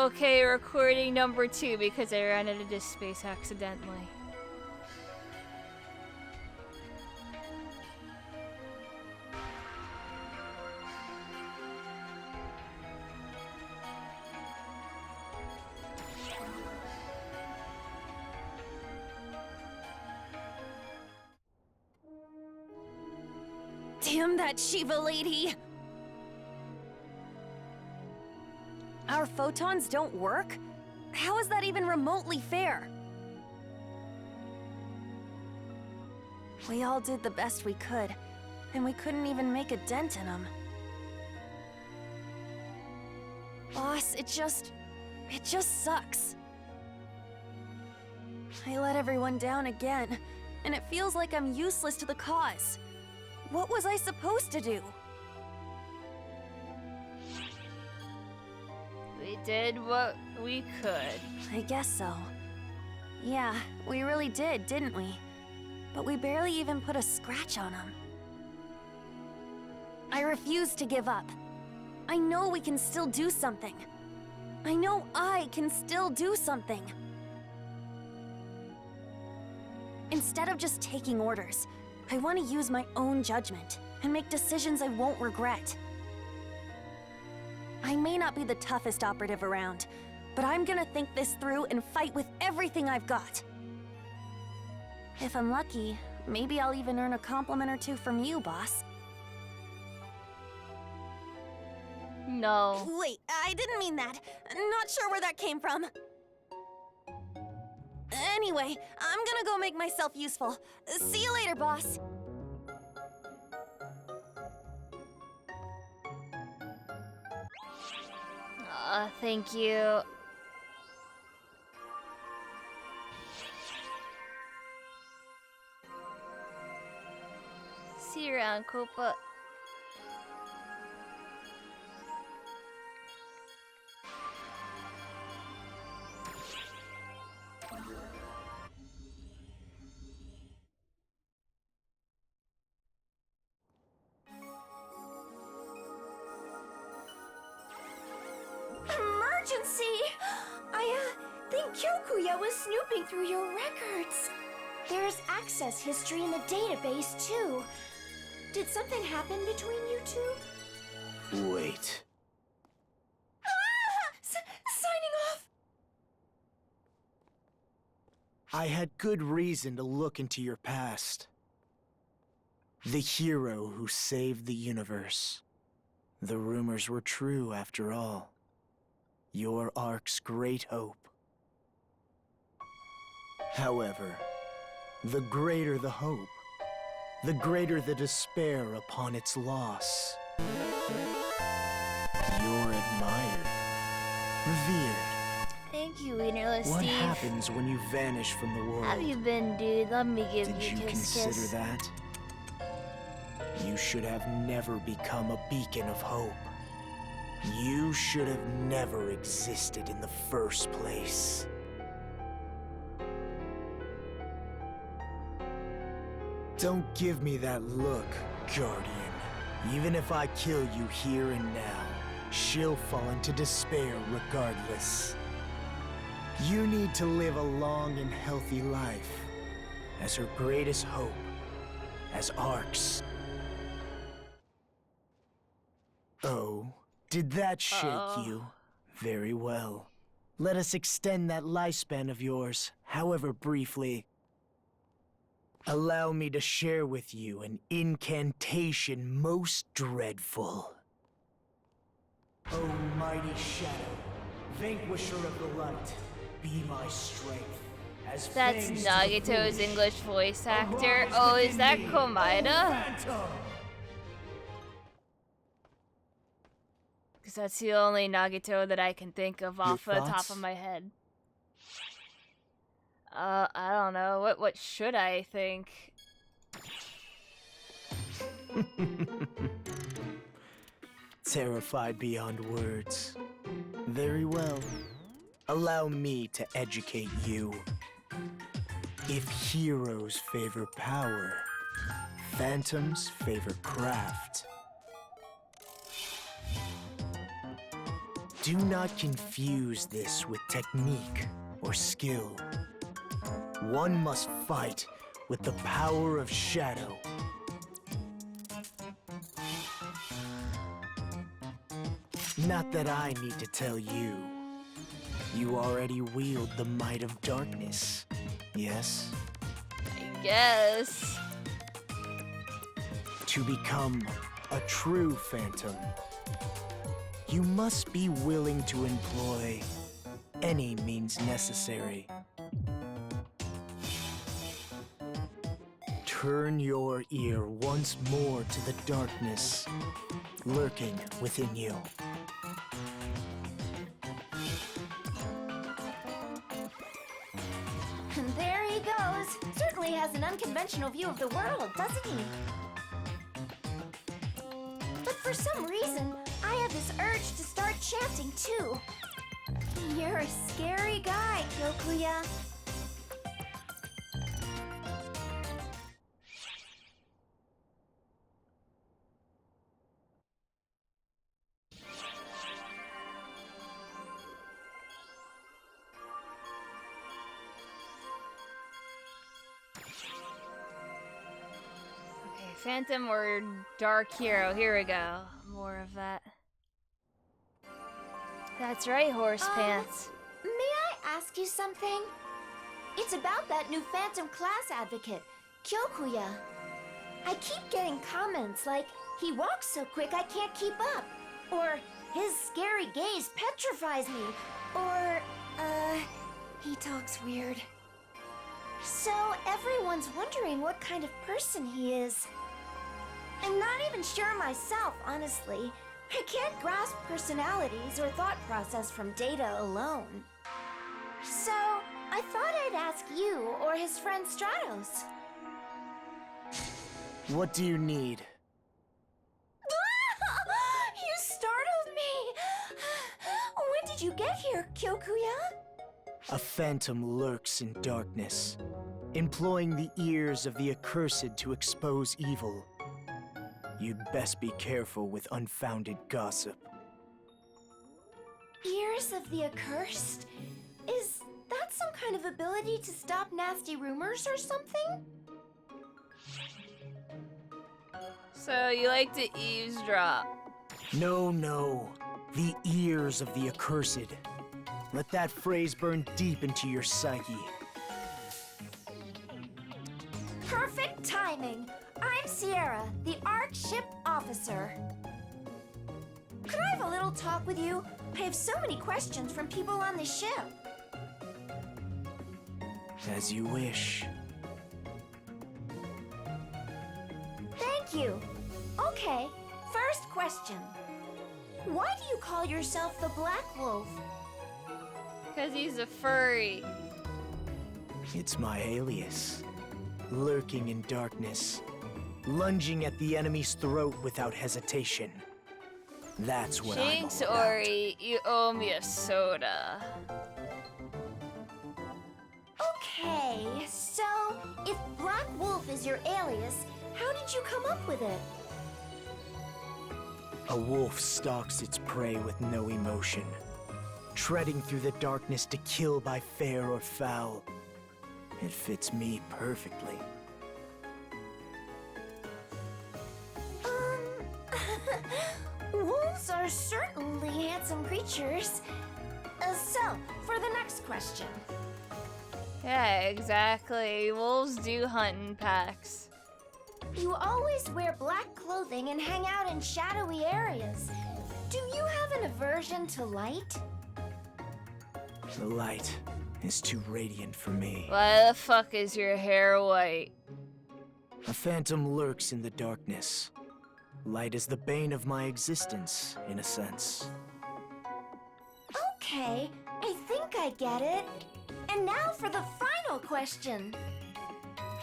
Okay, recording number 2 because I ran into this space accidentally. Damn that Shiva lady! Our photons don't work? How is that even remotely fair? We all did the best we could, and we couldn't even make a dent in them. Boss, it just sucks. I let everyone down again, and it feels like I'm useless to the cause. What was I supposed to do? We did what we could. I guess so. Yeah, we really did, didn't we? But we barely even put a scratch on him. I refuse to give up. I know we can still do something. I know I can still do something. Instead of just taking orders, I want to use my own judgment and make decisions I won't regret. I may not be the toughest operative around, but I'm gonna think this through and fight with everything I've got. If I'm lucky, maybe I'll even earn a compliment or two from you, boss. No. Wait, I didn't mean that. Not sure where that came from. Anyway, I'm gonna go make myself useful. See you later, boss. Thank you. See you around, Koopa. Emergency! I think Kyokuya was snooping through your records. There's access history in the database, too. Did something happen between you two? Wait. Signing off! I had good reason to look into your past. The hero who saved the universe. The rumors were true, after all. Your Ark's great hope. However, the greater the hope, the greater the despair upon its loss. You're admired, revered. Thank you, Wienerless What Steve. happens when you vanish from the world? How have you been, dude? Let me give Did you you a kiss. consider that? You should have never become a beacon of hope. You should have never existed in the first place. Don't give me that look, Guardian. Even if I kill you here and now, she'll fall into despair regardless. You need to live a long and healthy life, as her greatest hope, as Ark's. Oh, did that shake you? Very well. Let us extend that lifespan of yours, however briefly. Allow me to share with you an incantation most dreadful. O mighty shadow, vanquisher of the light, be my strength. As That's fangs to the Nagito's foolish, English voice actor. arise Oh, is within that me, Komaeda? O phantom! Because that's the only Nagito that I can think of off the top thoughts? of my head. I don't know. What should I think? Terrified beyond words. Very well. Allow me to educate you. If heroes favor power, phantoms favor craft. Do not confuse this with technique or skill. One must fight with the power of shadow. Not that I need to tell you. You already wield the might of darkness, yes? I guess. To become a true phantom, you must be willing to employ any means necessary. Turn your ear once more to the darkness lurking within you. And there he goes. Certainly has an unconventional view of the world, doesn't he? But for some reason, I have this urge to start chanting too. You're a scary guy, Kyokuya. Okay, Phantom or Dark Hero. Here we go. More of that. That's right, Horse Pants. May I ask you something? It's about that new Phantom class advocate, Kyokuya. I keep getting comments like, he walks so quick I can't keep up. Or, his scary gaze petrifies me. Or, he talks weird. So everyone's wondering what kind of person he is. I'm not even sure myself, honestly. I can't grasp personalities or thought process from data alone. So, I thought I'd ask you or his friend Stratos. What do you need? You startled me! When did you get here, Kyokuya? A phantom lurks in darkness, employing the ears of the accursed to expose evil. You'd best be careful with unfounded gossip. Ears of the accursed? Is that some kind of ability to stop nasty rumors or something? So you like to eavesdrop. No, no. The ears of the accursed. Let that phrase burn deep into your psyche. Perfect timing. I'm Sierra, the ARC ship officer. Could I have a little talk with you? I have so many questions from people on the ship. As you wish. Thank you. Okay, first question. Why do you call yourself the Black Wolf? Because he's a furry. It's my alias. Lurking in darkness. Lunging at the enemy's throat without hesitation. That's what I'm Jinx, all about. Ori, you owe me a soda. Okay, so if Black Wolf is your alias, how did you come up with it? A wolf stalks its prey with no emotion, treading through the darkness to kill by fair or foul. It fits me perfectly. Wolves are certainly handsome creatures. So, for the next question. Yeah, exactly. Wolves do hunt in packs. You always wear black clothing and hang out in shadowy areas. Do you have an aversion to light? The light is too radiant for me. Why the fuck is your hair white? A phantom lurks in the darkness. Light is the bane of my existence, in a sense. Okay, I think I get it. And now for the final question.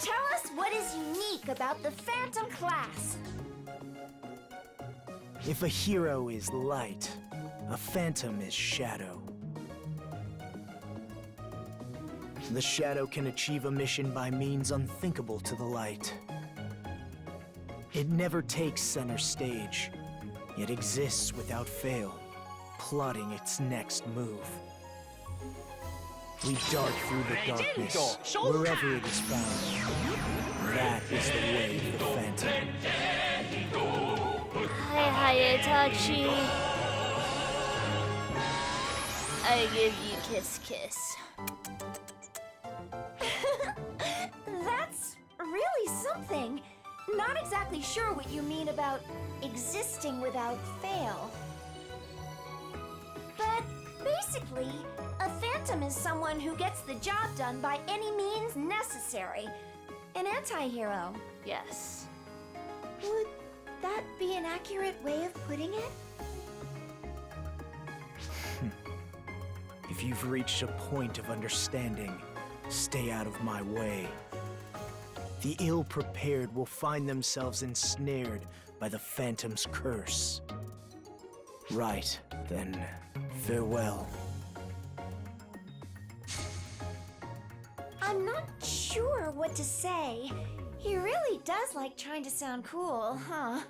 Tell us what is unique about the Phantom class. If a hero is light, a phantom is shadow. The shadow can achieve a mission by means unthinkable to the light. It never takes center stage, yet exists without fail, plotting its next move. We dart through the darkness, wherever it is found. That is the way of the Phantom. Hi, Hayatachi. I give you kiss kiss. That's really something. Not exactly sure what you mean about existing without fail. But basically, a phantom is someone who gets the job done by any means necessary. An anti-hero. Yes. Would that be an accurate way of putting it? If you've reached a point of understanding, stay out of my way. The ill-prepared will find themselves ensnared by the Phantom's curse. Right, then, farewell. I'm not sure what to say. He really does like trying to sound cool, huh?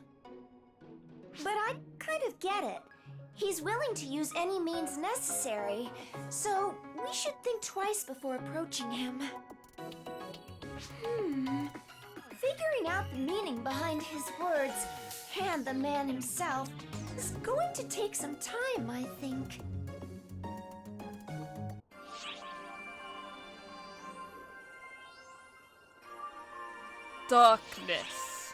But I kind of get it. He's willing to use any means necessary, so we should think twice before approaching him. Figuring out the meaning behind his words, and the man himself, is going to take some time, I think. Darkness.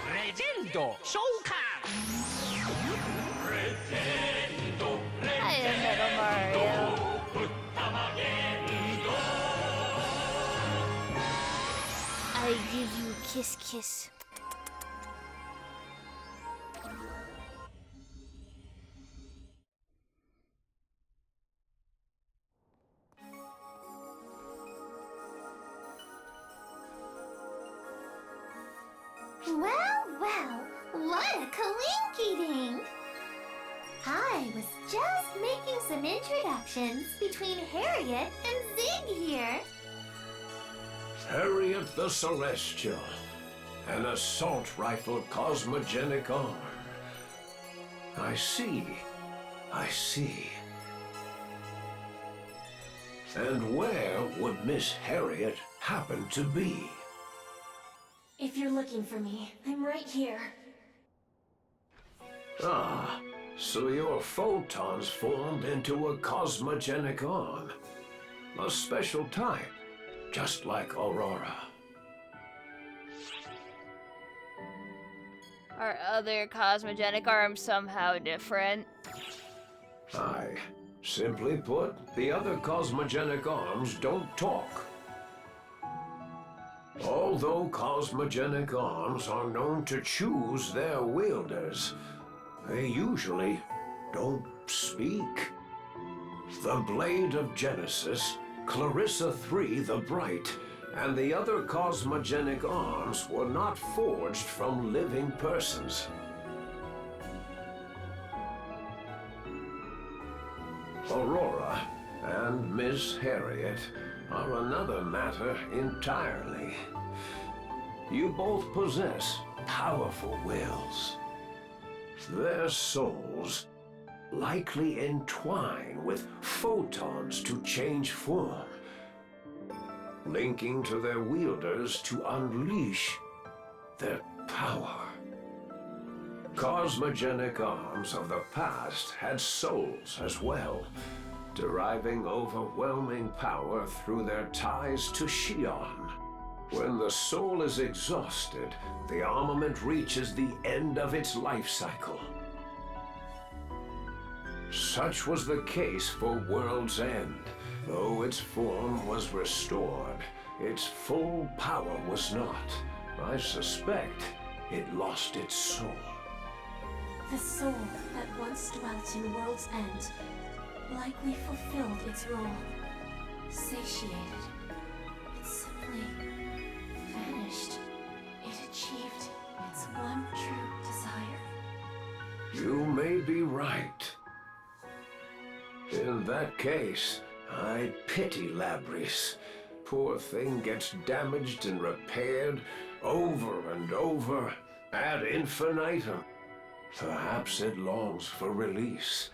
I am Metal Mario. I give you kiss kiss. Well, well, what a coinky-dink! I was just making some introductions between Harriet and Zig here. Harriet the Celestial, an assault rifle cosmogenic arm. I see. And where would Miss Harriet happen to be? If you're looking for me, I'm right here. Ah, so your photons formed into a cosmogenic arm. A special type, just like Aurora. Are other cosmogenic arms somehow different? Aye. Simply put, the other cosmogenic arms don't talk. Although cosmogenic arms are known to choose their wielders, they usually don't speak. The Blade of Genesis, Clarissa III the Bright, and the other cosmogenic arms were not forged from living persons. Aurora and Miss Harriet are another matter entirely. You both possess powerful wills. Their souls likely entwine with photons to change form, linking to their wielders to unleash their power. Cosmogenic arms of the past had souls as well, deriving overwhelming power through their ties to Xion. When the soul is exhausted, the armament reaches the end of its life cycle. Such was the case for World's End. Though its form was restored, its full power was not. I suspect it lost its soul. The soul that once dwelt in World's End likely fulfilled its role. Satiated. It simply vanished. It achieved its one true desire. You may be right. In that case, I pity Labrys. Poor thing gets damaged and repaired over and over ad infinitum. Perhaps it longs for release.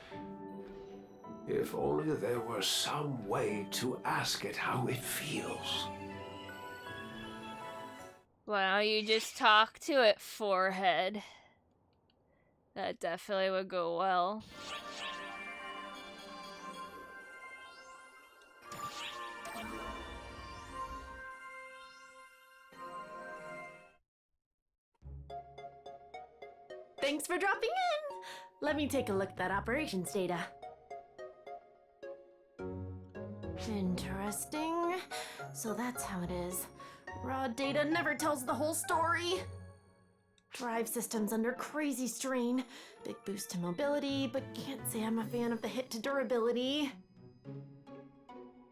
If only there were some way to ask it how it feels. Why don't you just talk to it, forehead? That definitely would go well. Thanks for dropping in! Let me take a look at that operations data. Interesting. So that's how it is. Raw data never tells the whole story. Drive systems under crazy strain. Big boost to mobility, but can't say I'm a fan of the hit to durability.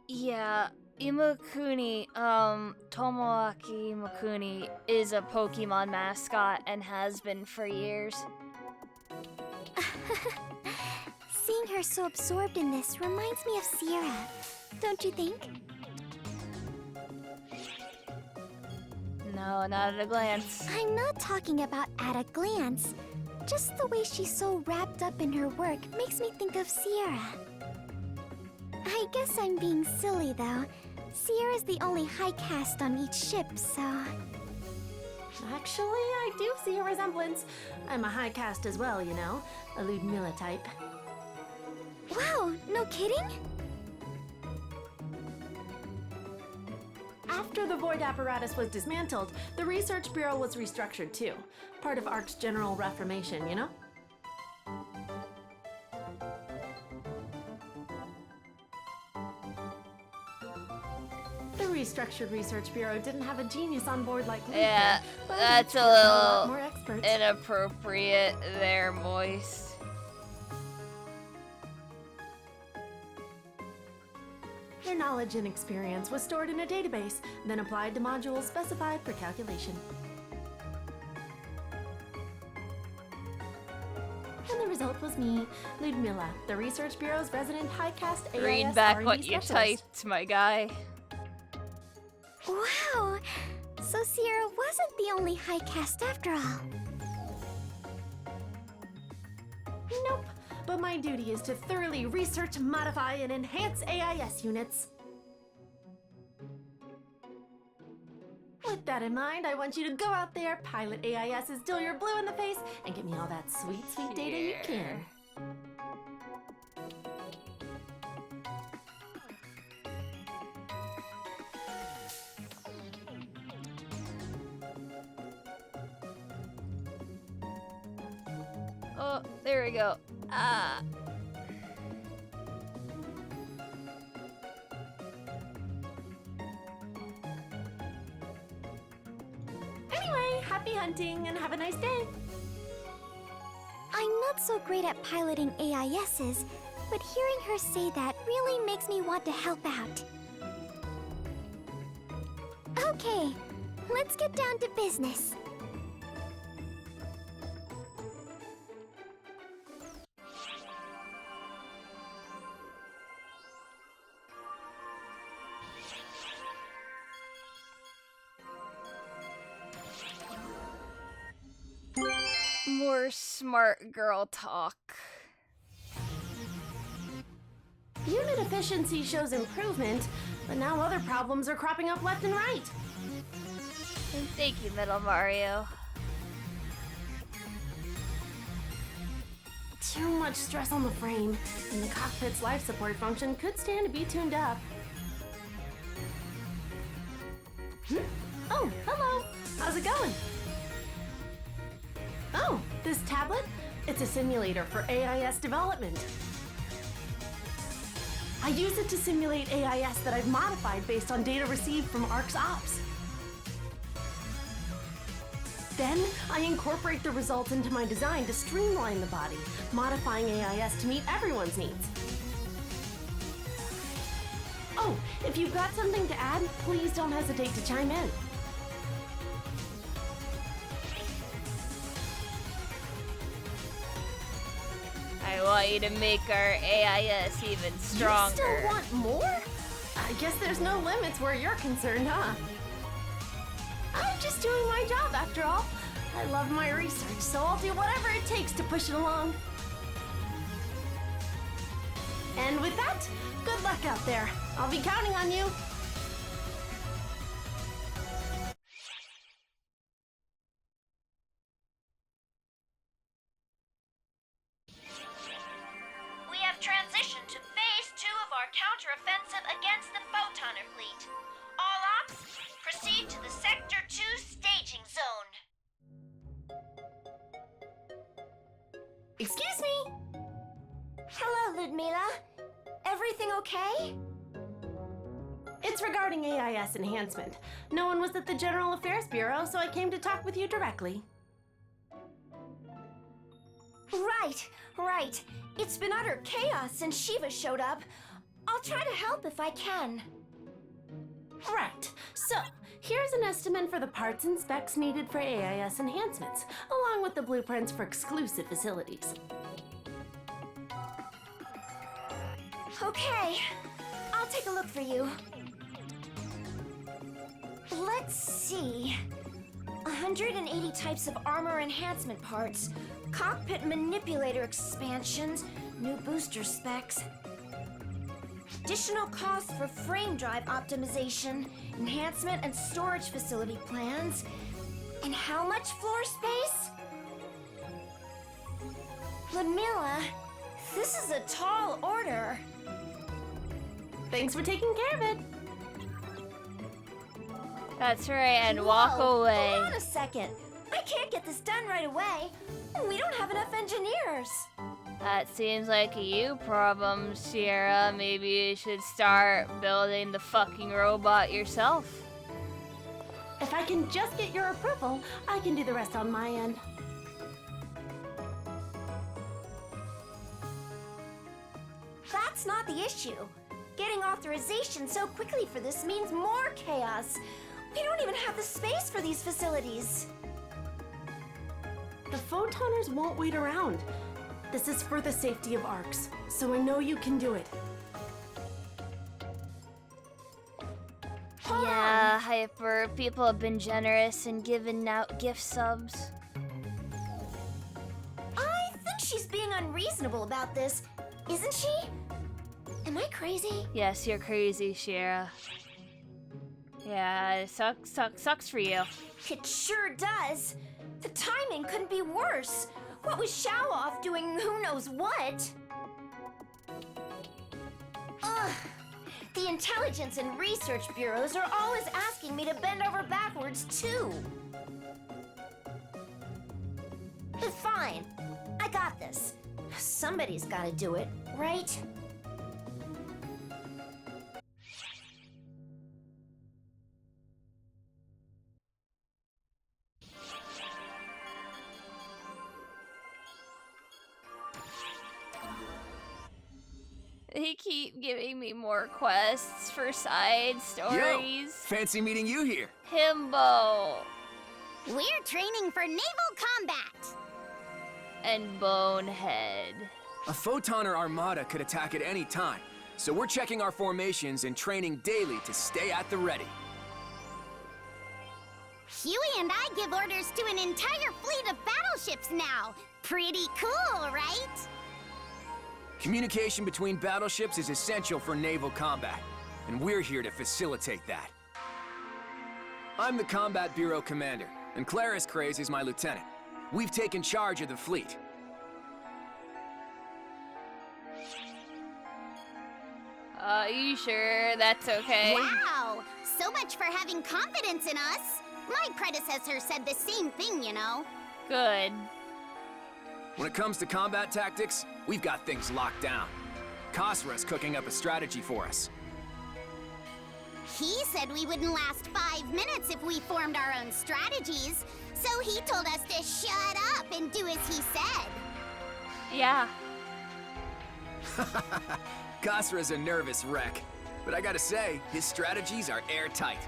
Yeah, Imakuni, Tomoaki Imakuni is a Pokemon mascot and has been for years. Seeing her so absorbed in this reminds me of Sierra, don't you think? No, not at a glance. I'm not talking about at a glance. Just the way she's so wrapped up in her work makes me think of Sierra. I guess I'm being silly though. Sierra's the only high caste on each ship, so... Actually, I do see a resemblance. I'm a high caste as well, you know. A Ludmilla type. Wow, no kidding? After the Void apparatus was dismantled, the Research Bureau was restructured too. Part of ARC's general reformation, you know? The restructured Research Bureau didn't have a genius on board like Luther, Yeah, but that's a it had lot little more experts. inappropriate there, Moist. Their knowledge and experience was stored in a database, then applied to modules specified for calculation. And the result was me, Ludmilla, the Research Bureau's resident high caste AIS Read back R&D what you specialist. typed, my guy. Wow! So Sierra wasn't the only high caste after all. Nope, but my duty is to thoroughly research, modify, and enhance AIS units. With that in mind, I want you to go out there, pilot AISs till you're blue in the face, and get me all that sweet, sweet data you can. Oh, there we go. Ah. Anyway, happy hunting and have a nice day. I'm not so great at piloting AISs, but hearing her say that really makes me want to help out. Okay, let's get down to business. More smart girl talk. Unit efficiency shows improvement, but now other problems are cropping up left and right. And thank you, Middle Mario. Too much stress on the frame, and the cockpit's life support function could stand to be tuned up. Oh, hello. How's it going? Oh, this tablet? It's a simulator for AIS development. I use it to simulate AIS that I've modified based on data received from ARC's ops. Then, I incorporate the results into my design to streamline the body, modifying AIS to meet everyone's needs. Oh, if you've got something to add, please don't hesitate to chime in. I want you to make our AIS even stronger. You still want more? I guess there's no limits where you're concerned, huh? I'm just doing my job after all. I love my research, so I'll do whatever it takes to push it along. And with that, good luck out there. I'll be counting on you. We have transitioned to phase 2 of our counteroffensive against the Photoner fleet. All ops, proceed to the Sector 2 staging zone. Excuse me? Hello, Ludmila. Everything okay? It's regarding AIS enhancement. No one was at the General Affairs Bureau, so I came to talk with you directly. Right. It's been utter chaos since Shiva showed up. I'll try to help if I can. Right. So, here's an estimate for the parts and specs needed for AIS enhancements, along with the blueprints for exclusive facilities. Okay, I'll take a look for you. Let's see. 180 types of armor enhancement parts, cockpit manipulator expansions, new booster specs, additional costs for frame drive optimization, enhancement and storage facility plans, and how much floor space? Ludmila, this is a tall order. Thanks for taking care of it. That's right, and walk Whoa, away. Hold on a second. I can't get this done right away. We don't have enough engineers. That seems like a you problem, Sierra. Maybe you should start building the fucking robot yourself. If I can just get your approval, I can do the rest on my end. That's not the issue. Getting authorization so quickly for this means more chaos. We don't even have the space for these facilities. The Photoners won't wait around. This is for the safety of ARCs, so I know you can do it. Yeah, Hyper. People have been generous and given out gift subs. I think she's being unreasonable about this, isn't she? Am I crazy? Yes, you're crazy, Sierra. Yeah, it sucks for you. It sure does. The timing couldn't be worse. What was Shao off doing who knows what? Ugh. The intelligence and research bureaus are always asking me to bend over backwards, too. But fine. I got this. Somebody's gotta do it, right? They keep giving me more quests for side stories. Fancy meeting you here. Himbo We're training for naval combat. and Bonehead. A Photoner armada could attack at any time, so we're checking our formations and training daily to stay at the ready. Huey and I give orders to an entire fleet of battleships now. Pretty cool, right? Communication between battleships is essential for naval combat, and we're here to facilitate that. I'm the Combat Bureau Commander, and Claris Craze is my lieutenant. We've taken charge of the fleet. You sure that's okay? Wow! So much for having confidence in us. My predecessor said the same thing, you know. Good. When it comes to combat tactics, we've got things locked down. Khosra's cooking up a strategy for us. He said we wouldn't last 5 minutes if we formed our own strategies, so he told us to shut up and do as he said. Yeah. Khosra's a nervous wreck, but I gotta say, his strategies are airtight.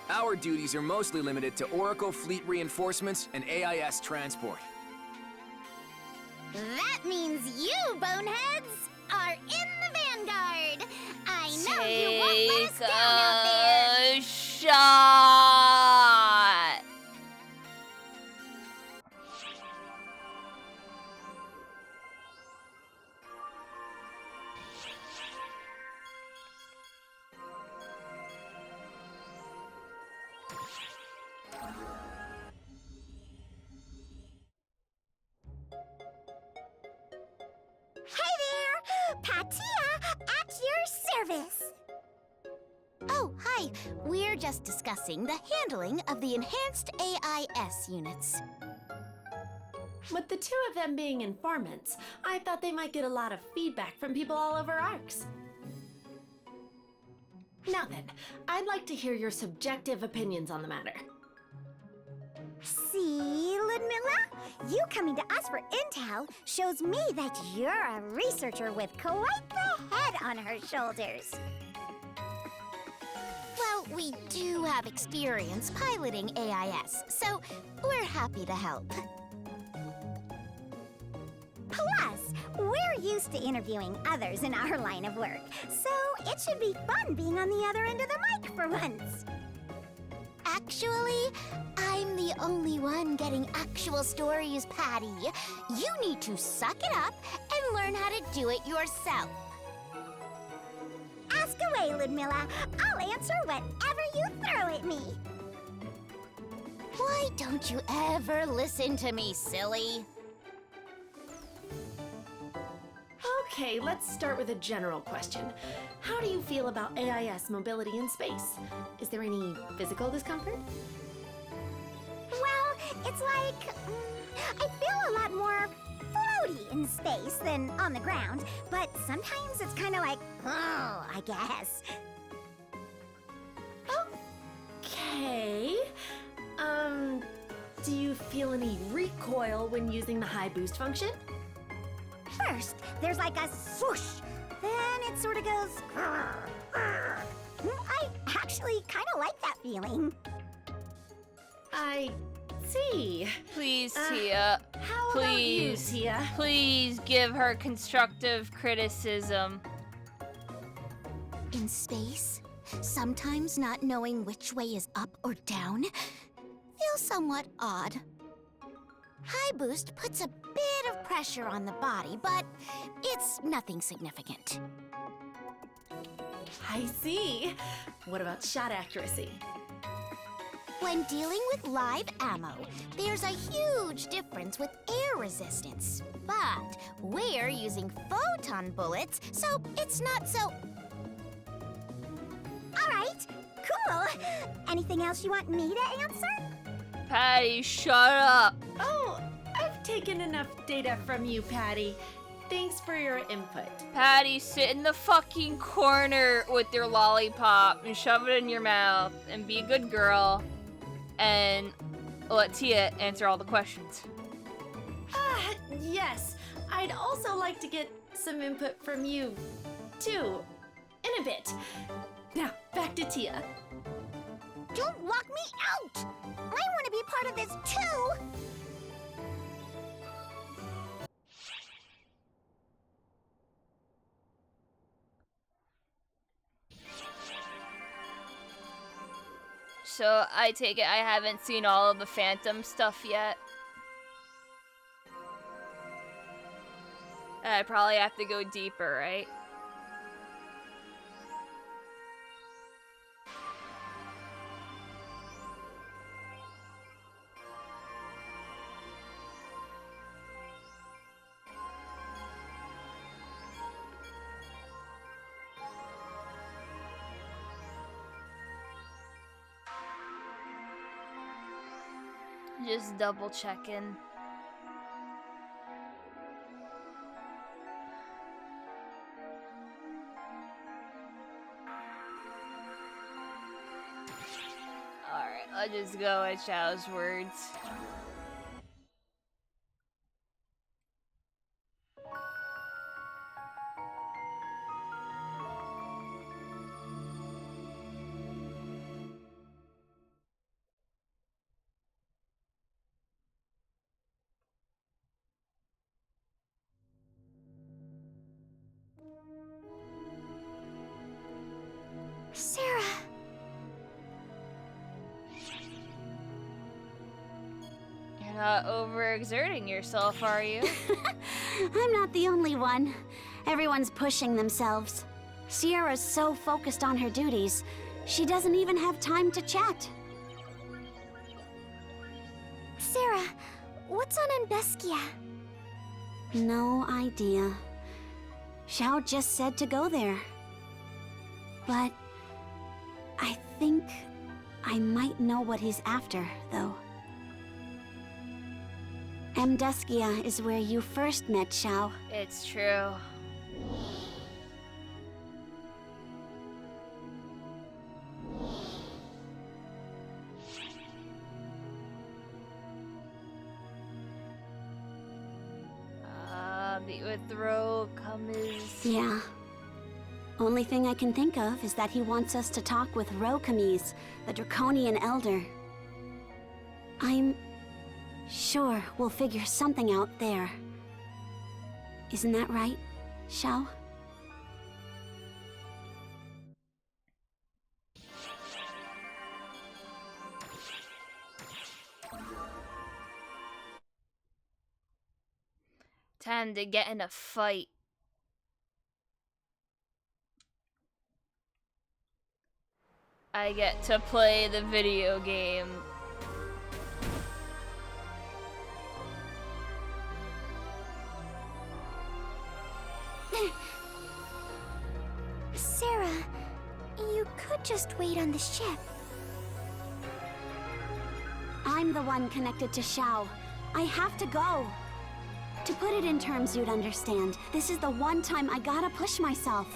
Our duties are mostly limited to Oracle fleet reinforcements and AIS transport. That means you, boneheads, are in the vanguard. I know you won't let us Take down out there. a shot. Patia, at your service. Oh, hi. We're just discussing the handling of the enhanced AIS units. With the two of them being informants, I thought they might get a lot of feedback from people all over ARCS. Now then, I'd like to hear your subjective opinions on the matter. See, Ludmilla? You coming to us for intel shows me that you're a researcher with quite the head on her shoulders. Well, we do have experience piloting AIS, so we're happy to help. Plus, we're used to interviewing others in our line of work, so it should be fun being on the other end of the mic for once. Actually, I'm the only one getting actual stories, Patty. You need to suck it up and learn how to do it yourself. Ask away, Ludmilla. I'll answer whatever you throw at me. Why don't you ever listen to me, silly? Okay, let's start with a general question. How do you feel about AIS mobility in space? Is there any physical discomfort? Well, it's like, I feel a lot more floaty in space than on the ground, but sometimes it's kind of like, oh, I guess. Okay. Do you feel any recoil when using the high boost function? First, there's like a swoosh. Then it sort of goes, grrr, grrr. I actually kind of like that feeling. I see. Please, Tia. How Please. about you, Tia? Please give her constructive criticism. In space, sometimes not knowing which way is up or down feels somewhat odd. High boost puts a bit of pressure on the body, but it's nothing significant. I see. What about shot accuracy? When dealing with live ammo, there's a huge difference with air resistance. But we're using photon bullets, so it's not so... All right, cool. Anything else you want me to answer? Patty, shut up. Oh, I've taken enough data from you, Patty. Thanks for your input. Patty, sit in the fucking corner with your lollipop and shove it in your mouth and be a good girl and let Tia answer all the questions. Yes. I'd also like to get some input from you, too, in a bit. Now, back to Tia. Don't lock me out! I want to be part of this too! So I take it I haven't seen all of the Phantom stuff yet. I probably have to go deeper, right? Just double checking. Alright, I'll just go at Xiao's words. Sarah. You're not overexerting yourself, are you? I'm not the only one. Everyone's pushing themselves. Sierra's so focused on her duties, she doesn't even have time to chat. Sarah, what's on Ambeskia? No idea. Xiao just said to go there. But I think I might know what he's after, though. Amduskia is where you first met Xiao. It's true. Meet with Ro, Yeah. Only thing I can think of is that he wants us to talk with Ro-Kamiz, the Draconian Elder. I'm sure we'll figure something out there. Isn't that right, Xiao? Time to get in a fight. I get to play the video game. Sarah, you could just wait on the ship. I'm the one connected to Xiao. I have to go. To put it in terms you'd understand, this is the one time I gotta push myself.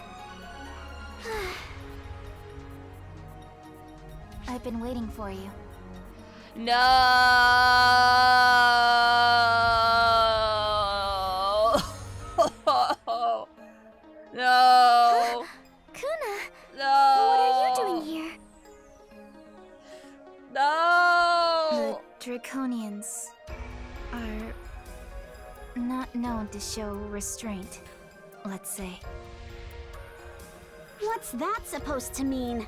I've been waiting for you. No. No. Kuna, No. what are you doing here? No. The Draconians are not known to show restraint, let's say. What's that supposed to mean?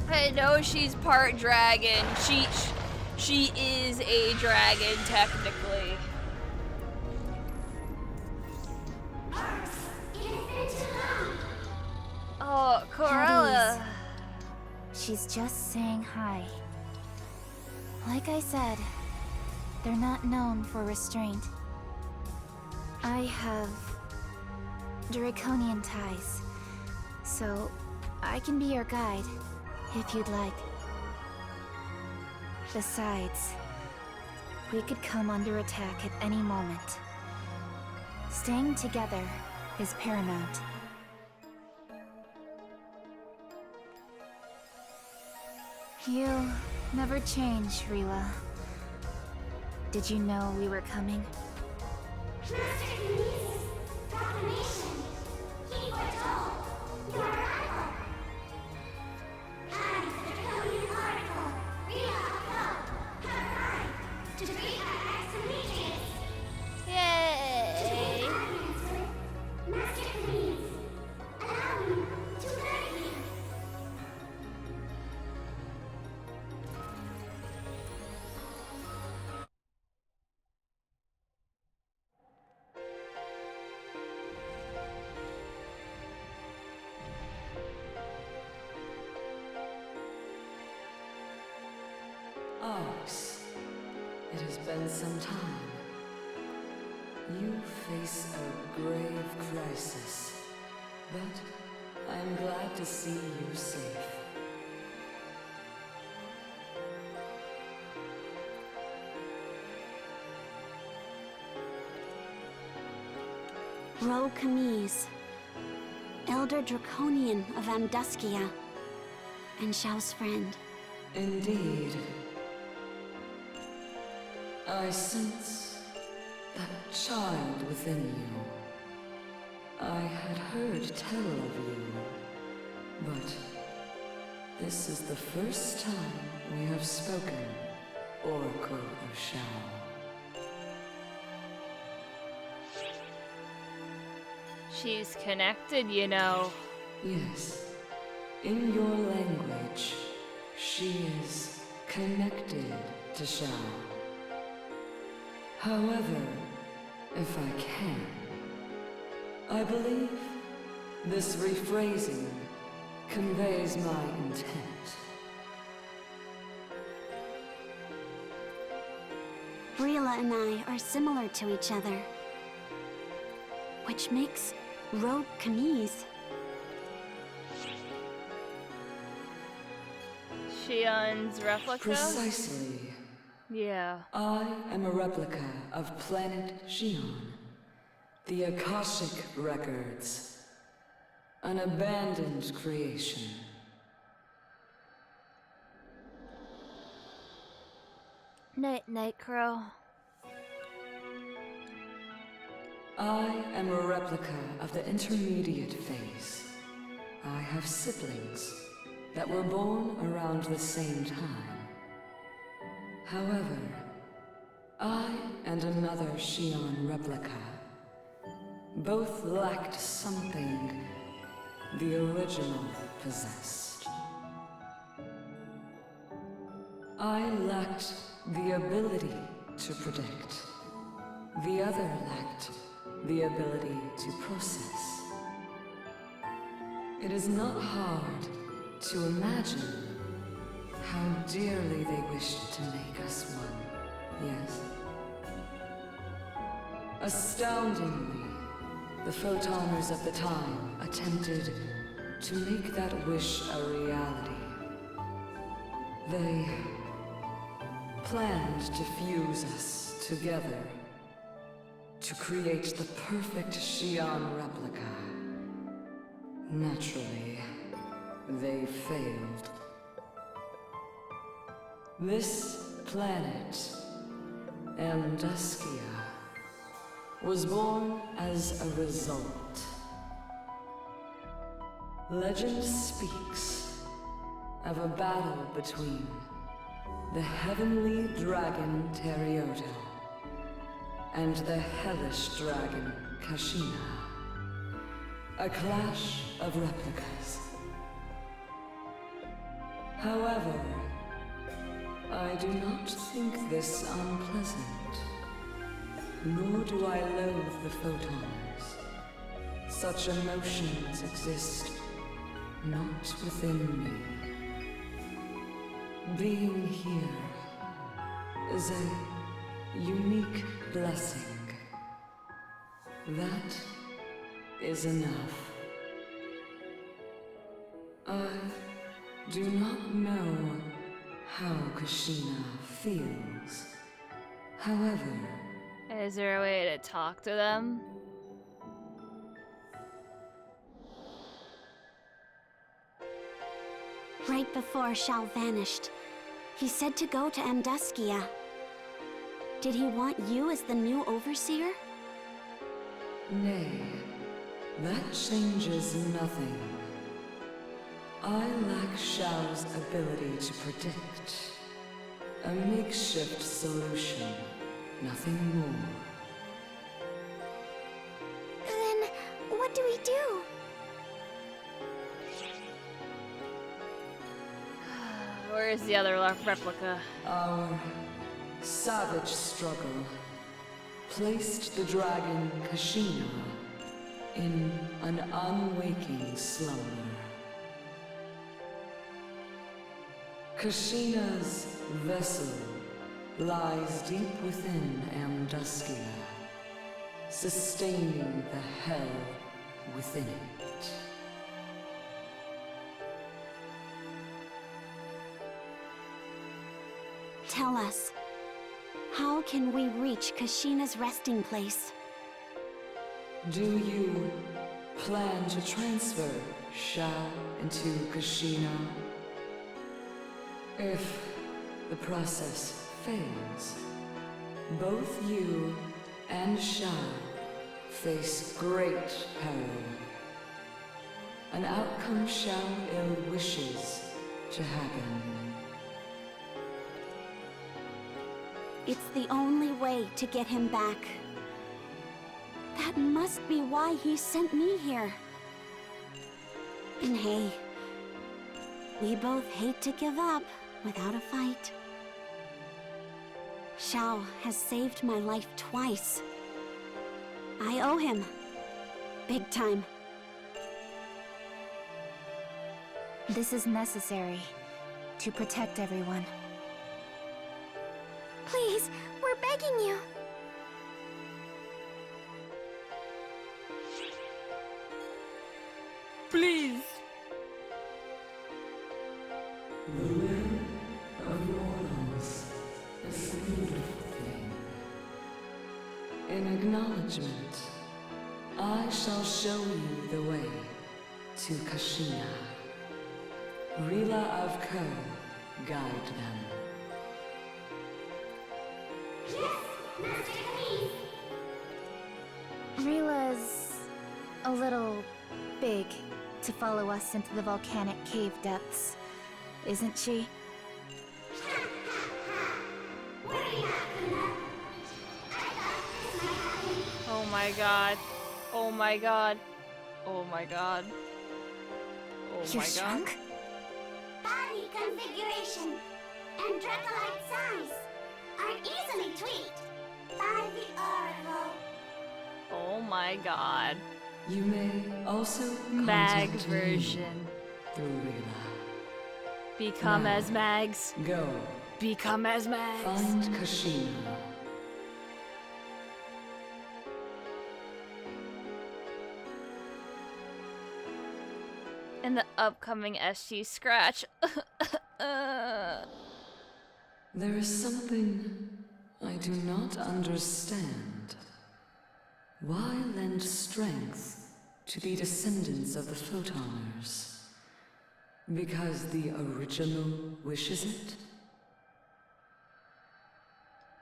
I know she's part dragon. She is a dragon technically. Oh, Corella. She's just saying hi. Like I said, they're not known for restraint. I have Draconian ties, so I can be your guide, if you'd like. Besides, we could come under attack at any moment. Staying together is paramount. You never change, Rila. Did you know we were coming? Yay! Ox, it has been some time. You face a grave crisis, but I'm glad to see you safe. Ro-Kamiz, Elder Draconian of Amduskia, and Xiao's friend. Indeed. I sense that child within you. I had heard tell of you, but this is the first time we have spoken, Oracle of Xiao. She's connected, you know. Yes. In your language, she is connected to Xiao. However, if I can, I believe this rephrasing conveys my intent. Brila and I are similar to each other, which makes Rogue Camise. Shion's replica? Precisely. Yeah. I am a replica of planet Shion. The Akashic Records. An abandoned creation. Night, Crow. I am a replica of the intermediate phase. I have siblings that were born around the same time. However, I and another Shion replica both lacked something the original possessed. I lacked the ability to predict. The other lacked the ability to process. It is not hard to imagine how dearly they wished to make us one, yes? Astoundingly, the photoners of the time attempted to make that wish a reality. They planned to fuse us together to create the perfect Shion replica. Naturally, they failed. This planet, Anduskia, was born as a result. Legend speaks of a battle between the heavenly dragon Teriota and the hellish dragon Kashina. A clash of replicas. However, I do not think this unpleasant, nor do I loathe the photons. Such emotions exist not within me. Being here is a unique blessing. That is enough. I do not know how Kashina feels. However, Is there a way to talk to them? Right before Shao vanished, he said to go to Anduskia. Did he want you as the new overseer? nay, that changes nothing. I lack Shao's ability to predict. A makeshift solution, nothing more. Then, what do we do? Where is the other replica? Our savage struggle placed the dragon Kashina in an unwaking slumber. Kashina's vessel lies deep within Anduskia, sustaining the hell within it. Tell us, how can we reach Kashina's resting place? Do you plan to transfer Shao into Kashina? If the process fails, both you and Shao face great peril. An outcome Shao ill wishes to happen. It's the only way to get him back. That must be why he sent me here. And hey, we both hate to give up without a fight. Shao has saved my life twice. I owe him. Big time. This is necessary to protect everyone. Please, we're begging you. Please. The will of mortals is a beautiful thing. In acknowledgement, I shall show you the way to Kashina. Rila of Ko, guide them. Yes, Master Please. Rila's a little big to follow us into the volcanic cave depths, isn't she? Oh my god. Oh my god. Oh my god. Oh You my god. shrunk? Body configuration and Dracolite size are easily tweaked by the Oracle. Oh my god. You may also Mag contact me version. through Rila. Become Now. as mags. Go, Become as mags. find Kashina. In the upcoming SG Scratch. There is something I do not understand. Why lend strength to the descendants of the Photoners? Because the original wishes it?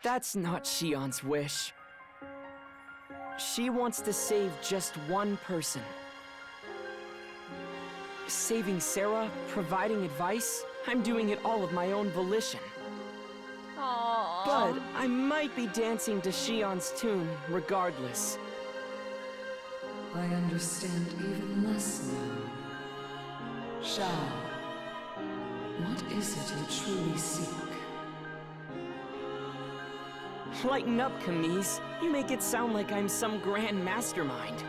That's not Shion's wish. She wants to save just one person. Saving Sarah, providing advice, I'm doing it all of my own volition. Aww. But I might be dancing to Shion's tune regardless. I understand even less now. Shao, what is it you truly seek? Lighten up, Camise. You make it sound like I'm some grand mastermind.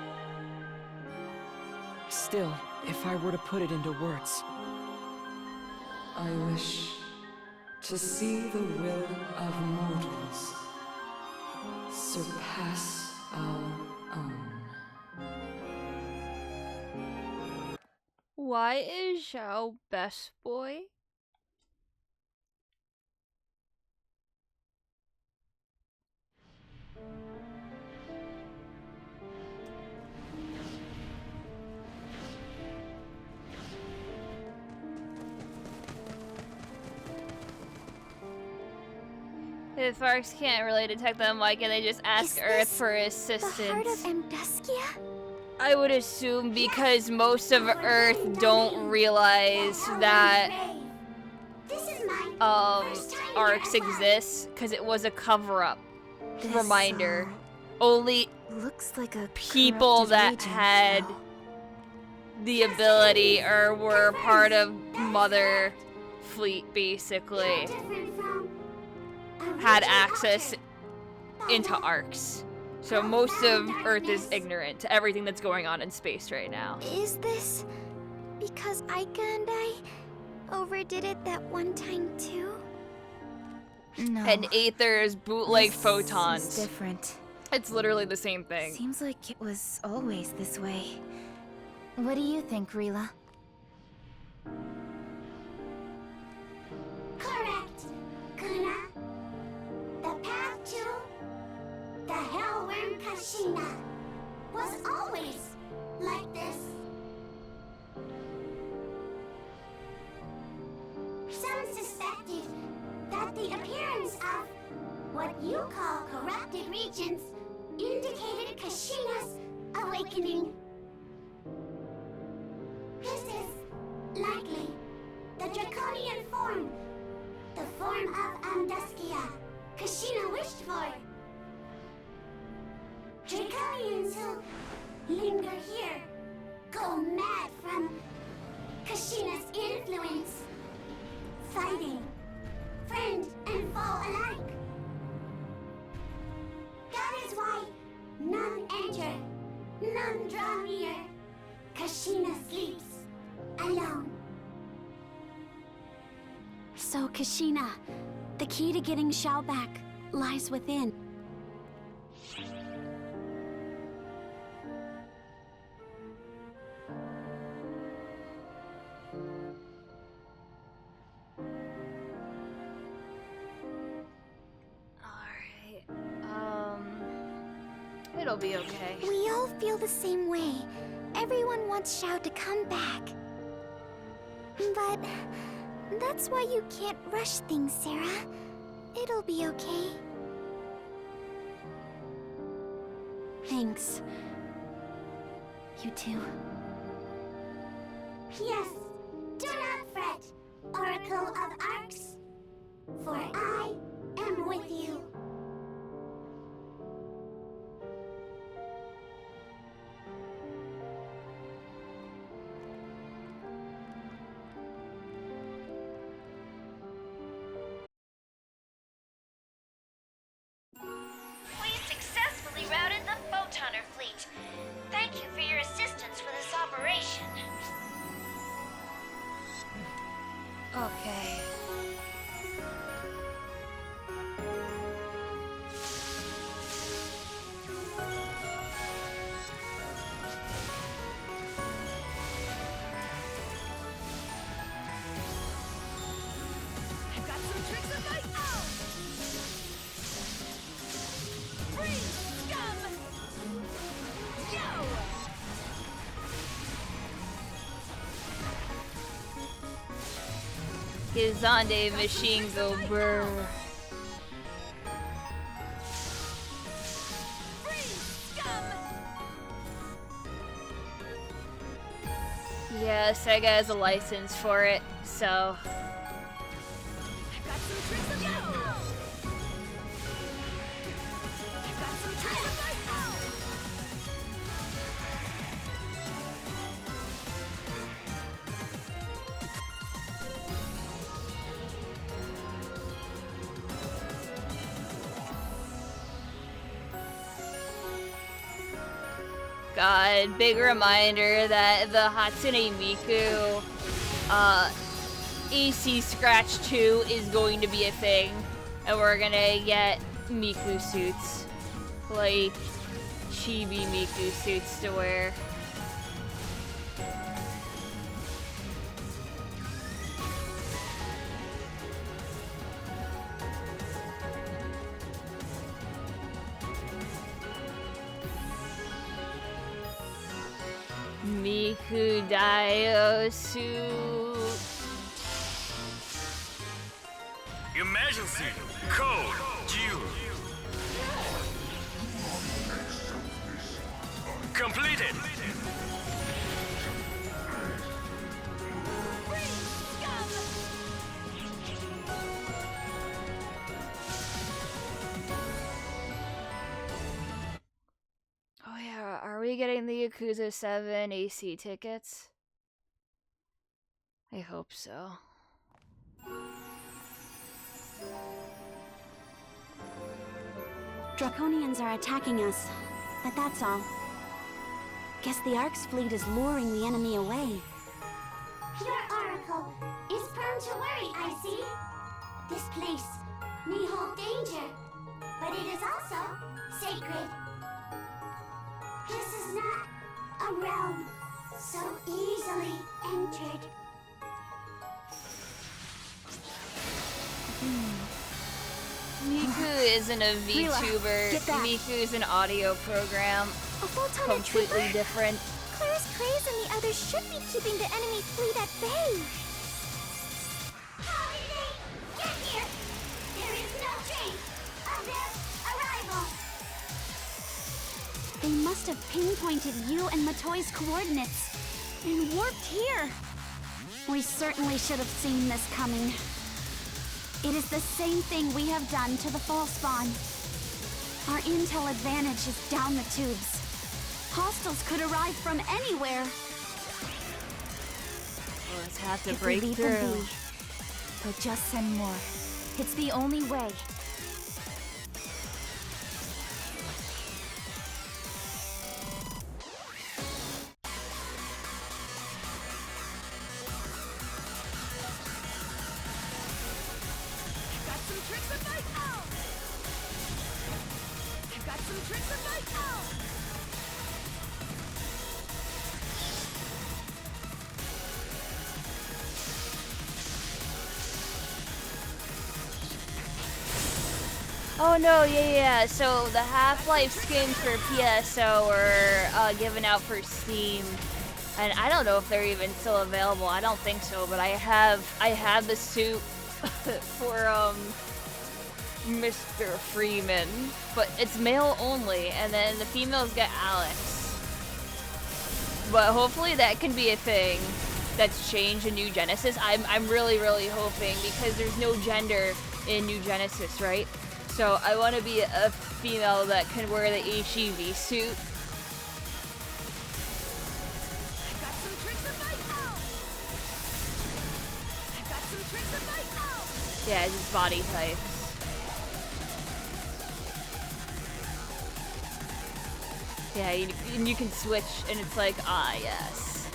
Still, if I were to put it into words, I wish to see the will of mortals surpass our own. Why is Zhao best boy? If Arcs can't really detect them, why can they just ask Is Earth this for the assistance? heart of Amduskia? I would assume because most of Earth don't realize that This is my first time Arcs here. exists because it was a cover-up. This, Reminder. Only looks like a people corrupted that region, had so- the ability or were part of Mother Fleet basically Different from had original access Order. into Arcs. So most of Earth is ignorant to everything that's going on in space right now. Is this because Aika and I overdid it that one time too? No. And Aether's bootleg This photons. is different. It's literally the same thing. Seems like it was always this way. What do you think, Rila? Correct, Kuna. The path to the Hellworm Kashina was always like this. Some suspected that the appearance of what you call corrupted regions indicated Kashina's awakening. This is likely the draconian form, the form of Amduskia Kashina wished for. Draconians who linger here go mad from Kashina's influence, fighting friend and foe alike. That is why none enter, none draw near. Kashina sleeps alone. So, Kashina, The key to getting Xiao back lies within. Alright. It'll be okay. We all feel the same way. Everyone wants Xiao to come back. But that's why you can't rush things, Sarah. It'll be okay. Thanks. You too. Yes, do not fret, Oracle of Arcs, for I am with you. We successfully routed the Photonner fleet. Thank you for your assistance with this operation. Okay. I've got some tricks of my own! Free scum! Yo! His Zonde machine go brr. Yeah, Sega has a license for it, so. I've got some tricks of my own! I've got some tricks of my own! God, big reminder that the Hatsune Miku AC Scratch 2 is going to be a thing, and we're gonna get Miku suits, like chibi Miku suits to wear. Miku Dio suit. Emergency code due. Completed. Oh yeah, are we getting the Yakuza 7 AC tickets? I hope so. Draconians are attacking us, but that's all. Guess the Ark's fleet is luring the enemy away. Your Oracle is prone to worry, I see. This place may hold danger, but it is also sacred. This is not a realm so easily entered. Miku isn't a VTuber. get back. Miku is an audio program. A Photonner Completely trooper? different. Claire's Craze and the others should be keeping the enemy fleet at bay. How did they get here? There is no trace of their arrival. They must have pinpointed you and Matoi's coordinates and warped here. We certainly should have seen this coming. It is the same thing we have done to the fall spawn. Our intel advantage is down the tubes. Hostiles could arrive from anywhere. Let's have to If we break leave them through. be, they'll just send more. It's the only way. Got some tricks Oh no, yeah. So the Half-Life skins for PSO were given out for Steam, and I don't know if they're even still available. I don't think so, but I have the suit for Mr. Freeman, but it's male only, and then the females get Alex. But hopefully that can be a thing that's changed in New Genesis. I'm really hoping, because there's no gender in New Genesis, right? So I want to be a female that can wear the HEV suit. Yeah, just body type. Yeah, you can switch, and it's like, ah, yes.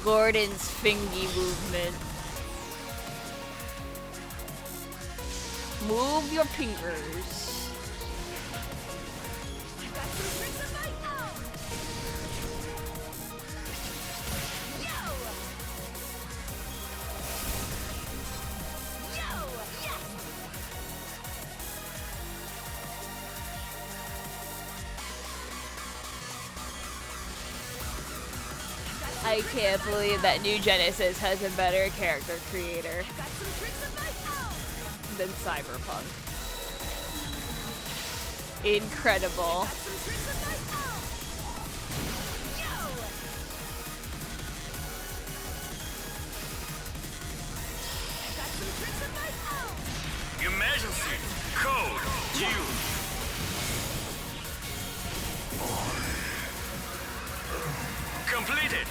Gordon's fingy movement. Move your fingers. I can't believe that New Genesis has a better character creator than Cyberpunk. Incredible. Emergency code due. Completed.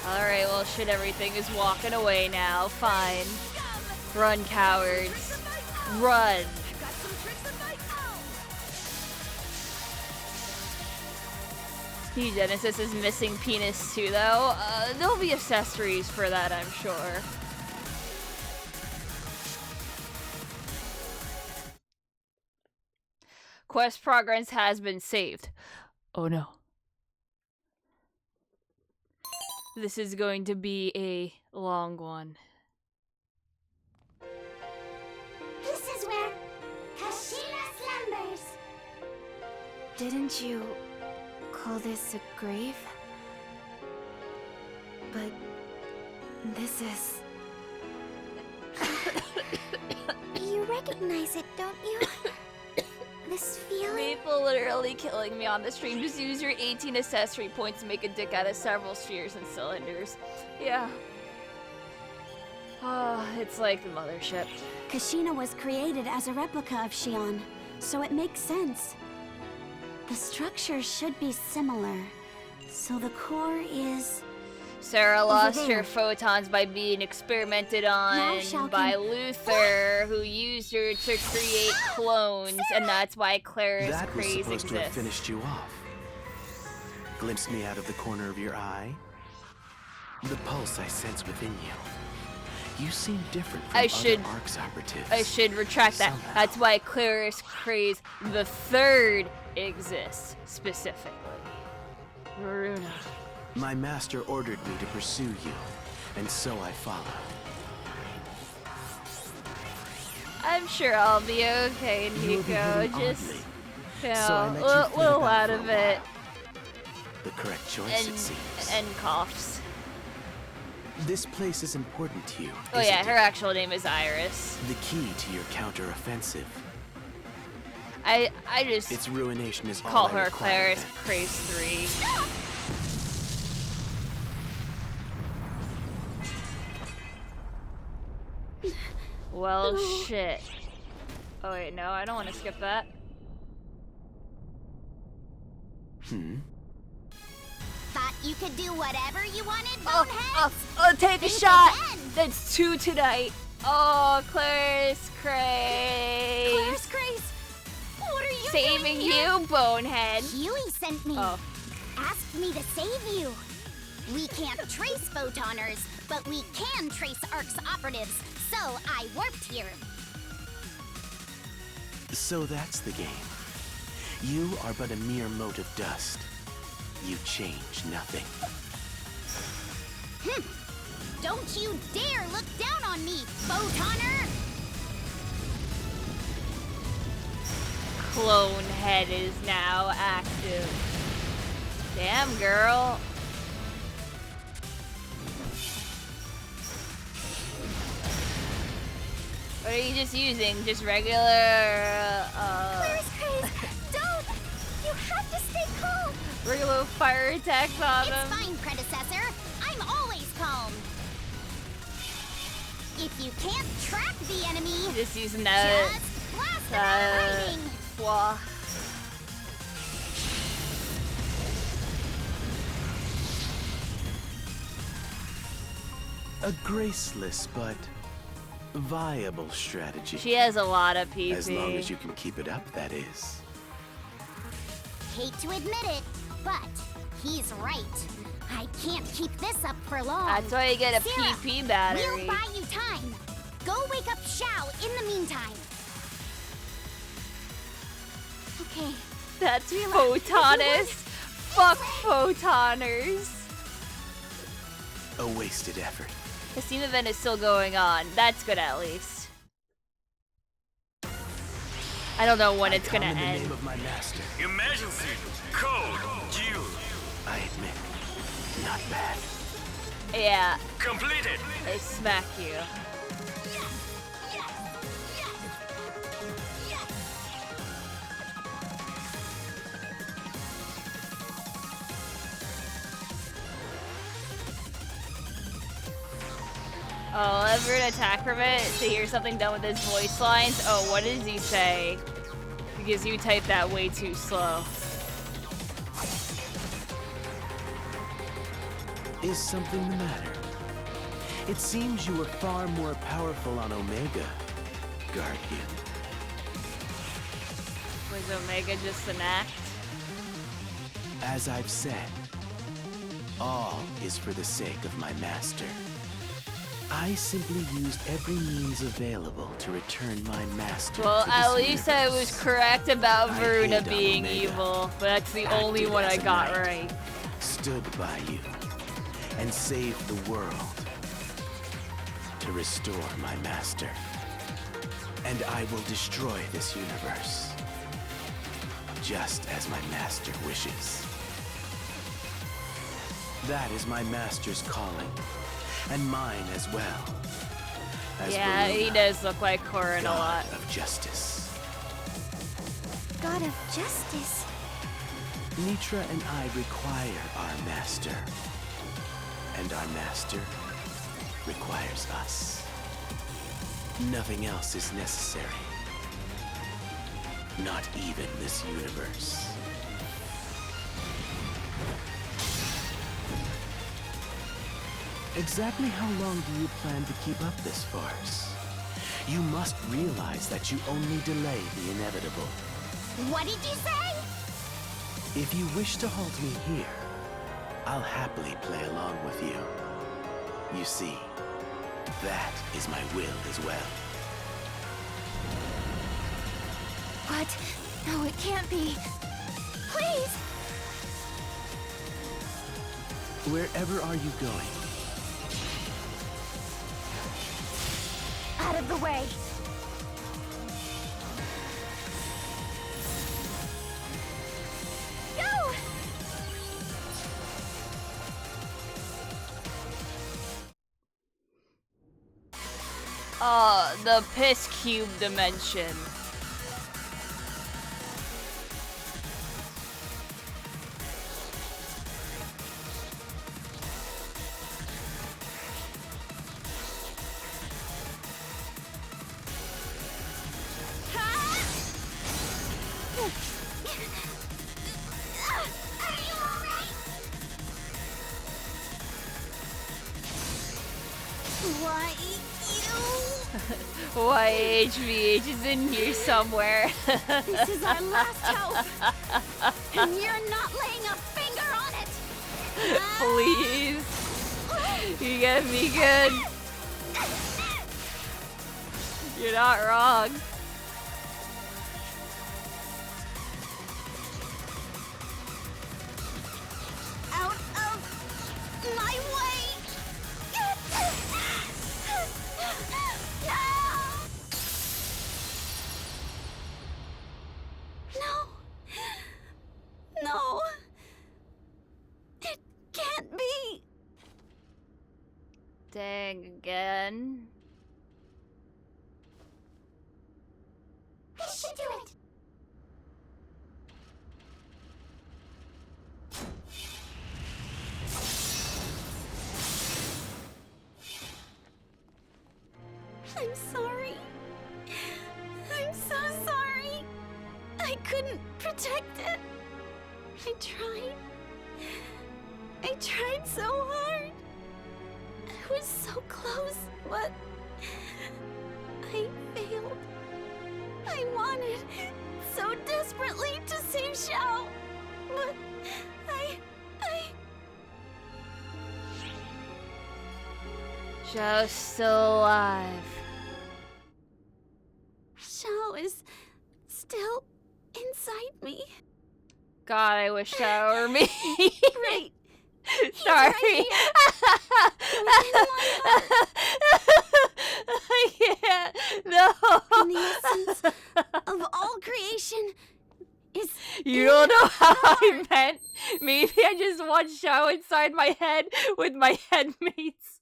Alright, well shit, everything is walking away now. Fine. Run, cowards. Run. New Genesis is missing penis too, though. There'll be accessories for that, I'm sure. Quest progress has been saved. Oh no. This is going to be a long one. This is where Kashina slumbers. Didn't you call this a grave? But this is... You recognize it, don't you? This feeling? People literally killing me on the stream. Just use your 18 accessory points to make a dick out of several spheres and cylinders. Yeah. Oh, it's like the mothership. Kashina was created as a replica of Xion, so it makes sense. The structure should be similar, so the core is... Sarah lost her photons by being experimented on by Luther, who used her to create clones, and that's why Clara's craze That was supposed to have exists. finished you off. Glimpse me out of the corner of your eye. The pulse I sense within you. You seem different from other ARC's operatives. I should retract that. Somehow. That's why Clara's craze the third exists, specifically. Varuna. My master ordered me to pursue you, and so I followed. I'm sure I'll be okay, You're Nico. behaving Just, oddly, you know, so I let you think little about out it of for a it. The correct choice, it seems. And coughs. This place is important to you. Oh yeah, isn't her it? actual name is Iris. The key to your counter-offensive. I just Its ruination is call all I her require Clara's Craze 3. Well, shit. Oh wait, no, I don't want to skip that. Thought you could do whatever you wanted, bonehead? Take a Think shot! again. That's 2 tonight. Oh, Clara's Craze. Clara's Craze! What are you Saving doing here? you, bonehead. Huey sent me. Oh. Asked me to save you. We can't trace photoners, but we can trace ARC's operatives, so I warped here. So that's the game. You are but a mere mote of dust. You change nothing. Don't you dare look down on me, Photoner! Clone head is now active. Damn, girl. What are you just using? Just regular, Claire's craze! Don't! You have to stay calm! regular fire attacks on him? It's fine, predecessor. I'm always calm. If you can't track the enemy, Just using that. just blast them out of hiding. Wah. A graceless but viable strategy. She has a lot of PP. As long as you can keep it up, that is. Hate to admit it, but he's right. I can't keep this up for long. That's why you get a Sarah, PP battery. We'll buy you time. Go wake up Xiao in the meantime. Okay. That's Photonus. Fuck Photoners. A wasted effort. The Steam event is still going on. That's good at least. I don't know when it's gonna in the end. name of my master. Emergency code Q. I admit, not bad. Yeah. Completed. They smack you. Oh, ever an attack from it to hear something done with his voice lines? Oh, what does he say? Because you type that way too slow. Is something the matter? It seems you were far more powerful on Omega, Guardian. Was Omega just an act? As I've said, all is for the sake of my master. I simply used every means available to return my master. Well, to this at least I was universe. correct about I Varuna hid on being Omega, evil, but that's the only acted one as I a got knight, right. Stood by you and saved the world to restore my master. And I will destroy this universe, just as my master wishes. That is my master's calling, and mine as well. As Yeah, he Varuna, does look like Corin a God lot. of justice. God of justice. Nitra and I require our master, and our master requires us. Nothing else is necessary. Not even this universe. Exactly how long do you plan to keep up this farce? You must realize that you only delay the inevitable. What did you say? If you wish to halt me here, I'll happily play along with you. You see, that is my will as well. What? No, it can't be. Please! Wherever are you going? Out of the way. Go! The piss cube dimension. Why Why HVH is in here somewhere. This is our last hope. And you're not laying a finger on it. Please. You get me good. You're not wrong. Out of my way. thing again. This should do it. I'm sorry. I'm so sorry. I couldn't protect it. I tried. I tried so hard. I was so close, but I failed. I wanted so desperately to save Xiao, but I... Xiao's still alive. Xiao is still inside me. God, I wish that were me. Right. Sorry. I can't. No. And the essence of all creation is... You don't know how I meant. Maybe I just want Xiao inside my head with my headmates.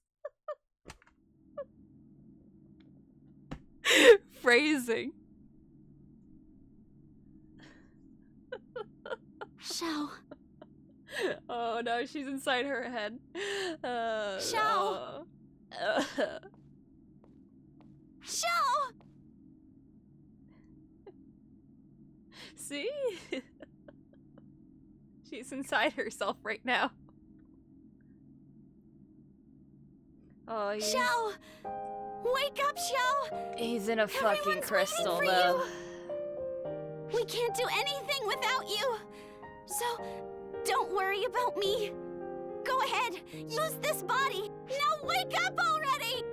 Phrasing. Xiao. Oh no, she's inside her head. Xiao. Xiao. See? She's inside herself right now. Oh, Xiao! Wake up, Xiao! He's in a fucking Everyone's crystal, waiting for though. You. We can't do anything without you. So, don't worry about me. Go ahead, use this body. Now wake up already!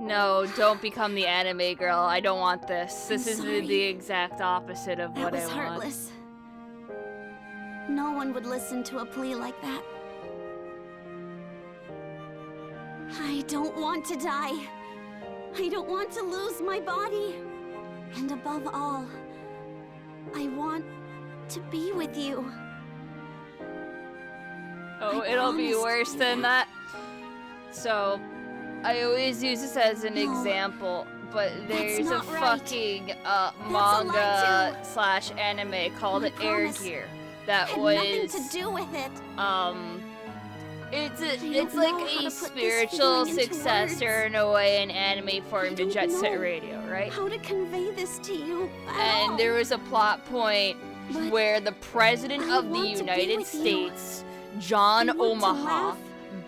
No, don't become the anime girl. I don't want this. This is sorry. the exact opposite of what I That was want. heartless. No one would listen to a plea like that. I don't want to die. I don't want to lose my body. And above all, I want to be with you. Oh, I it'll be promised worse you than that. So, I always use this as an example, but there's a not right. fucking a lie, manga slash anime called I Air promise. Gear that Had was nothing to do with it. It's don't like know how a to put this spiritual feeling into successor words. in a way in anime form to don't Jet Set know Radio, right? How to convey this to you at And all. there was a plot point But where the president I of the want to be United with you. States, John I want to Omaha, laugh,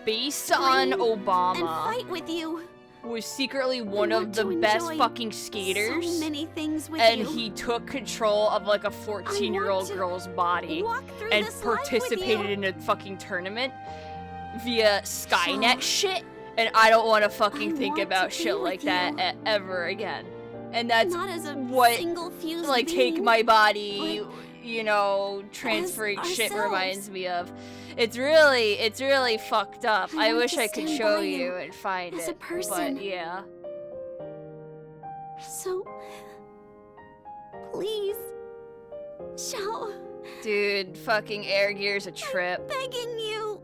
based scream, on and Obama, fight with you. was secretly one I of want the to best enjoy fucking skaters. So many things with And you. he took control of like a 14-year-old to girl's body walk through and this life with participated you. in a fucking tournament via Skynet So, shit. And I don't want to fucking I think want about to be shit with like that you. ever again. And that's Not as a what, single fused like, take being, my body, but you know, transferring shit ourselves. reminds me of. It's really fucked up. I want wish to I could stand show by you you and find as a it. person. But yeah. So, please, Xiao, Dude, fucking Air Gear's a trip. begging you,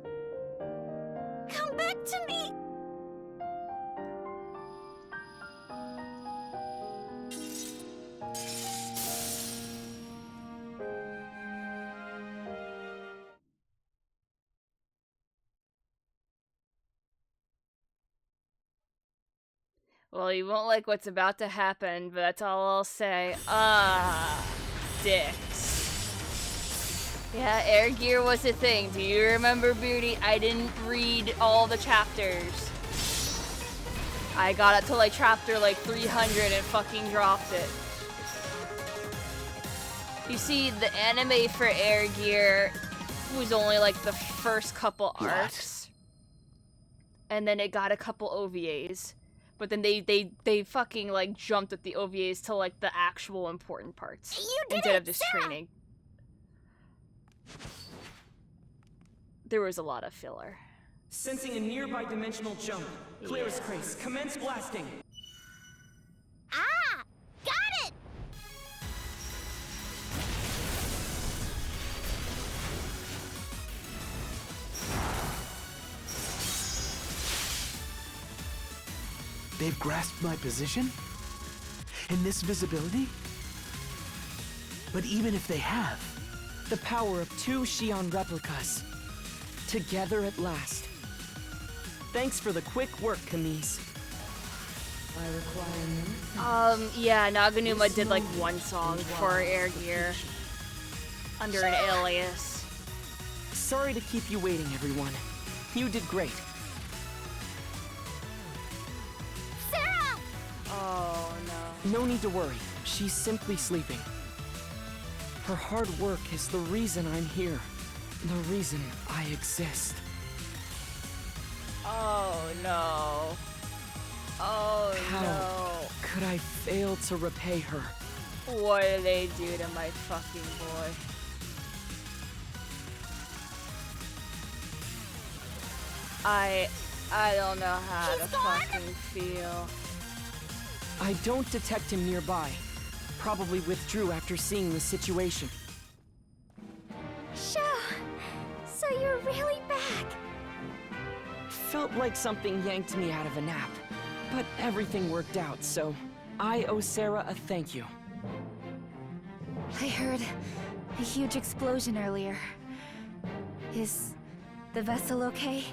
come back to me. Well, you won't like what's about to happen, but that's all I'll say. Dicks. Yeah, Air Gear was a thing. Do you remember, Beauty? I didn't read all the chapters. I got up to like chapter like 300 and fucking dropped it. You see, the anime for Air Gear was only like the first couple arcs. And then it got a couple OVAs. But then they fucking like jumped at the OVAs to like the actual important parts. Instead of just training. There was a lot of filler. Sensing a nearby dimensional jump. Clearest Grace, commence blasting. Ah! Got it! They've grasped my position? In this visibility? But even if they have... The power of 2 Xion replicas. Together at last. Thanks for the quick work, Camise. I require no... Yeah, Naganuma did like one song for Air Gear. Under an alias. Sorry to keep you waiting, everyone. You did great. Sarah! Oh, no. No need to worry. She's simply sleeping. Her hard work is the reason I'm here. The reason I exist. Oh, no. Oh, How no. could I fail to repay her? What did they do to my fucking boy? I don't know how to fucking feel. I don't detect him nearby. Probably withdrew after seeing the situation. Sho, so you're really back. Felt like something yanked me out of a nap. But everything worked out, so I owe Sarah a thank you. I heard a huge explosion earlier. Is the vessel okay?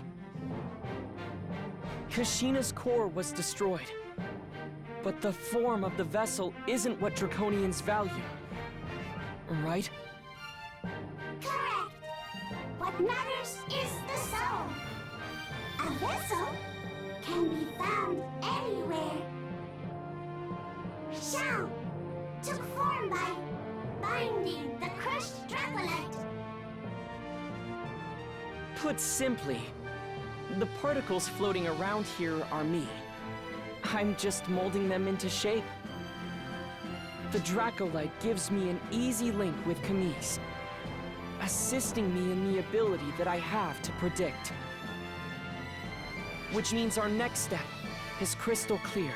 Kashina's core was destroyed. But the form of the vessel isn't what Draconians value. Right? Correct. What matters is the soul. A vessel can be found anywhere. Shao took form by binding the crushed Dracolite. Put simply, the particles floating around here are me. I'm just molding them into shape. The Dracolite gives me an easy link with Camise, assisting me in the ability that I have to predict. Which means our next step is crystal clear.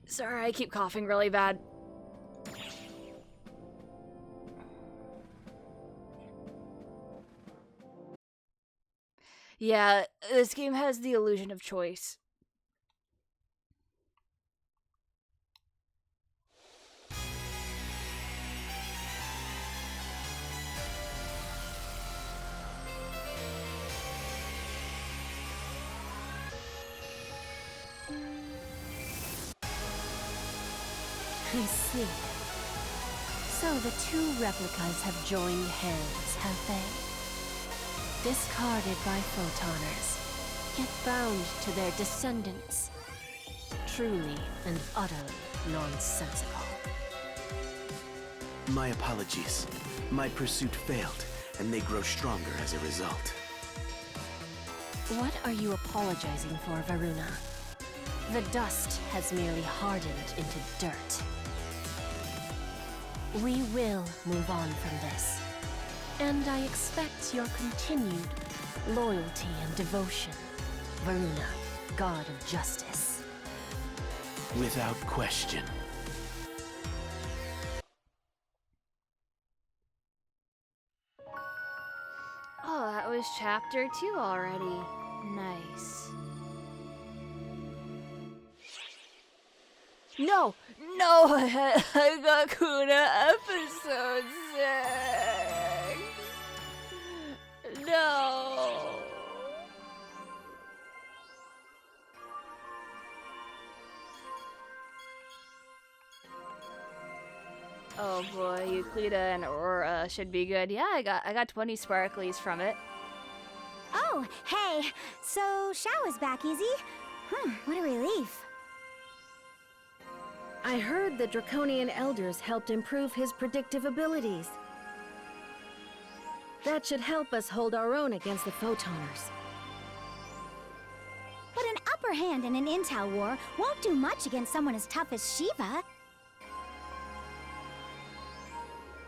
Sorry, I keep coughing really bad. Yeah, this game has the illusion of choice. I see. So the 2 replicas have joined hands, have they? Discarded by photoners, yet bound to their descendants. Truly and utterly nonsensical. My apologies. My pursuit failed, and they grow stronger as a result. What are you apologizing for, Varuna? The dust has merely hardened into dirt. We will move on from this. And I expect your continued loyalty and devotion, Varuna, God of Justice. Without question. Oh, that was chapter 2 already. Nice. No! No! I got Kuna episode 6! No! Oh boy, Euclida and Aurora should be good. Yeah, I got 20 sparklies from it. Oh, hey. So Shao is back, Easy. What a relief. I heard the Draconian Elders helped improve his predictive abilities. That should help us hold our own against the Photoners. But an upper hand in an intel war won't do much against someone as tough as Shiva.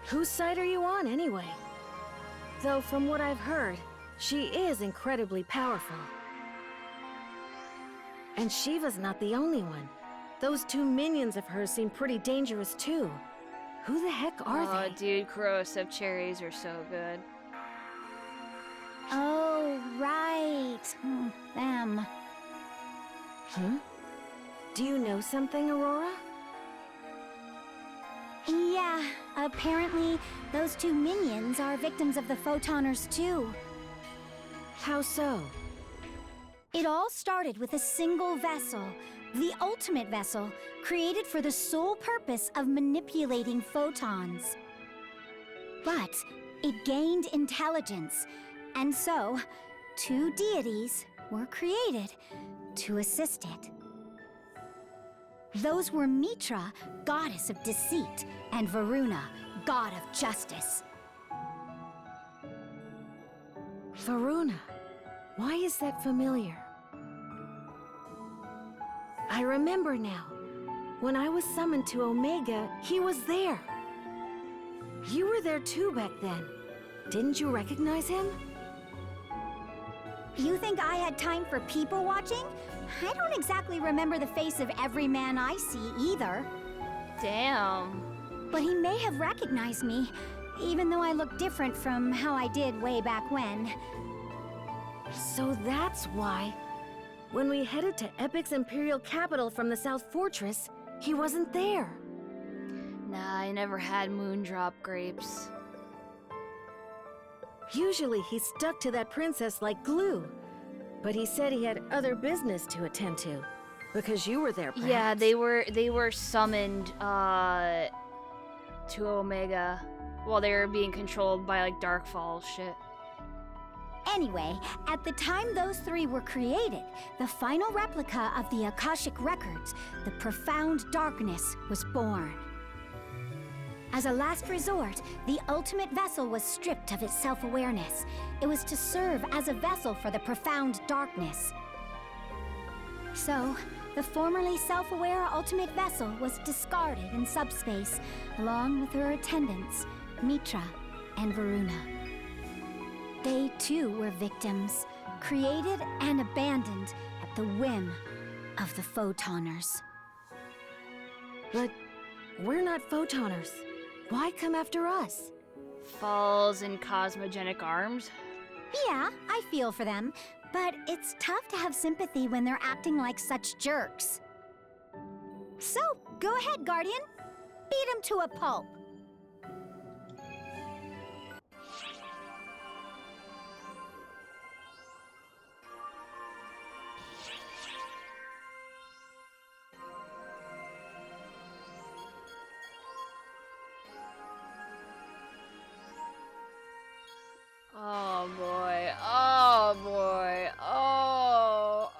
Whose side are you on, anyway? Though from what I've heard, she is incredibly powerful. And Shiva's not the only one. Those 2 minions of hers seem pretty dangerous too. Who the heck are Oh, they? dude, corrosive cherries are so good. Oh, right. Them. Huh? Do you know something, Aurora? Yeah, apparently those two minions are victims of the Photoners too. How so? It all started with a single vessel, the ultimate vessel, created for the sole purpose of manipulating photons. But it gained intelligence, and so two deities were created to assist it. Those were Mitra, goddess of deceit, and Varuna, god of justice. Varuna. Why is that familiar? I remember now. When I was summoned to Omega, he was there. You were there too back then. Didn't you recognize him? You think I had time for people watching? I don't exactly remember the face of every man I see either. Damn. But he may have recognized me, even though I look different from how I did way back when. So that's why, when we headed to Epic's Imperial capital from the South Fortress, he wasn't there. Nah, I never had moondrop grapes. Usually he stuck to that princess like glue, but he said he had other business to attend to, because you were there, perhaps. Yeah, they were summoned to Omega while they were being controlled by like Darkfall shit. Anyway, at the time those three were created, the final replica of the Akashic Records, the Profound Darkness, was born. As a last resort, the ultimate vessel was stripped of its self-awareness. It was to serve as a vessel for the Profound Darkness. So, the formerly self-aware ultimate vessel was discarded in subspace, along with her attendants, Mitra and Varuna. They too were victims, created and abandoned at the whim of the Photoners. But we're not Photoners. Why come after us? Falls in cosmogenic arms? Yeah, I feel for them, but it's tough to have sympathy when they're acting like such jerks. So, go ahead, Guardian. Beat them to a pulp. Oh boy, oh boy, oh.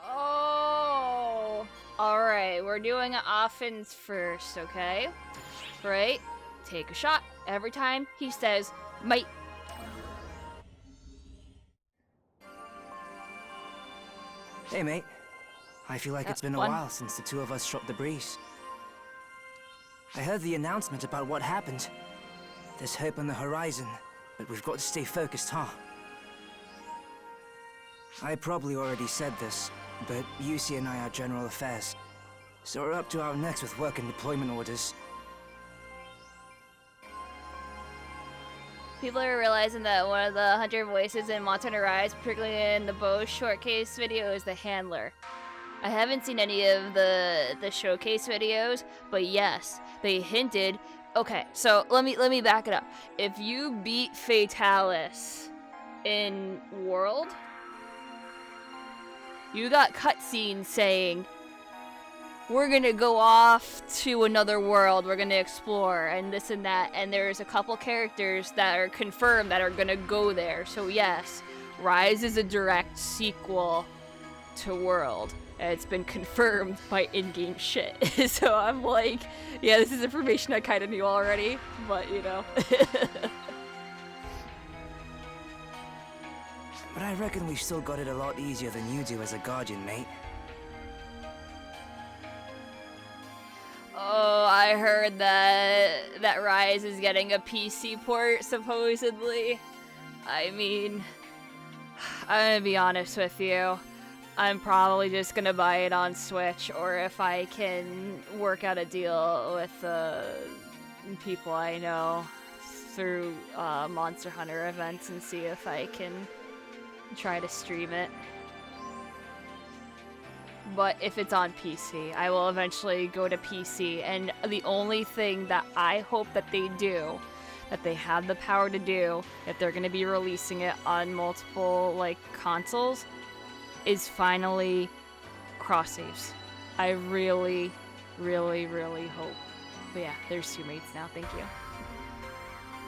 Alright, we're doing offense first, okay? Right? Take a shot every time he says, might. Hey, mate. I feel like it's been a while since the two of us shot the breeze. I heard the announcement about what happened. There's hope on the horizon, but we've got to stay focused, huh? I probably already said this, but Yusi and I are General Affairs, so we're up to our necks with work and deployment orders. People are realizing that one of the 100 voices in Mountain Rise, particularly in the Bo showcase video, is the handler. I haven't seen any of the showcase videos, but yes, they hinted. Okay, so let me back it up. If you beat Fatalis in World, you got cutscenes saying, we're gonna go off to another world, we're gonna explore, and this and that, and there's a couple characters that are confirmed that are gonna go there. So yes, Rise is a direct sequel to World. It's been confirmed by in-game shit. So I'm like, yeah, this is information I kind of knew already, but you know. But I reckon we've still got it a lot easier than you do as a Guardian, mate. Oh, I heard that Rise is getting a PC port, supposedly. I mean, I'm gonna be honest with you. I'm probably just gonna buy it on Switch, or if I can work out a deal with people I know through Monster Hunter events and see if I can try to stream it. But if it's on PC, I will eventually go to PC, and the only thing that I hope that they do, that they have the power to do, if they're going to be releasing it on multiple, like, consoles, is finally cross-saves. I really, really, really hope. But yeah, there's 2 mates now, thank you.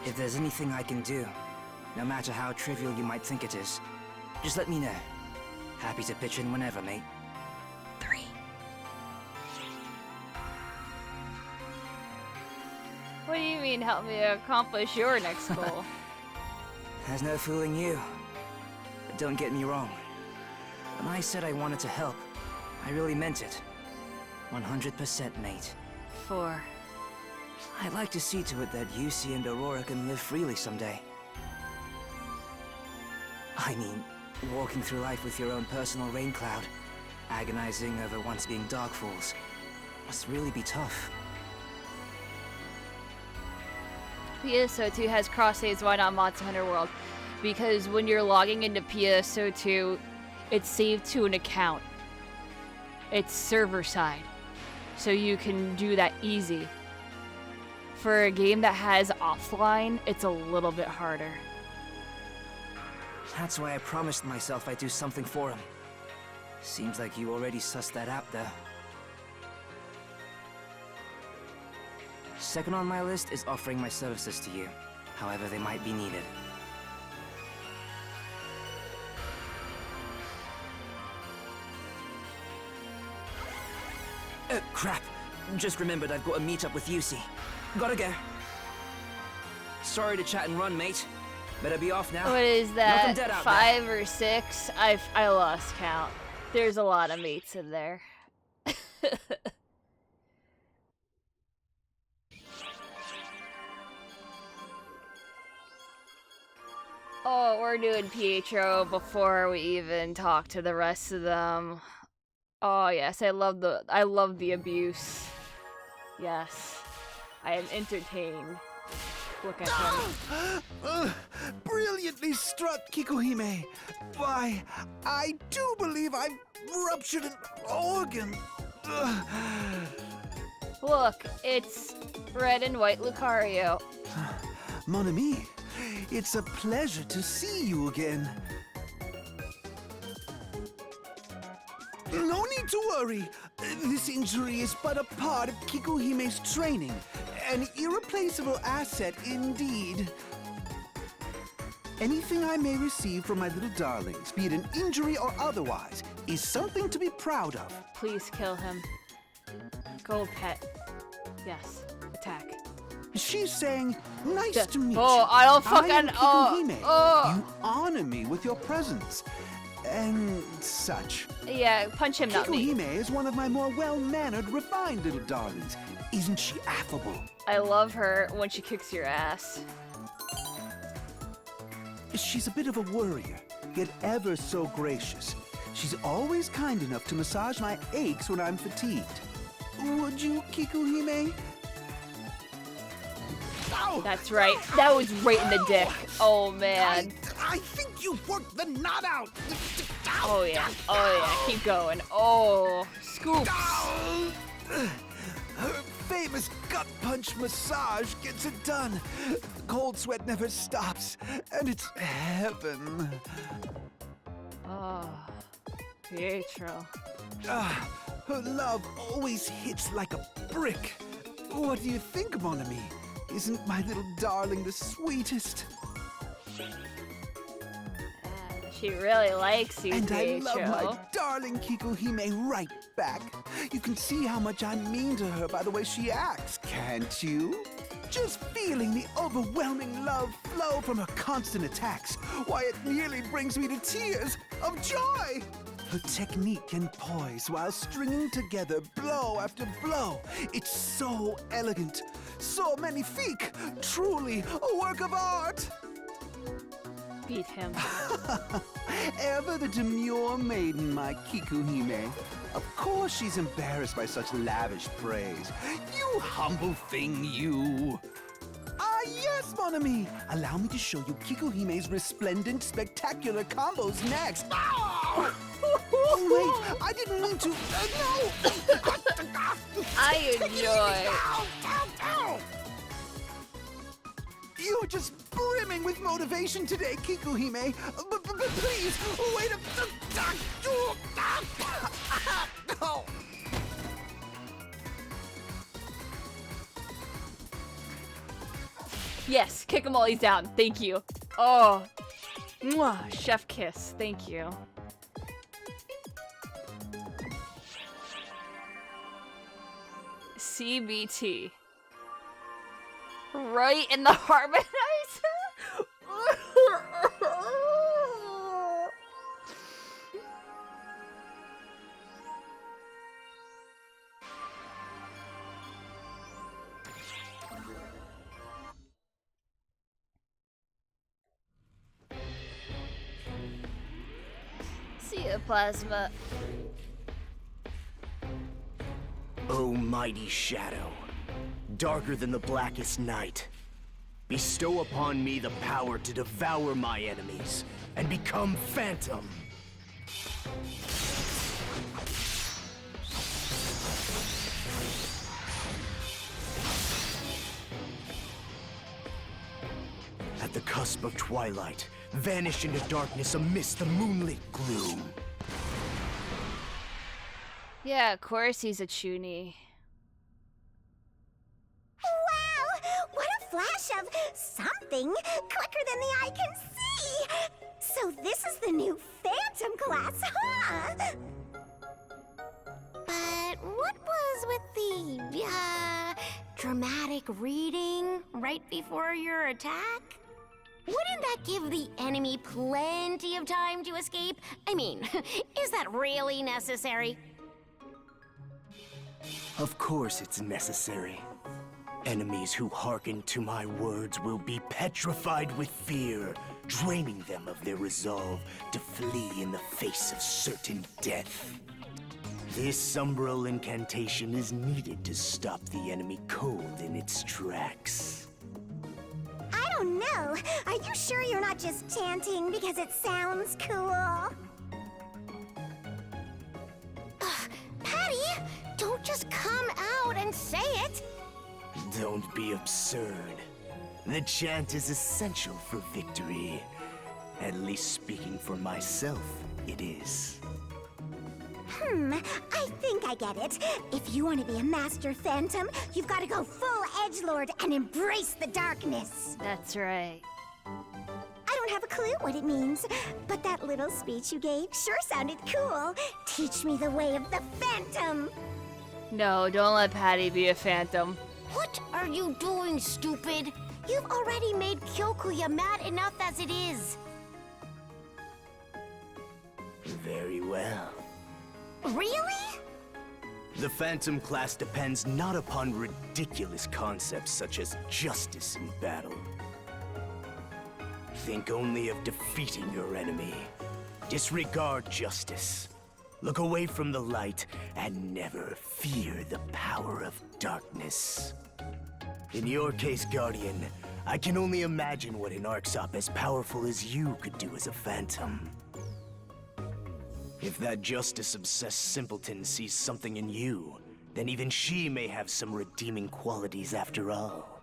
If there's anything I can do, no matter how trivial you might think it is, just let me know. Happy to pitch in whenever, mate. 3. What do you mean, help me accomplish your next goal? There's no fooling you. But don't get me wrong. When I said I wanted to help, I really meant it. 100%, mate. 4. I'd like to see to it that Yusi and Aurora can live freely someday. I mean, walking through life with your own personal rain cloud, agonizing over once being Dark Falls, must really be tough. PSO2 has cross saves, why not Monster Hunter World? Because when you're logging into PSO2, it's saved to an account. It's server side. So you can do that easy. For a game that has offline, it's a little bit harder. That's why I promised myself I'd do something for him. Seems like you already sussed that out, though. Second on my list is offering my services to you, however they might be needed. Crap. Just remembered I've got a meet-up with Yusi. Gotta go. Sorry to chat and run, mate. Better be off now. What is that? Dead out 5 or 6? I lost count. There's a lot of mates in there. Oh, we're doing Pietro before we even talk to the rest of them. Oh yes, I love the abuse. Yes, I am entertained. Look at him. Brilliantly struck, Kikuhime. Why, I do believe I've ruptured an organ. Look, it's red and white Lucario. Mon ami, it's a pleasure to see you again. No need to worry. This injury is but a part of Kikuhime's training. An irreplaceable asset indeed. Anything I may receive from my little darlings, be it an injury or otherwise, is something to be proud of. Please kill him. Go pet. Yes. Attack. She's saying, nice to meet you. Oh, I don't fucking... I am Kikuhime. You honor me with your presence. And such. Yeah, punch him, not me. Kikuhime is one of my more well-mannered, refined little darlings. Isn't she affable? I love her when she kicks your ass. She's a bit of a worrier, yet ever so gracious. She's always kind enough to massage my aches when I'm fatigued. Would you, Kikuhime? Ow! That's right. That was right in the dick. Oh, man. I think you worked the knot out. Oh, yeah. Oh, yeah. Keep going. Oh, scoops. Her famous gut punch massage gets it done. Cold sweat never stops, and it's heaven. Oh, Pietro. Her love always hits like a brick. What do you think, mon ami? Isn't my little darling the sweetest? She really likes you, And Pietro. I love my darling Kikuhime right back. You can see how much I mean to her by the way she acts, can't you? Just feeling the overwhelming love flow from her constant attacks. Why, it nearly brings me to tears of joy. Her technique and poise while stringing together blow after blow. It's so elegant, so magnifique, truly a work of art. Beat him. Ever the demure maiden, my Kikuhime. Of course she's embarrassed by such lavish praise. You You humble thing, you. Ah, yes, mon ami. Allow me to show you Kikuhime's resplendent, spectacular combos next. Oh, wait, I didn't mean to. No! I enjoy. You're just brimming with motivation today, Kikuhime. But please, wait a... No. Yes, kick him while he's down. Thank you. Oh. Mwah, chef kiss. Thank you. CBT. Right in the harmonizer? See ya, Plasma. O mighty shadow, darker than the blackest night, bestow upon me the power to devour my enemies and become Phantom. At the cusp of twilight, vanish into darkness amidst the moonlit gloom. Yeah, of course he's a chuny. Wow! What a flash of something quicker than the eye can see! So this is the new Phantom class, huh? But what was with the, dramatic reading right before your attack? Wouldn't that give the enemy plenty of time to escape? I mean, is that really necessary? Of course it's necessary. Enemies who hearken to my words will be petrified with fear, draining them of their resolve to flee in the face of certain death. This umbral incantation is needed to stop the enemy cold in its tracks. I don't know. Are you sure you're not just chanting because it sounds cool? Ugh, Patty, don't just come out and say it. Don't be absurd. The chant is essential for victory. At least speaking for myself, it is. I think I get it. If you want to be a Master Phantom, you've got to go full edgelord and embrace the darkness. That's right. I don't have a clue what it means, but that little speech you gave sure sounded cool. Teach me the way of the Phantom. No, don't let Patty be a phantom. What are you doing, stupid? You've already made Kyokuya mad enough as it is. Very well. Really? The Phantom class depends not upon ridiculous concepts such as justice in battle. Think only of defeating your enemy. Disregard justice. Look away from the light and never fear the power of darkness. In your case, Guardian, I can only imagine what an Arksop as powerful as you could do as a Phantom. If that justice-obsessed simpleton sees something in you, then even she may have some redeeming qualities after all.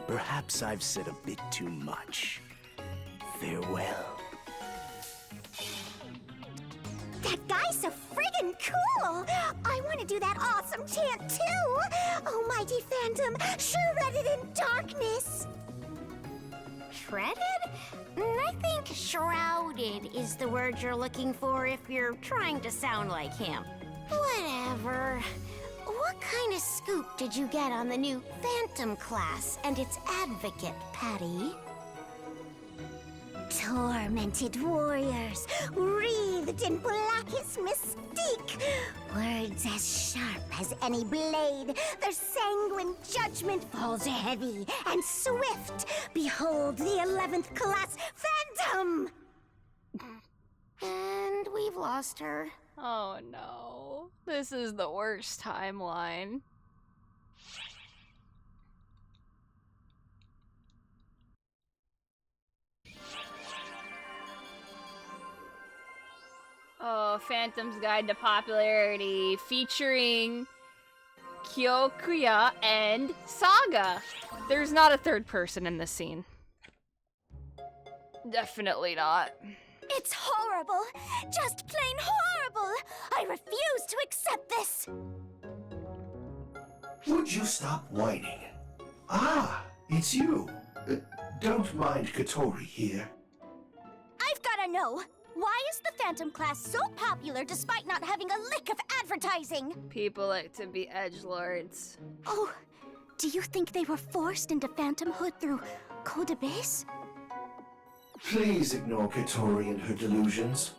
Perhaps I've said a bit too much. Farewell. That guy's so friggin' cool! I want to do that awesome chant too! Almighty Phantom, shrouded in darkness! Shredded? I think shrouded is the word you're looking for if you're trying to sound like him. Whatever. What kind of scoop did you get on the new Phantom class and its advocate, Patty? Tormented warriors, wreathed in blackest mystique. Words as sharp as any blade. Their sanguine judgment falls heavy and swift. Behold the 11th class Phantom! And we've lost her. Oh no. This is the worst timeline. Oh, Phantom's Guide to Popularity featuring Kyokuya and Saga. There's not a third person in this scene. Definitely not. It's horrible. Just plain horrible. I refuse to accept this. Would you stop whining? Ah, it's you. Don't mind Katori here. I've gotta know. Why is the Phantom class so popular despite not having a lick of advertising? People like to be edgelords. Oh, do you think they were forced into phantomhood through code base? Please ignore Katori and her delusions.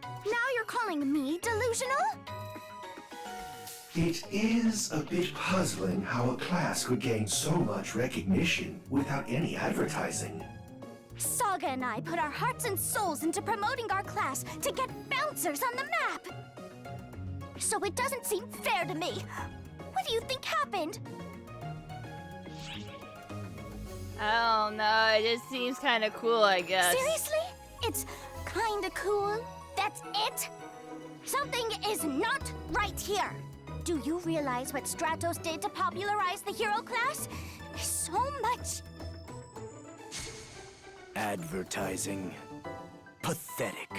Now you're calling me delusional? It is a bit puzzling how a class could gain so much recognition without any advertising. Saga and I put our hearts and souls into promoting our class to get bouncers on the map. So it doesn't seem fair to me. What do you think happened? I don't know, it just seems kind of cool, I guess. Seriously? It's kinda cool? That's it? Something is not right here. Do you realize what Stratos did to popularize the hero class? So much. Advertising. Pathetic.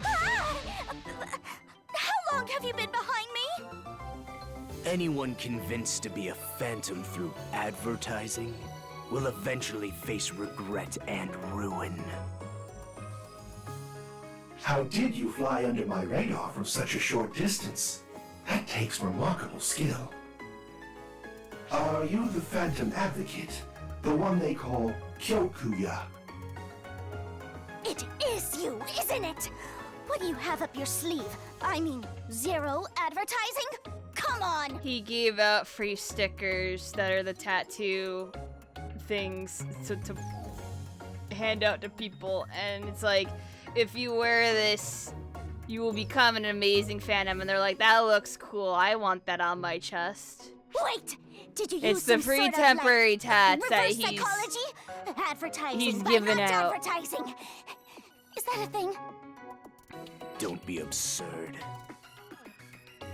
Ah! How long have you been behind me? Anyone convinced to be a phantom through advertising will eventually face regret and ruin. How did you fly under my radar from such a short distance? That takes remarkable skill. Are you the Phantom Advocate? The one they call Kyokuya? It is you, isn't it? What do you have up your sleeve? I mean, zero advertising? Come on! He gave out free stickers that are the tattoo things to hand out to people, and it's like, if you wear this, you will become an amazing Phantom, and they're like, that looks cool, I want that on my chest. Wait! Did you use It's the some free sort temporary of, like, tats that reverse psychology? Advertising, he's but given not out. advertising. Is that a thing? Don't be absurd.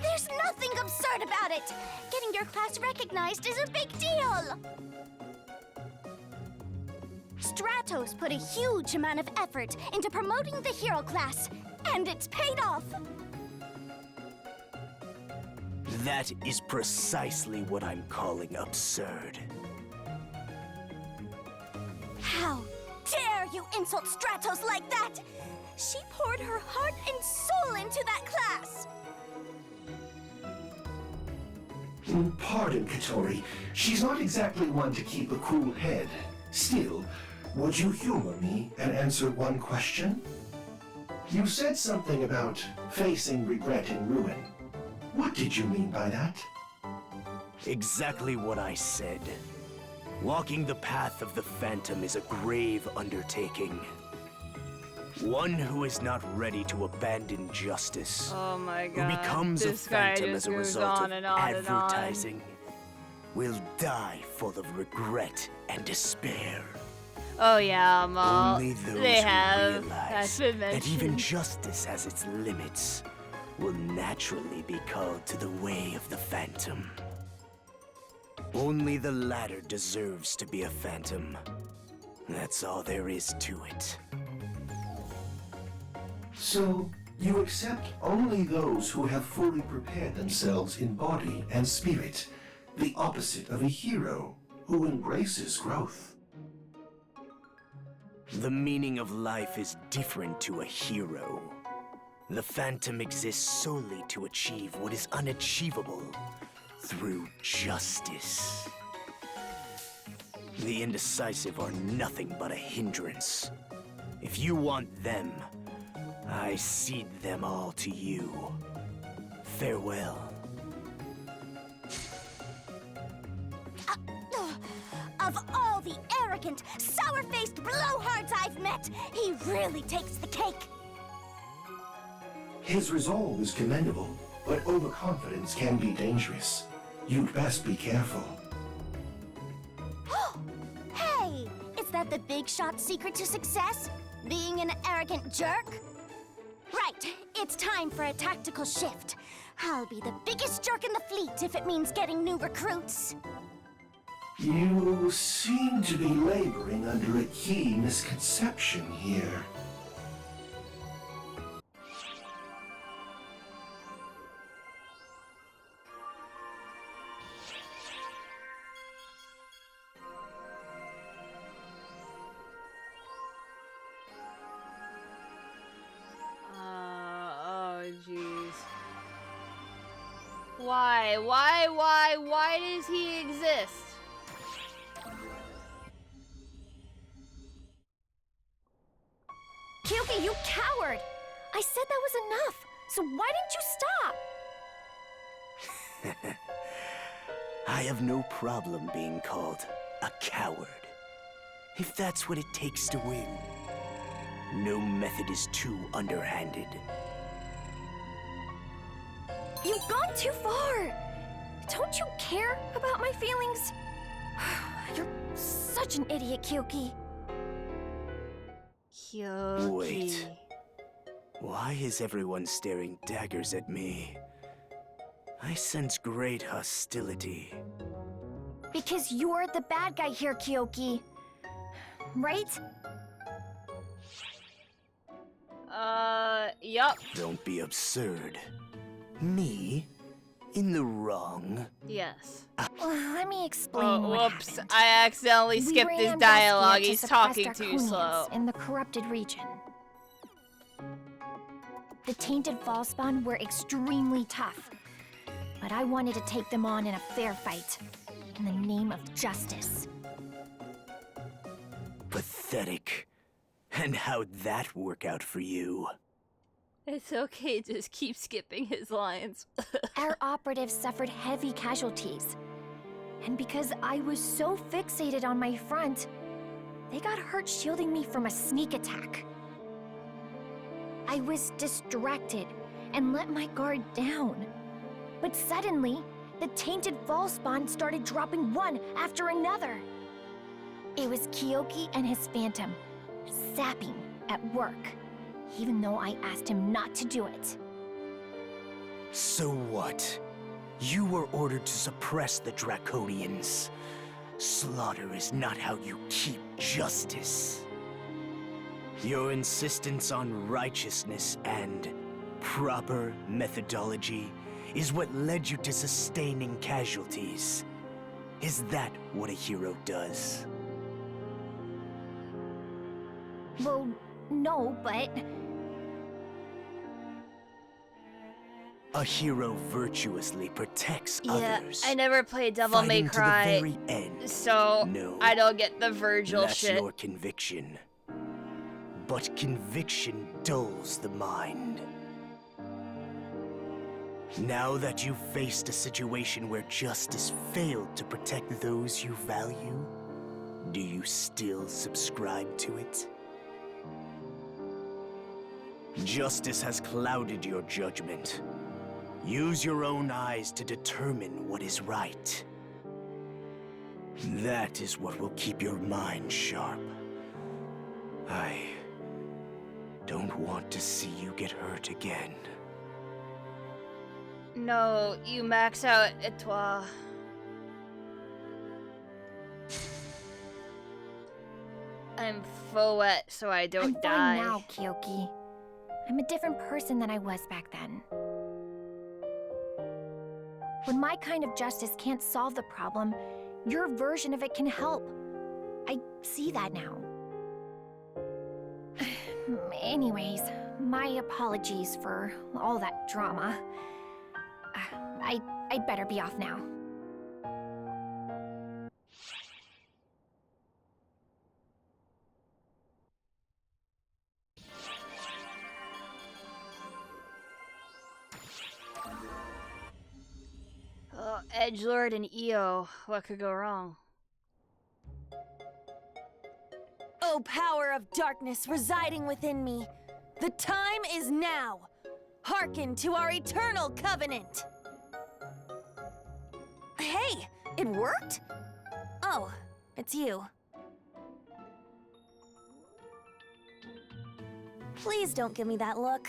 There's nothing absurd about it. Getting your class recognized is a big deal. Stratos put a huge amount of effort into promoting the hero class, and it's paid off. That is precisely what I'm calling absurd. How dare you insult Stratos like that? She poured her heart and soul into that class. Pardon, Katori. She's not exactly one to keep a cool head. Still, would you humor me and answer one question? You said something about facing regret and ruin. What did you mean by that? Exactly what I said. Walking the path of the Phantom is a grave undertaking. One who is not ready to abandon justice. Oh my who god. becomes a This guy phantom just as a goes result on of and on advertising will die full of regret and despair. Oh yeah, Mal. Only those They who have. realize That's been that even mentioned. justice has its limits will naturally be called to the way of the Phantom. Only the latter deserves to be a Phantom. That's all there is to it. So, you accept only those who have fully prepared themselves in body and spirit, the opposite of a hero who embraces growth. The meaning of life is different to a hero. The Phantom exists solely to achieve what is unachievable through justice. The indecisive are nothing but a hindrance. If you want them, I cede them all to you. Farewell. Of all the arrogant, sour-faced blowhards I've met, he really takes the cake. His resolve is commendable, but overconfidence can be dangerous. You'd best be careful. Hey! Is that the big shot's secret to success? Being an arrogant jerk? Right, it's time for a tactical shift. I'll be the biggest jerk in the fleet if it means getting new recruits. You seem to be laboring under a key misconception here. Oh, jeez. Why does he exist? Kyoki, you coward! I said that was enough, so why didn't you stop? I have no problem being called a coward. If that's what it takes to win. No method is too underhanded. You've gone too far! Don't you care about my feelings? You're such an idiot, Kyoki. Kyoki. Wait. Why is everyone staring daggers at me? I sense great hostility. Because you're the bad guy here, Kyoki. Right? Yup. Don't be absurd. Me? In the wrong? Yes. Let me explain what whoops. happened. I accidentally We skipped ran his Basquiat dialogue. to He's suppress talking too Draconians slow. in the corrupted region. The tainted Fallspawn were extremely tough, but I wanted to take them on in a fair fight, in the name of justice. Pathetic. And how'd that work out for you? It's okay, just keep skipping his lines. Our operatives suffered heavy casualties, and because I was so fixated on my front, they got hurt shielding me from a sneak attack. I was distracted and let my guard down. But suddenly, the tainted Fallspawn started dropping one after another. It was Kyoki and his phantom, sapping at work, even though I asked him not to do it. So what? You were ordered to suppress the Draconians. Slaughter is not how you keep justice. Your insistence on righteousness and proper methodology is what led you to sustaining casualties. Is that what a hero does? Well, no, but... A hero virtuously protects Yeah, others. I never played Devil May fighting to the Cry, very end. so No, I don't get the Virgil that's shit. your conviction. But conviction dulls the mind. Now that you've faced a situation where justice failed to protect those you value, do you still subscribe to it? Justice has clouded your judgment. Use your own eyes to determine what is right. That is what will keep your mind sharp. I don't want to see you get hurt again. No, you max out Etoile. I'm full wet, so I don't I'm die. fine now, Kyoki. I'm a different person than I was back then. When my kind of justice can't solve the problem, your version of it can help. I see that now. Anyways, my apologies for all that drama. I'd better be off now. Oh, Edgelord and Io, what could go wrong? O power of darkness residing within me, the time is now. Hearken to our eternal covenant! Hey, it worked? Oh, it's you. Please don't give me that look.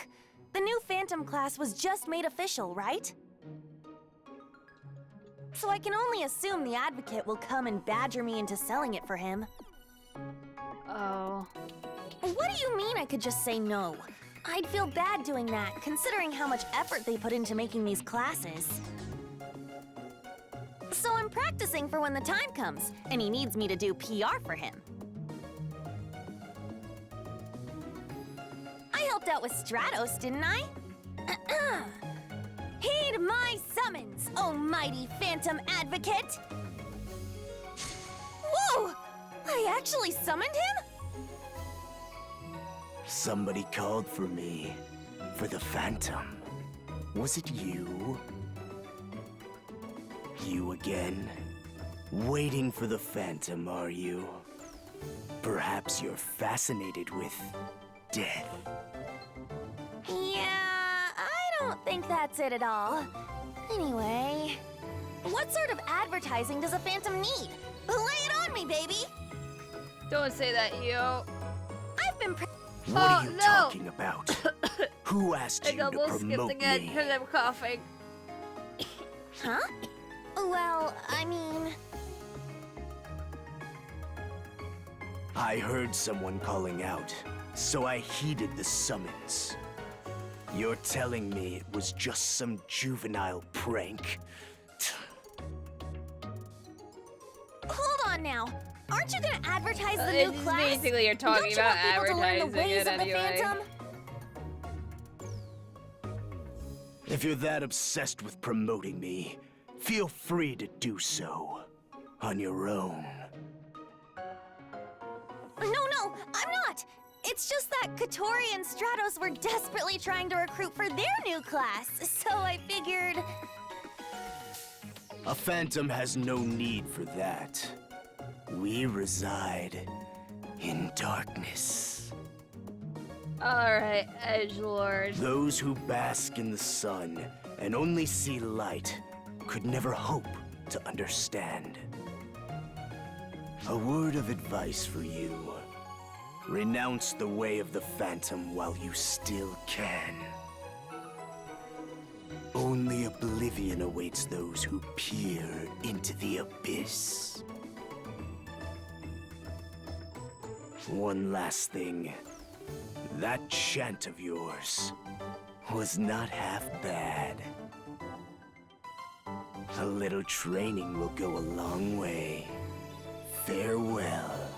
The new Phantom class was just made official, right? So I can only assume the Advocate will come and badger me into selling it for him. Oh. What do you mean I could just say no? I'd feel bad doing that, considering how much effort they put into making these classes. So I'm practicing for when the time comes, and he needs me to do PR for him. I helped out with Stratos, didn't I? Heed my summons, oh mighty Phantom Advocate! Whoa! I actually summoned him? Somebody called for me. For the Phantom. Was it you? You again? Waiting for the Phantom, are you? Perhaps you're fascinated with death. Yeah, I don't think that's it at all. Anyway, what sort of advertising does a Phantom need? Lay it on me, baby! Don't say that, yo. I've been What are you talking about? Who asked I you to almost skipped promote again me? because I'm coughing. Huh? Well, I mean... I heard someone calling out, so I heeded the summons. You're telling me it was just some juvenile prank? Hold on now. Aren't you gonna advertise the new It's class? basically you're talking Don't you about want people to learn the advertising ways it of the anyway. Phantom? If you're that obsessed with promoting me, feel free to do so. On your own. No, I'm not! It's just that Katori and Stratos were desperately trying to recruit for their new class, so I figured... A Phantom has no need for that. We reside in darkness. Alright, Edgelord. Those who bask in the sun and only see light could never hope to understand. A word of advice for you. Renounce the way of the Phantom while you still can. Only oblivion awaits those who peer into the abyss. One last thing. That chant of yours was not half bad. A little training will go a long way. Farewell.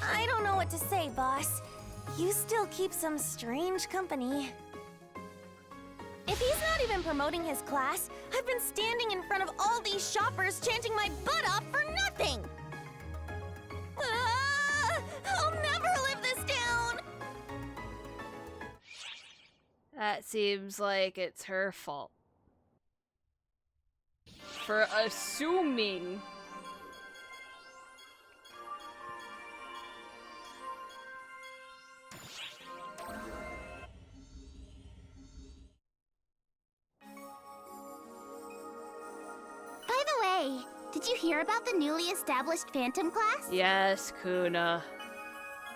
I don't know what to say, boss. You still keep some strange company. If he's not even promoting his class, I've been standing in front of all these shoppers chanting my butt off for nothing! I'll never live this down! That seems like it's her fault. For assuming. By the way, did you hear about the newly established Phantom class? Yes, Kuna.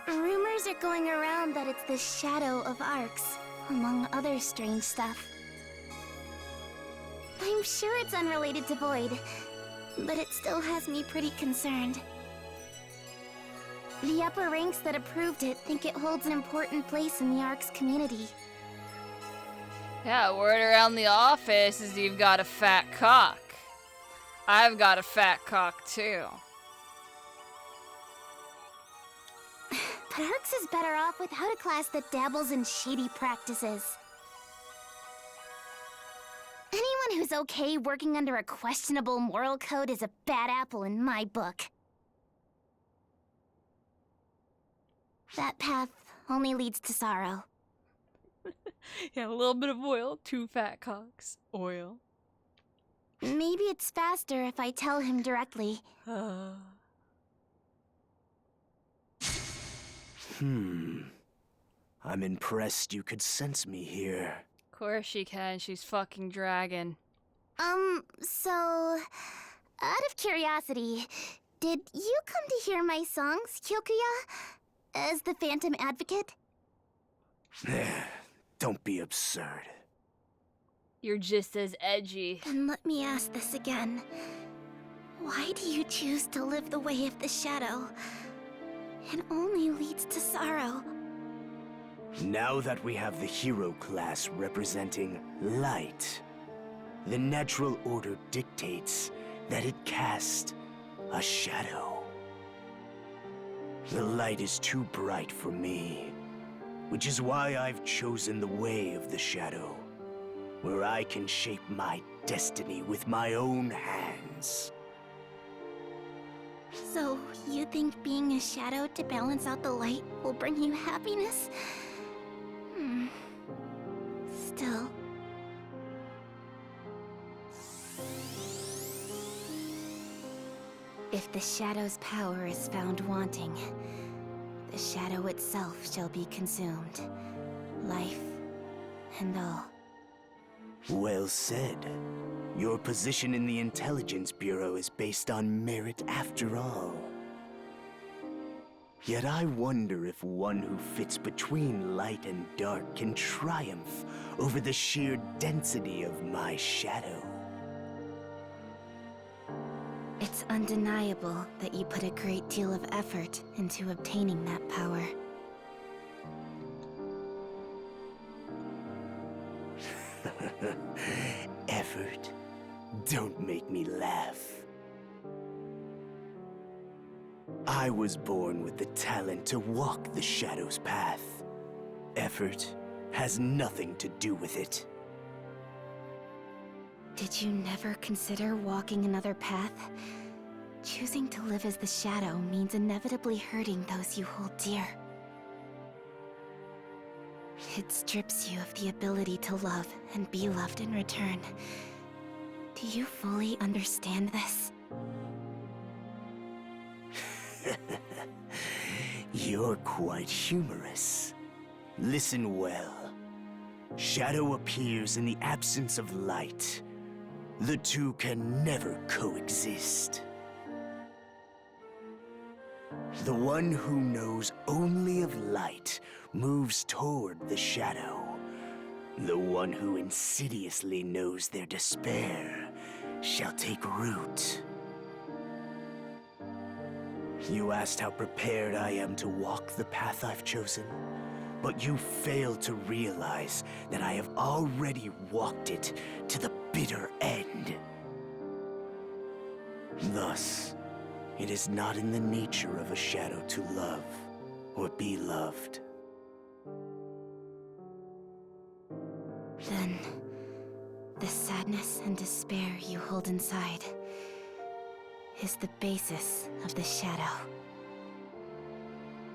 Rumors are going around that it's the Shadow of Arcs, among other strange stuff. I'm sure it's unrelated to Void, but it still has me pretty concerned. The upper ranks that approved it think it holds an important place in the Arcs community. Yeah, word around the office is you've got a fat cock. I've got a fat cock too. But Arcs is better off without a class that dabbles in shady practices. Anyone who's okay working under a questionable moral code is a bad apple in my book. That path only leads to sorrow. Yeah, a little bit of oil, 2 fat cocks. Oil. Maybe it's faster if I tell him directly. Hmm. 。I'm impressed you could sense me here. Of course she can. She's fucking dragon. So, out of curiosity, did you come to hear my songs, Kyokuya? As the Phantom Advocate? Don't be absurd. You're just as edgy. Then let me ask this again. Why do you choose to live the way of the shadow? It only leads to sorrow. Now that we have the hero class representing light, the natural order dictates that it casts a shadow. The light is too bright for me, which is why I've chosen the way of the shadow, where I can shape my destiny with my own hands. So, you think being a shadow to balance out the light will bring you happiness? Still. If the shadow's power is found wanting, the shadow itself shall be consumed. Life and all. Well said. Your position in the Intelligence Bureau is based on merit after all. Yet I wonder if one who fits between light and dark can triumph over the sheer density of my shadow. It's undeniable that you put a great deal of effort into obtaining that power. Effort? Don't make me laugh. I was born with the talent to walk the shadow's path. Effort has nothing to do with it. Did you never consider walking another path? Choosing to live as the shadow means inevitably hurting those you hold dear. It strips you of the ability to love and be loved in return. Do you fully understand this? You're quite humorous. Listen well. Shadow appears in the absence of light. The two can never coexist. The one who knows only of light moves toward the shadow. The one who insidiously knows their despair shall take root. You asked how prepared I am to walk the path I've chosen, but you failed to realize that I have already walked it to the bitter end. Thus, it is not in the nature of a shadow to love or be loved. Then, the sadness and despair you hold inside is the basis of the shadow.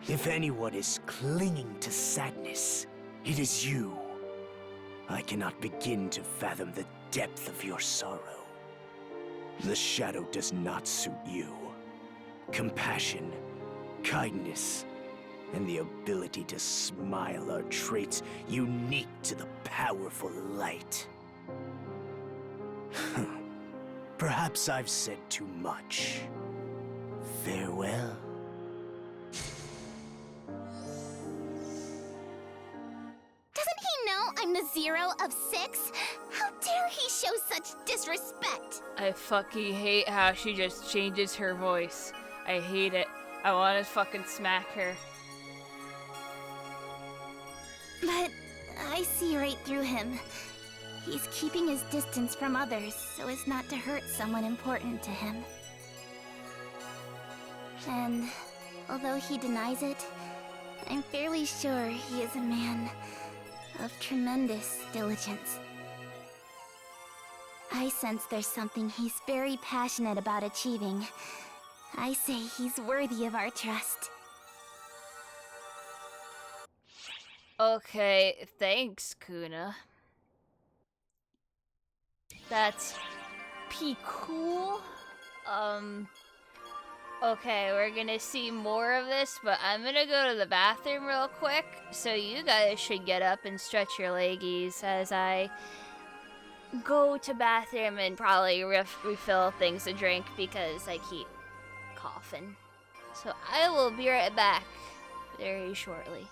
If anyone is clinging to sadness, it is you. I cannot begin to fathom the depth of your sorrow. The shadow does not suit you. Compassion, kindness, and the ability to smile are traits unique to the powerful light. Perhaps I've said too much. Farewell. Doesn't he know I'm the 0 of 6? How dare he show such disrespect? I fucking hate how she just changes her voice. I hate it. I want to fucking smack her. But I see right through him. He's keeping his distance from others so as not to hurt someone important to him. And although he denies it, I'm fairly sure he is a man of tremendous diligence. I sense there's something he's very passionate about achieving. I say he's worthy of our trust. Okay, thanks, Kuna. That's pretty cool. Okay, we're gonna see more of this, but I'm gonna go to the bathroom real quick, so you guys should get up and stretch your leggies as I go to bathroom and probably refill things to drink because I keep coughing. So I will be right back very shortly.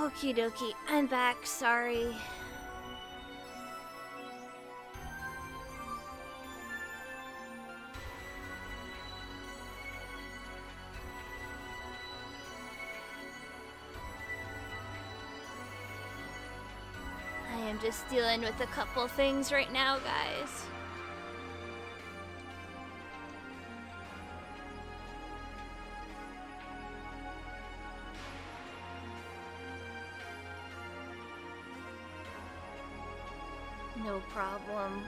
Okie dokie, I'm back, sorry. I am just dealing with a couple things right now, guys. No problem.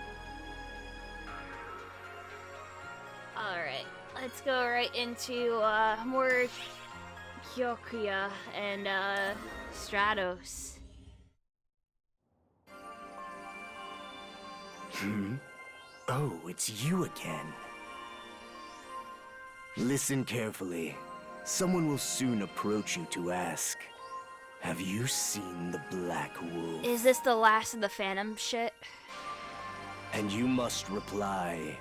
Alright, let's go right into more Kyokuya and Stratos. Oh, it's you again. Listen carefully. Someone will soon approach you to ask, have you seen the Black Wolf? Is this the last of the Phantom shit? And you must reply,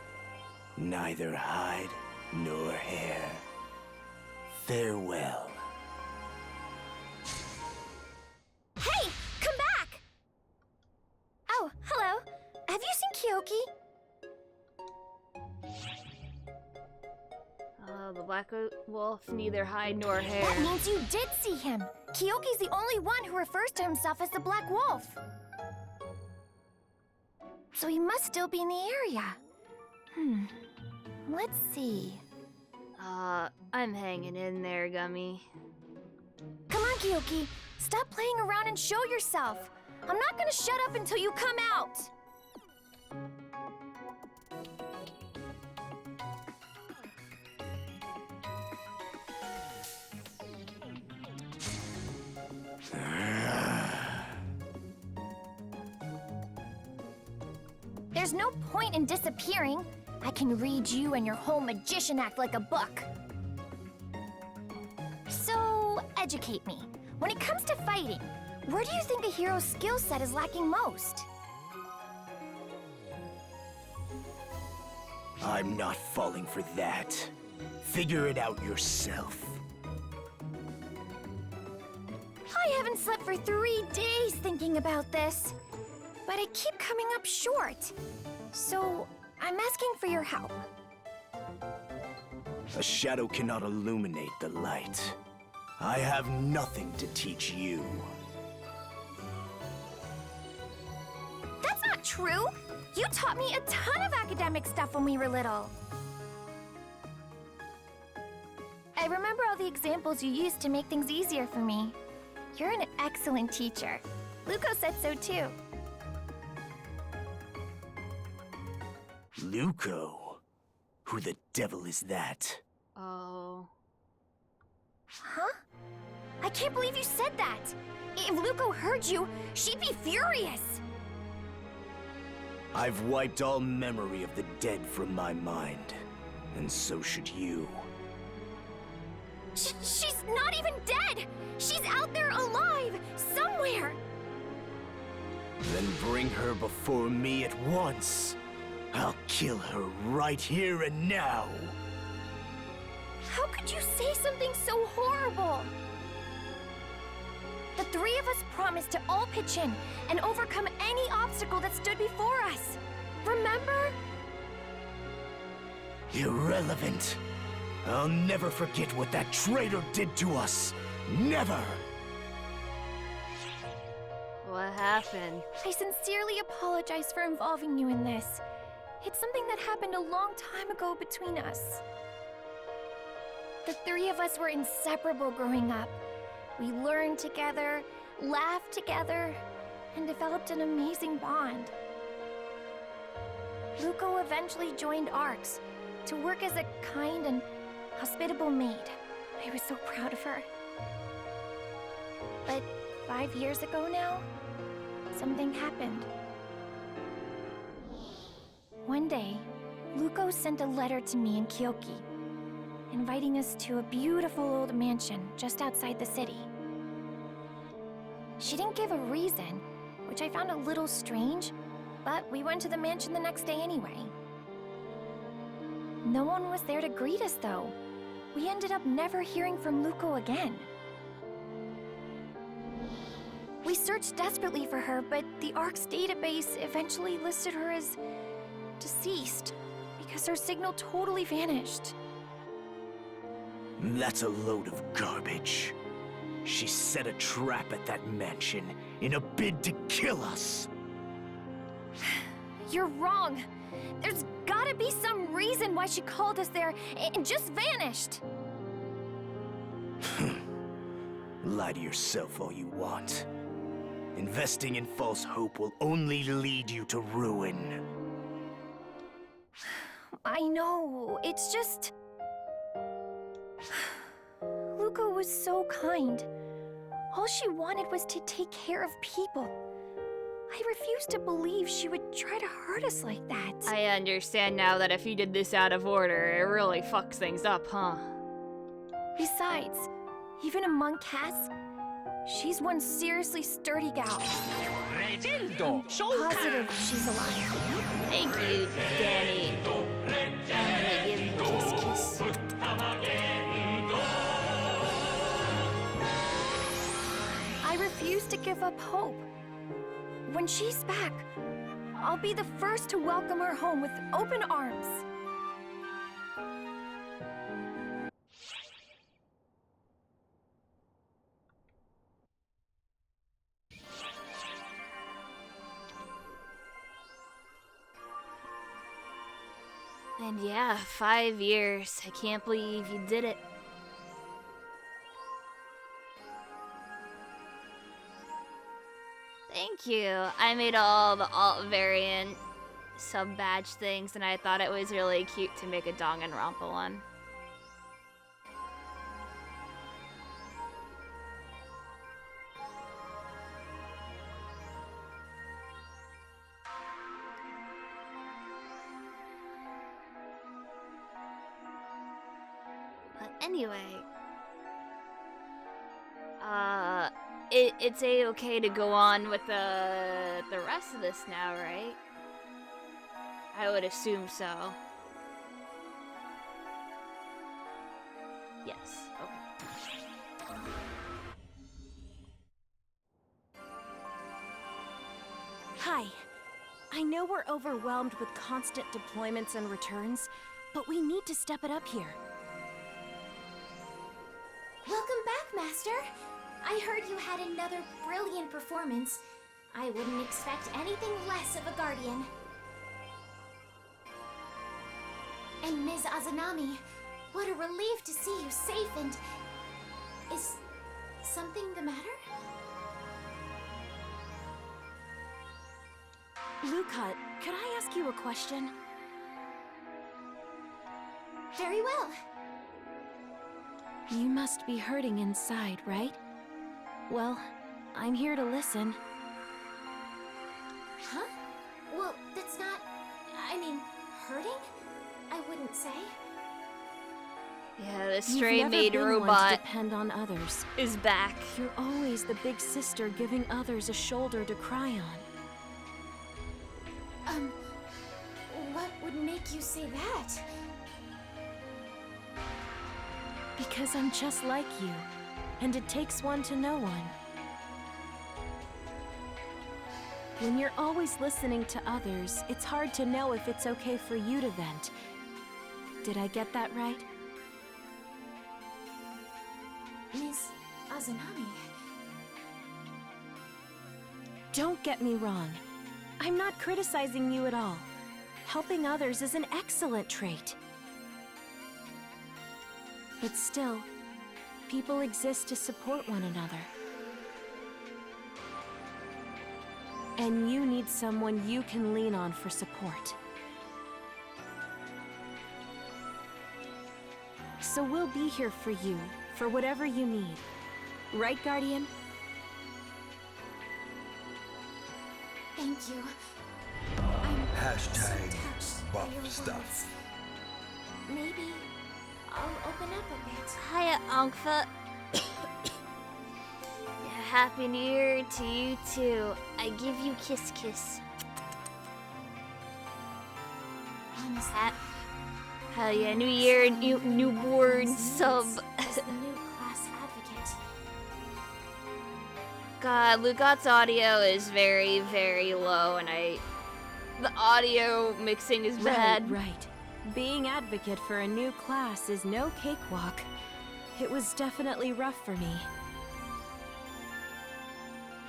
neither hide nor hair. Farewell. Hey! Come back! Oh, hello. Have you seen Kyoki? The Black Wolf, neither hide nor hair. That means you did see him. Kyoki's the only one who refers to himself as the Black Wolf. So he must still be in the area. Let's see. I'm hanging in there, Gummy. Come on, Kyoki. Stop playing around and show yourself. I'm not gonna shut up until you come out. There's no point in disappearing. I can read you and your whole magician act like a book. So, educate me. When it comes to fighting, where do you think a hero's skill set is lacking most? I'm not falling for that. Figure it out yourself. I haven't slept for 3 days thinking about this, but I keep coming up short. So, I'm asking for your help. A shadow cannot illuminate the light. I have nothing to teach you. That's not true! You taught me a ton of academic stuff when we were little. I remember all the examples you used to make things easier for me. You're an excellent teacher. Luko said so too. Luko? Who the devil is that? Oh. Huh? I can't believe you said that! If Luko heard you, she'd be furious! I've wiped all memory of the dead from my mind, and so should you. She's not even dead! She's out there alive, somewhere! Then bring her before me at once. I'll kill her right here and now. How could you say something so horrible? The 3 of us promised to all pitch in and overcome any obstacle that stood before us. Remember? Irrelevant. I'll never forget what that traitor did to us. Never! What happened? I sincerely apologize for involving you in this. It's something that happened a long time ago between us. The 3 of us were inseparable growing up. We learned together, laughed together, and developed an amazing bond. Luko eventually joined ARCS to work as a kind and hospitable maid. I was so proud of her. But 5 years ago now, something happened. One day, Luko sent a letter to me and Kyoki, inviting us to a beautiful old mansion just outside the city. She didn't give a reason, which I found a little strange, but we went to the mansion the next day anyway. No one was there to greet us, though. We ended up never hearing from Luko again. searched desperately for her, but the ARC's database eventually listed her as deceased because her signal totally vanished. That's a load of garbage. She set a trap at that mansion in a bid to kill us. You're wrong. There's gotta be some reason why she called us there and just vanished. Lie to yourself all you want. Investing in false hope will only lead you to ruin. I know, it's just... Luca was so kind. All she wanted was to take care of people. I refused to believe she would try to hurt us like that. I understand now that if you did this out of order, it really fucks things up, huh? Besides, even among cats, she's one seriously sturdy gal. I'm positive she's alive. Thank you, Danny. I'm gonna give you a kiss. I refuse to give up hope. When she's back, I'll be the first to welcome her home with open arms. And yeah, 5 years. I can't believe you did it. Thank you. I made all the alt variant sub badge things, and I thought it was really cute to make a Danganronpa one. But anyway, it's a-okay to go on with the rest of this now, right? I would assume so. Yes, okay. Hi. I know we're overwhelmed with constant deployments and returns, but we need to step it up here. Welcome back, Master. I heard you had another brilliant performance. I wouldn't expect anything less of a guardian. And Ms. Azanami, what a relief to see you safe and... Is something the matter? Luca, could I ask you a question? Very well. You must be hurting inside, right? Well, I'm here to listen. Huh? Well, that's not... I mean, hurting? I wouldn't say. Yeah, the stray-made robot to depend on others. Is back. You're always the big sister giving others a shoulder to cry on. What would make you say that? Because I'm just like you, and it takes one to know one. When you're always listening to others, it's hard to know if it's okay for you to vent. Did I get that right? Ms. Azanami... Don't get me wrong. I'm not criticizing you at all. Helping others is an excellent trait. But still, people exist to support one another. And you need someone you can lean on for support. So we'll be here for you, for whatever you need. Right, Guardian? Thank you. Hashtag buff stuff. Maybe I'll open up a bit. Hiya, Ankfa. Happy New Year to you too. I give you kiss kiss. Honestly, hell yeah, New Year, newborn sub. as the new class advocate. God, Lugot's audio is very, very low, and the audio mixing is bad. Right. Being advocate for a new class is no cakewalk. It was definitely rough for me.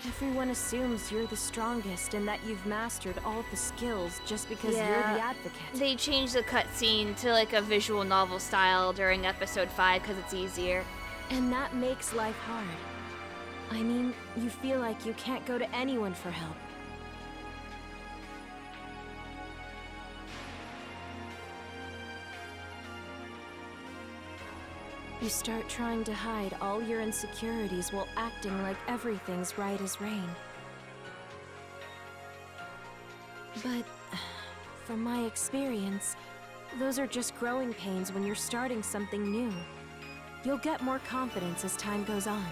Everyone assumes you're the strongest and that you've mastered all the skills just because you're the advocate. They changed the cutscene to like a visual novel style during episode 5 because it's easier. And that makes life hard. I mean, you feel like you can't go to anyone for help. You start trying to hide all your insecurities while acting like everything's right as rain. But, from my experience, those are just growing pains when you're starting something new. You'll get more confidence as time goes on.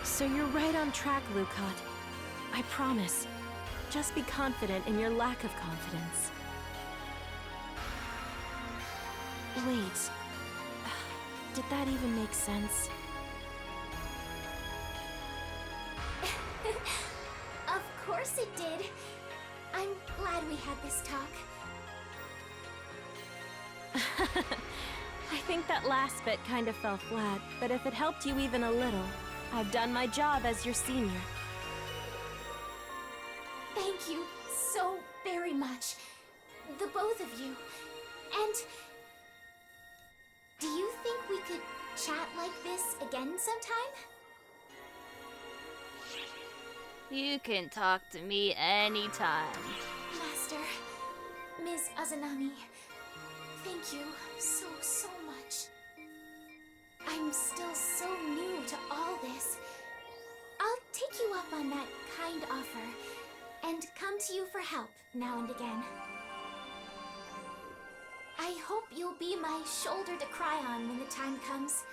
So you're right on track, Lukot. I promise. Just be confident in your lack of confidence. Wait. Did that even make sense? Of course it did. I'm glad we had this talk. I think that last bit kind of fell flat, but if it helped you even a little, I've done my job as your senior. Thank you so very much. The both of you. And do you think we could chat like this again sometime? You can talk to me anytime. Master, Ms. Azanami, thank you so much. I'm still so new to all this. I'll take you up on that kind offer and come to you for help now and again. I hope you'll be my shoulder to cry on when the time comes.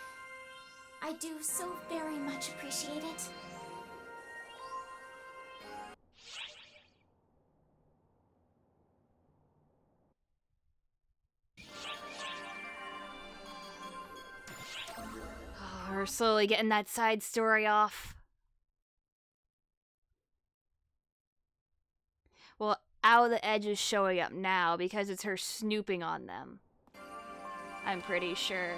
I do so very much appreciate it. Oh, we're slowly getting that side story off. Well, Out of the Edge is showing up now because it's her snooping on them. I'm pretty sure.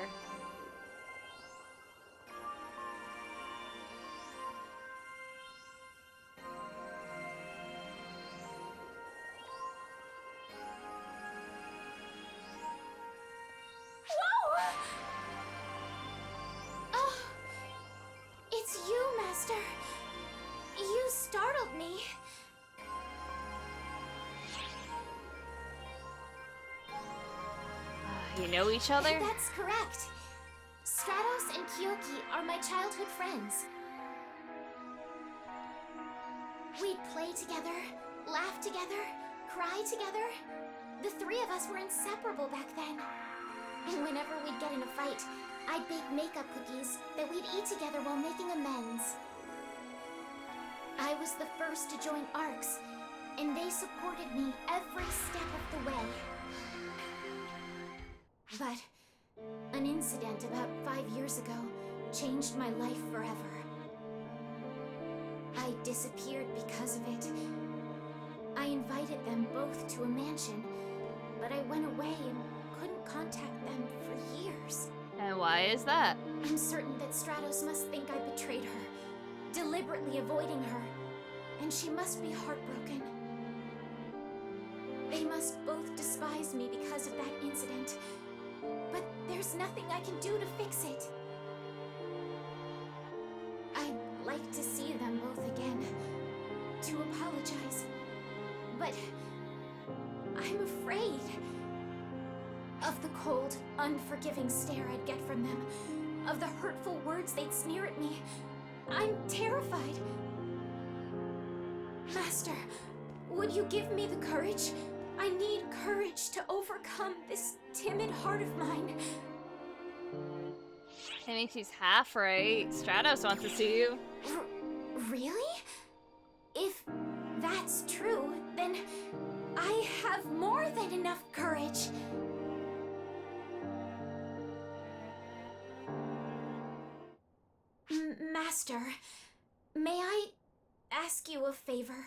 Whoa! Oh, it's you, Master. You startled me. You know each other? That's correct. Stratos and Kyoki are my childhood friends. We'd play together, laugh together, cry together. The three of us were inseparable back then. And whenever we'd get in a fight, I'd bake makeup cookies that we'd eat together while making amends. I was the first to join ARCS, and they supported me every step of the way. But an incident about 5 years ago changed my life forever. I disappeared because of it. I invited them both to a mansion, but I went away and couldn't contact them for years. And why is that? I'm certain that Stratos must think I betrayed her, deliberately avoiding her, and she must be heartbroken. They must both despise me because of that incident. But there's nothing I can do to fix it. I'd like to see them both again, to apologize. But I'm afraid of the cold, unforgiving stare I'd get from them, of the hurtful words they'd sneer at me. I'm terrified. Master, would you give me the courage? I need courage to overcome this timid heart of mine. I mean, she's half right. Stratos wants to see you. Really? If that's true, then I have more than enough courage. Master, may I ask you a favor?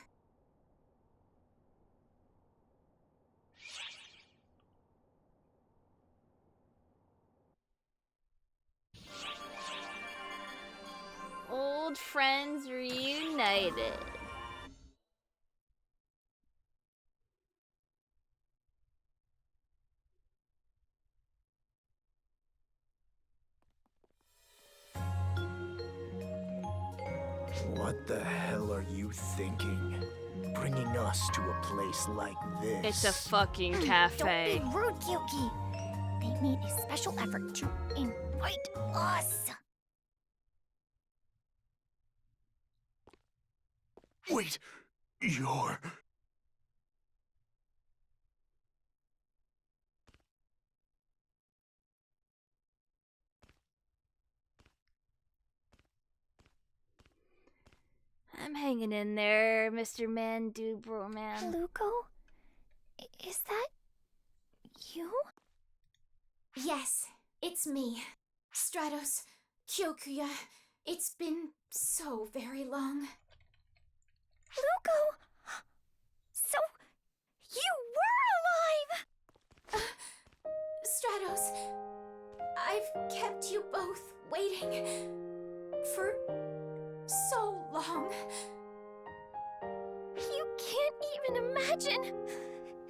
Old friends reunited. What the hell are you thinking? Bringing us to a place like this? It's a fucking cafe. Don't be rude, Kyoki. They made a special effort to invite us. Wait, you're... I'm hanging in there, Mr. Man, dude, bro, man. Luko? Is that you? Yes, it's me. Stratos, Kyokuya. It's been so very long. Luko! So, you were alive! Stratos, I've kept you both waiting for so long. You can't even imagine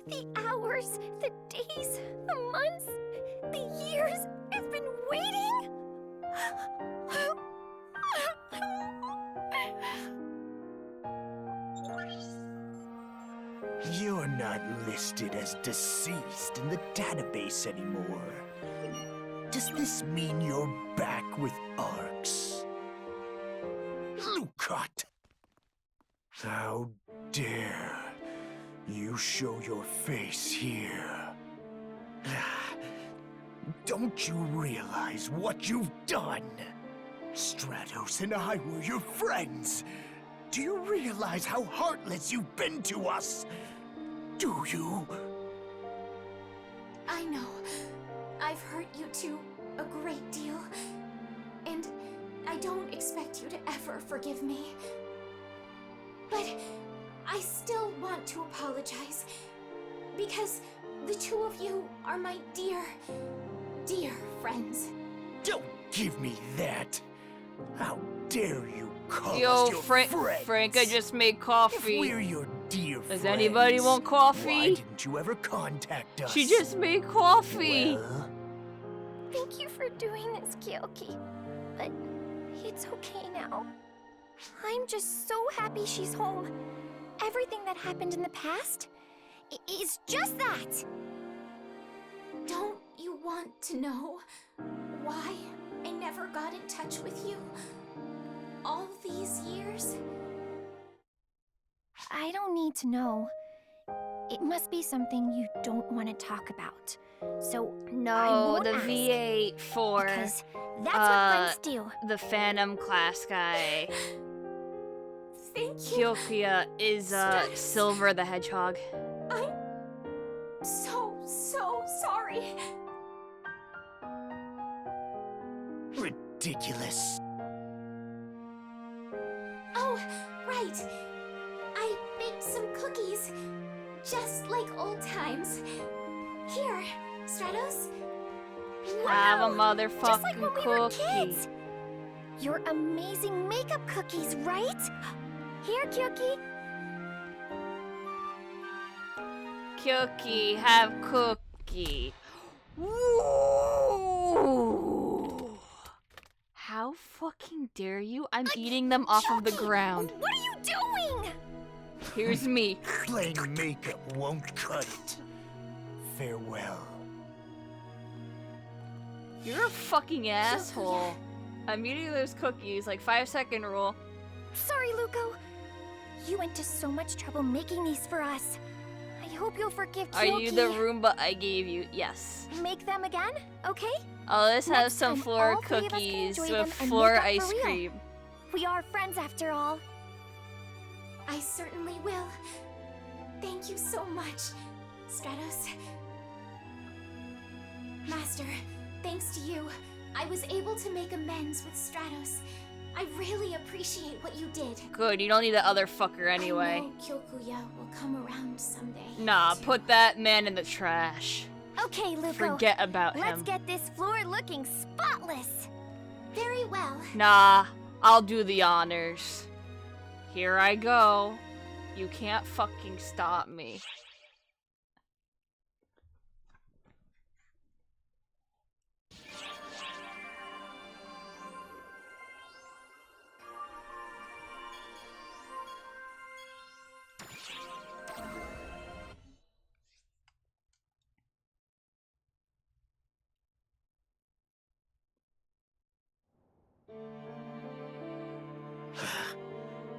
the hours, the days, the months, the years I've been waiting. You're not listed as deceased in the database anymore. Does this mean you're back with Arcs? Lukot! How dare you show your face here? Don't you realize what you've done? Stratos and I were your friends. Do you realize how heartless you've been to us? Do you? I know. I've hurt you two a great deal. And I don't expect you to ever forgive me. But I still want to apologize. Because the two of you are my dear, dear friends. Don't give me that. How dare you call Yo, us your friends? Franca just made coffee. If we're your dear Does friends, anybody want coffee? Why didn't you ever contact us? She just made coffee. Well, Thank you for doing this, Kyoki. But it's okay now. I'm just so happy she's home. Everything that happened in the past is just that. Don't you want to know why I never got in touch with you all these years? I don't need to know. It must be something you don't want to talk about. So I No, won't the ask, V8 for because that's what friends do. the Phantom class guy. Thank you. Kyokuya is Silver the Hedgehog. I'm so sorry. ridiculous. Oh, right. I baked some cookies, just like old times. Here, Stratos. Have a Just like motherfucking when we were cookie. kids. Your amazing makeup cookies, right? Here, Kyoki. Cookie, have cookie. Ooh. How fucking dare you? I'm eating them off of the ground. What are you doing? Here's me. Plain makeup won't cut it. Farewell. You're a fucking asshole. I'm eating those cookies, like 5-second rule. Sorry, Luko. You went to so much trouble making these for us. I hope you'll forgive Kyoki. Are you the Roomba I gave you? Yes. Make them again, okay? Oh, let's have Next some time, floor all three of us can cookies enjoy with them and floor make up for ice real. cream. We are friends after all. I certainly will. Thank you so much, Stratos. Master, thanks to you, I was able to make amends with Stratos. I really appreciate what you did. Good, you don't need the other fucker anyway. I know Kyokuya will come around someday. Nah, put that man in the trash. Okay, Luko. Forget about Let's him. get this floor looking spotless. Very well. Nah, I'll do the honors. Here I go. You can't fucking stop me.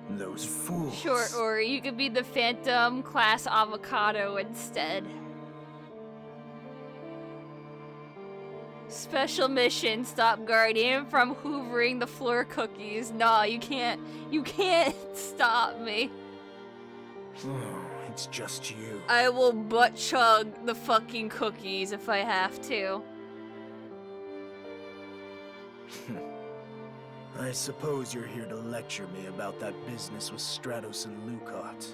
Those fools. Sure, or you could be the Phantom class avocado instead. Special mission, stop Guardian from hoovering the floor cookies. Nah, you can't stop me. It's just you. I will butt chug the fucking cookies if I have to. I suppose you're here to lecture me about that business with Stratos and Lucot.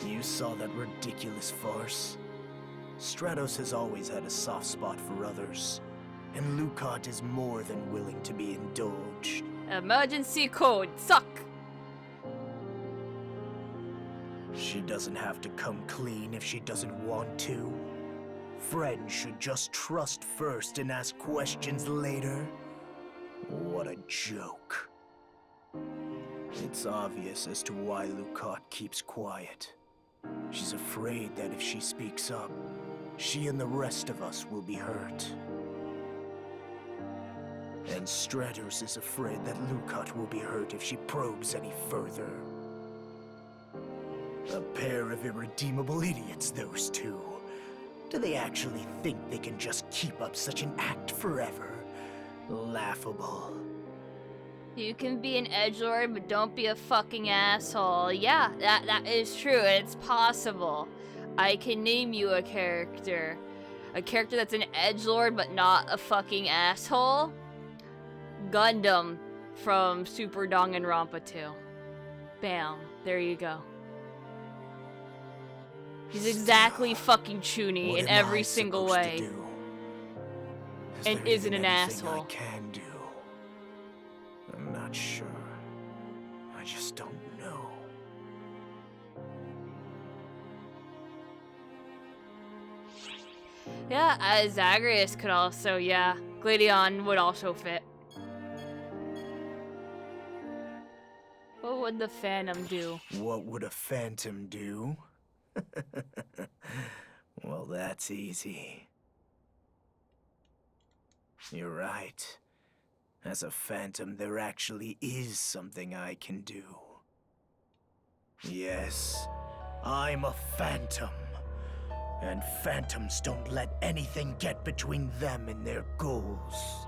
You saw that ridiculous farce? Stratos has always had a soft spot for others, and Lucot is more than willing to be indulged. Emergency code, suck! She doesn't have to come clean if she doesn't want to. Friends should just trust first and ask questions later. What a joke. It's obvious as to why Lucot keeps quiet. She's afraid that if she speaks up, she and the rest of us will be hurt. And Stratos is afraid that Lucot will be hurt if she probes any further. A pair of irredeemable idiots, those two. Do they actually think they can just keep up such an act forever? Laughable. You can be an edgelord, but don't be a fucking asshole. Yeah, that is true, and it's possible. I can name you a character. A character that's an edgelord, but not a fucking asshole. Gundam from Super Danganronpa 2. Bam. There you go. He's exactly fucking Chuny in every single way. And isn't an asshole. I can do. I'm not sure. I just don't know. Yeah, Zagreus could also, yeah. Gladion would also fit. What would the Phantom do? What would a Phantom do? Well, that's easy. You're right. As a Phantom, there actually is something I can do. Yes, I'm a Phantom. And Phantoms don't let anything get between them and their goals.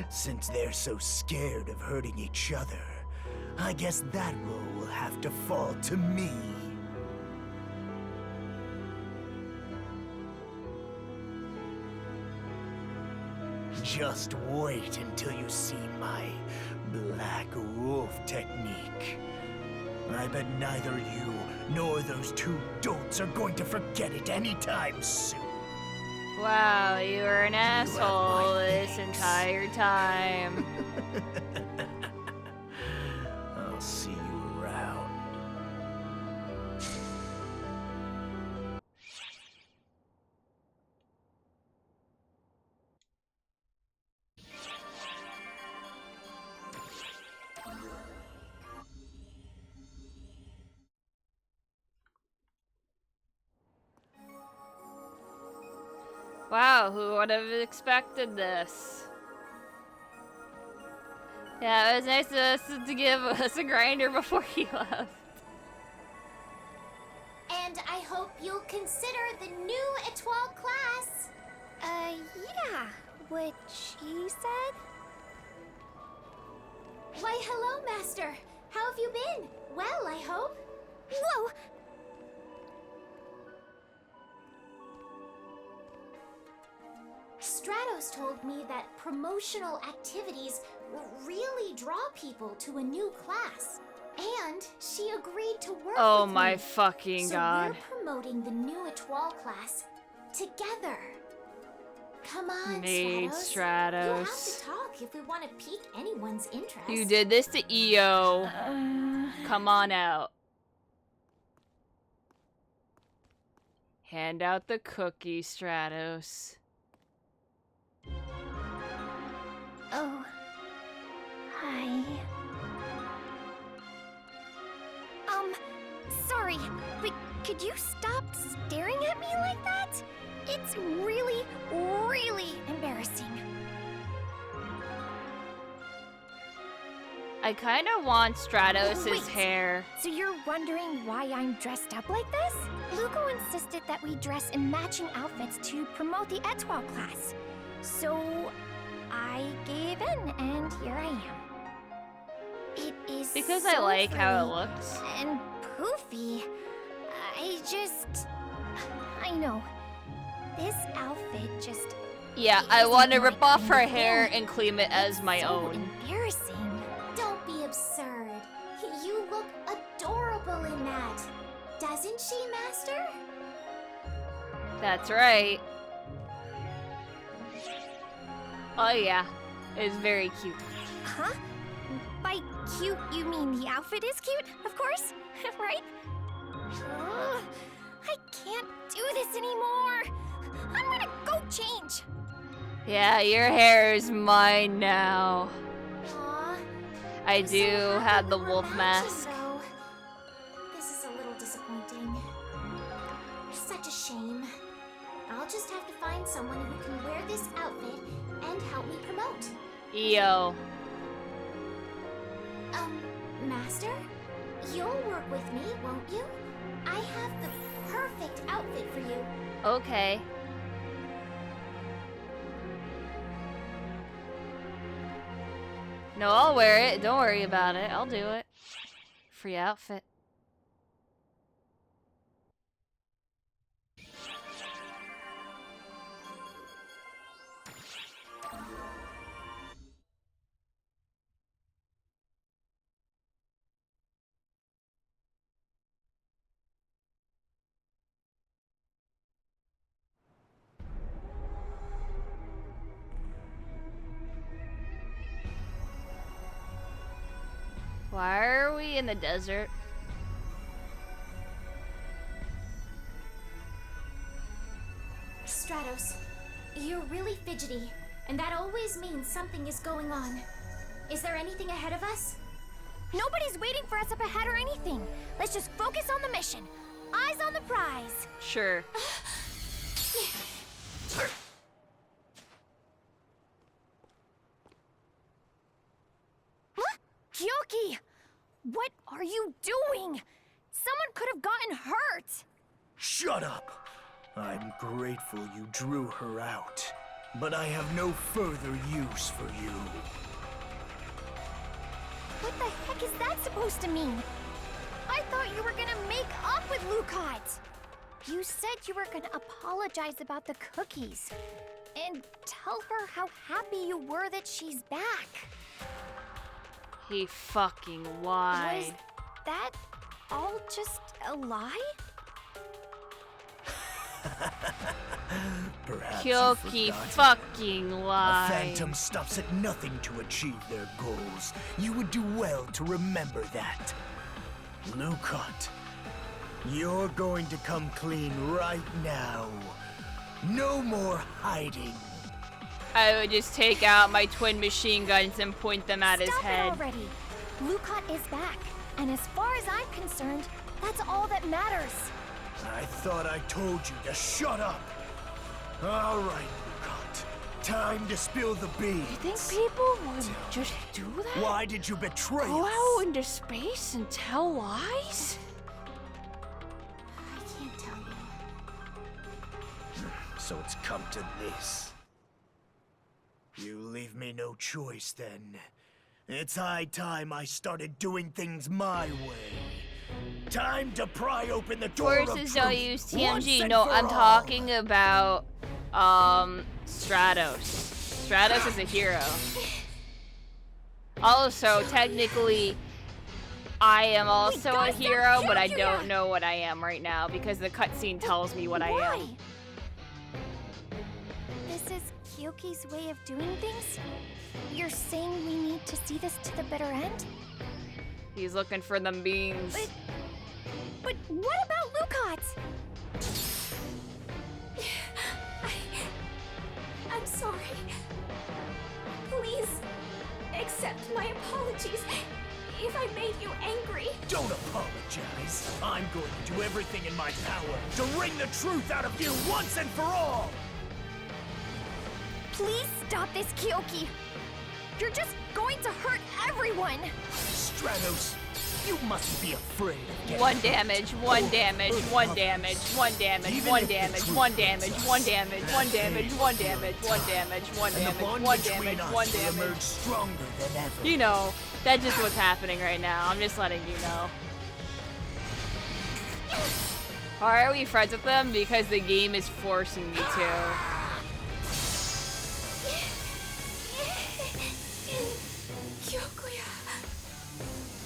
Since they're so scared of hurting each other, I guess that role will have to fall to me. Just wait until you see my Black Wolf technique. I bet neither you nor those two dolts are going to forget it anytime soon. Wow, you were an asshole this entire time. I'll see you around. Wow, who would have expected this? Yeah, it was nice of us to give us a grinder before he left. And I hope you'll consider the new Étoile class. Yeah. What she said? Why, hello, Master. How have you been? Well, I hope. Whoa! Stratos Stratos told me that promotional activities really draw people to a new class. And she agreed to work Oh with my me. fucking so god. we're promoting the new Etoile class together. Come on, Made Stratos. You'll have Stratos. to talk if we want to pique anyone's interest. You did this to EO. Come on out. Hand out the cookie, Stratos. Oh. Hi. Sorry, but could you stop staring at me like that? It's really, really embarrassing. I kind of want Stratos' Wait, hair. So you're wondering why I'm dressed up like this? Luco insisted that we dress in matching outfits to promote the Etoile class. So I gave in, and here I am. It is Because so I like how it frilly looks. and poofy. I know. This outfit just... Yeah, I want to rip off her hair and claim it as my own. embarrassing. Don't be absurd. You look adorable in that. Doesn't she, Master? That's right. Oh yeah, it's very cute. Huh? By cute, you mean the outfit is cute, of course, right? Ugh, I can't do this anymore. I'm gonna go change. Yeah, your hair is mine now. Aw. I do have the wolf mask. Though. This is a little disappointing. Such a shame. I'll just have to find someone who can wear this outfit and help me promote. EO. Master? You'll work with me, won't you? I have the perfect outfit for you. Okay. No, I'll wear it. Don't worry about it. I'll do it. Free outfit. Why are we in the desert? Stratos, you're really fidgety, and that always means something is going on. Is there anything ahead of us? Nobody's waiting for us up ahead or anything. Let's just focus on the mission. Eyes on the prize. Sure. Kyoki! What are you doing? Someone could have gotten hurt. Shut up! I'm grateful you drew her out, but I have no further use for you. What the heck is that supposed to mean? I thought you were gonna make up with Lucot. You said you were gonna apologize about the cookies and tell her how happy you were that she's back. He fucking lied. Was that all just a lie? Perhaps Kyoki you forgot. fucking A lied. phantom stops at nothing to achieve their goals. You would do well to remember that. Lucot, you're going to come clean right now. No more hiding. I would just take out my twin machine guns and point them at his Stop head. it already. Lucot is back, and as far as I'm concerned, that's all that matters. I thought I told you to shut up. All right, Lucot. Time to spill the beans. You think people would just do that? Why did you betray Go us? out into space and tell lies? I can't tell you. So it's come to this. You leave me no choice, then. It's high time I started doing things my way. Time to pry open the door of Forces truth don't use once TMG. and No, for I'm all. talking about Stratos. Stratos is a hero. Also, technically, I am also a hero, but I don't know what I am right now because the cutscene tells me what I am. This is Kyoki's way of doing things? You're saying we need to see this to the bitter end? He's looking for them beans. But what about Lucot? I'm sorry. Please accept my apologies if I made you angry. Don't apologize. I'm going to do everything in my power to wring the truth out of you once and for all. Please stop this, Kyoki. You're just going to hurt everyone. Stratos, you mustn't be afraid of getting One damage, one damage, one damage, one damage, one damage, one damage, one damage, one damage, one damage, one damage, one damage, one damage, one damage. Stronger than ever. You know, that's just what's happening right now. I'm just letting you know. Why are we friends with them? Because the game is forcing me to.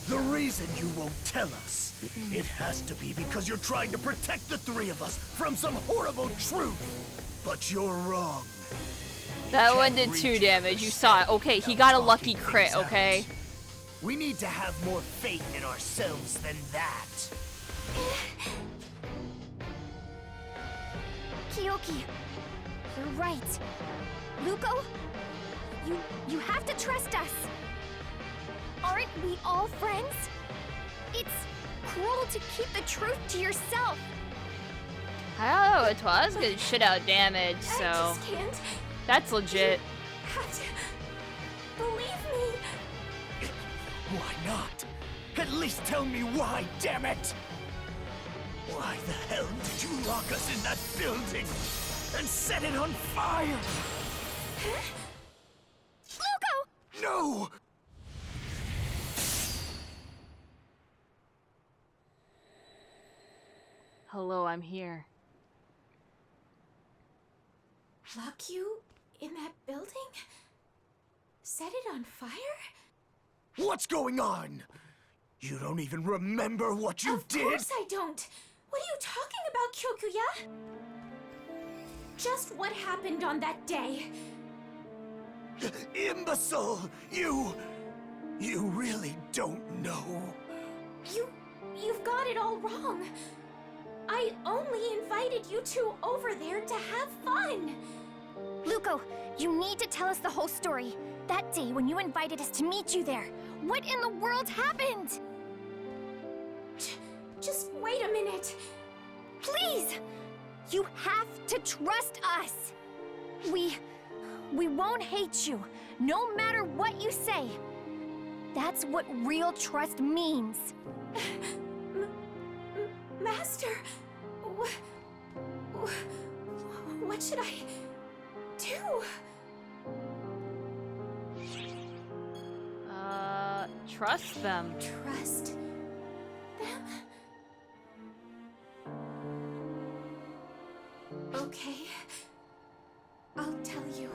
The reason you won't tell us, it has to be because you're trying to protect the three of us from some horrible truth. But you're wrong. That one did 2 damage. You saw it. Okay, he got a lucky crit, okay? We need to have more faith in ourselves than that. Kyoki, you're right. Luko, you have to trust us. Aren't we all friends? It's cruel to keep the truth to yourself. I don't know, it was good shit out damage, so I just can't. That's legit. You have to believe me. Why not? At least tell me why, damn it! Why the hell did you lock us in that building and set it on fire? Huh? Luko! No! Hello, I'm here. Lock you in that building? Set it on fire? What's going on? You don't even remember what you did? Of course I don't. What are you talking about, Kyokuya? Just what happened on that day. Imbecile! You really don't know. You've got it all wrong. I only invited you two over there to have fun. Luko, you need to tell us the whole story. That day when you invited us to meet you there. What in the world happened? Just wait a minute. Please! You have to trust us. We won't hate you, no matter what you say. That's what real trust means. Master, what should I do? Trust them. Trust them? Okay. I'll tell you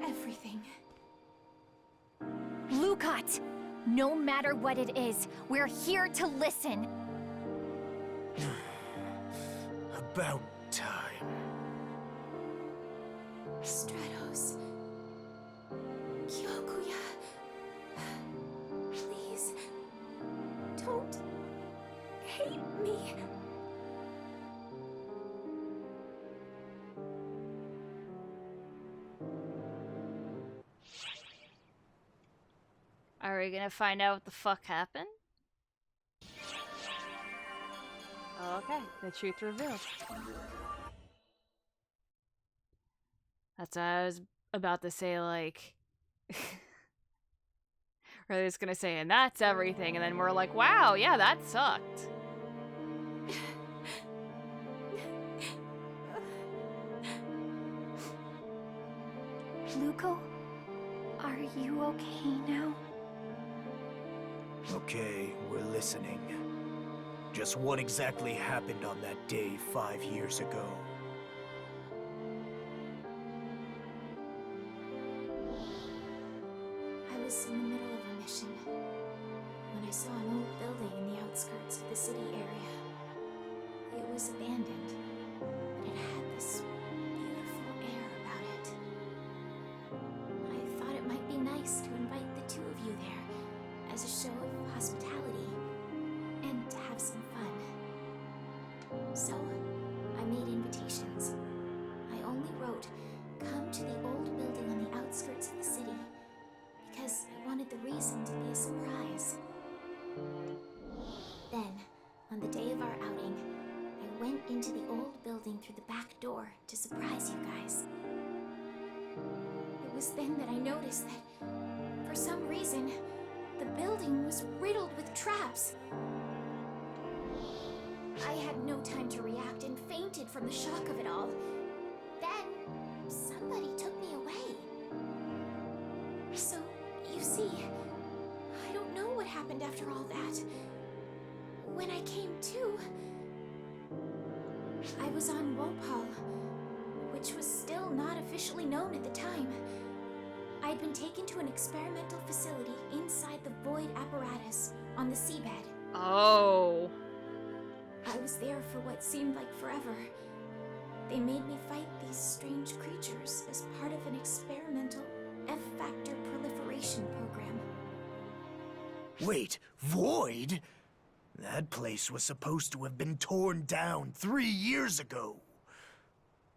everything. Lucot, no matter what it is, we're here to listen. About time. Stratos. Kyokuya. Please. Don't hate me. Are we gonna find out what the fuck happened? Okay, the truth revealed. That's what I was about to say, like... or I was gonna say, and that's everything, and then we're like, wow, yeah, that sucked. Luko, are you okay now? Okay, we're listening. Just what exactly happened on that day 5 years ago? was in the middle of a mission when I saw an old building in the outskirts of the city area. It was abandoned, but it had this beautiful air about it. I thought it might be nice to invite the two of you there as a show of hospitality and to have some fun. So, I made invitations. I only wrote, "Come to the old building on the outskirts of the city," because I wanted the reason to be a surprise. Then, on the day of our outing, I went into the old building through the back door to surprise you guys. It was then that I noticed that, for some reason, the building was riddled with traps. I had no time to react and fainted from the shock of it all. Then, somebody took me away. So, you see, I don't know what happened after all that. When I came to, I was on Wopal, which was still not officially known at the time. I'd been taken to an experimental facility inside the void apparatus on the seabed. Oh. I was there for what seemed like forever. They made me fight these strange creatures as part of an experimental F-factor proliferation program. Wait, Void? That place was supposed to have been torn down 3 years ago.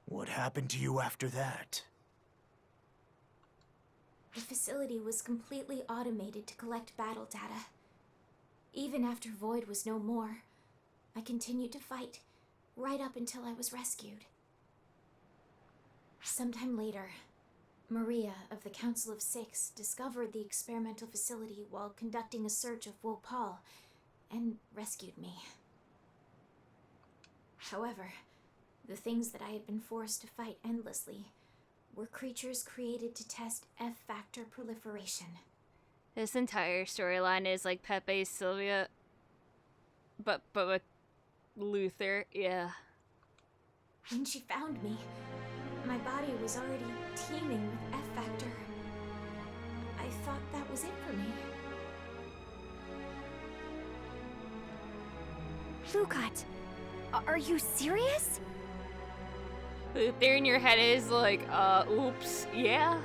What happened to you after that? The facility was completely automated to collect battle data. Even after Void was no more, I continued to fight, right up until I was rescued. Sometime later, Maria of the Council of Six discovered the experimental facility while conducting a search of Wopal and rescued me. However, the things that I had been forced to fight endlessly were creatures created to test F-factor proliferation. This entire storyline is like Pepe's Sylvia, but with Luther, yeah. When she found me, my body was already teeming with F-factor. I thought that was it for me. Lukat, are you serious? Luther in your head is like, oops, yeah.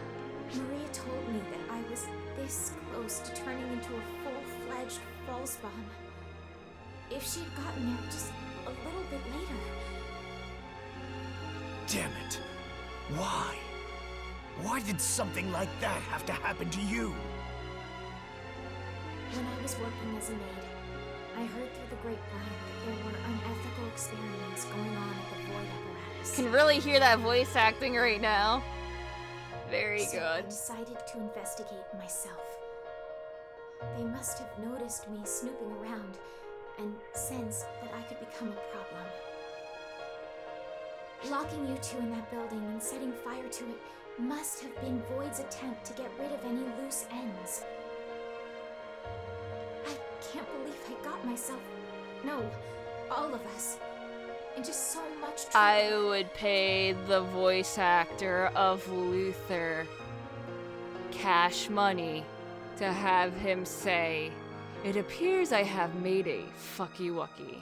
Maria told me that I was this close to turning into a full-fledged Fallspawn. If she'd gotten there just a little bit later. Damn it. Why? Why did something like that have to happen to you? When I was working as a maid, I heard through the grapevine that there were unethical experiments going on at the void apparatus. Can really hear that voice acting right now. Very So good. I decided to investigate myself. They must have noticed me snooping around and sensed that I could become a problem. Locking you two in that building and setting fire to it must have been Void's attempt to get rid of any loose ends. I can't believe I got myself, no, all of us, in just so much trouble. I would pay the voice actor of Luther cash money to have him say, "It appears I have made a fucky-wucky."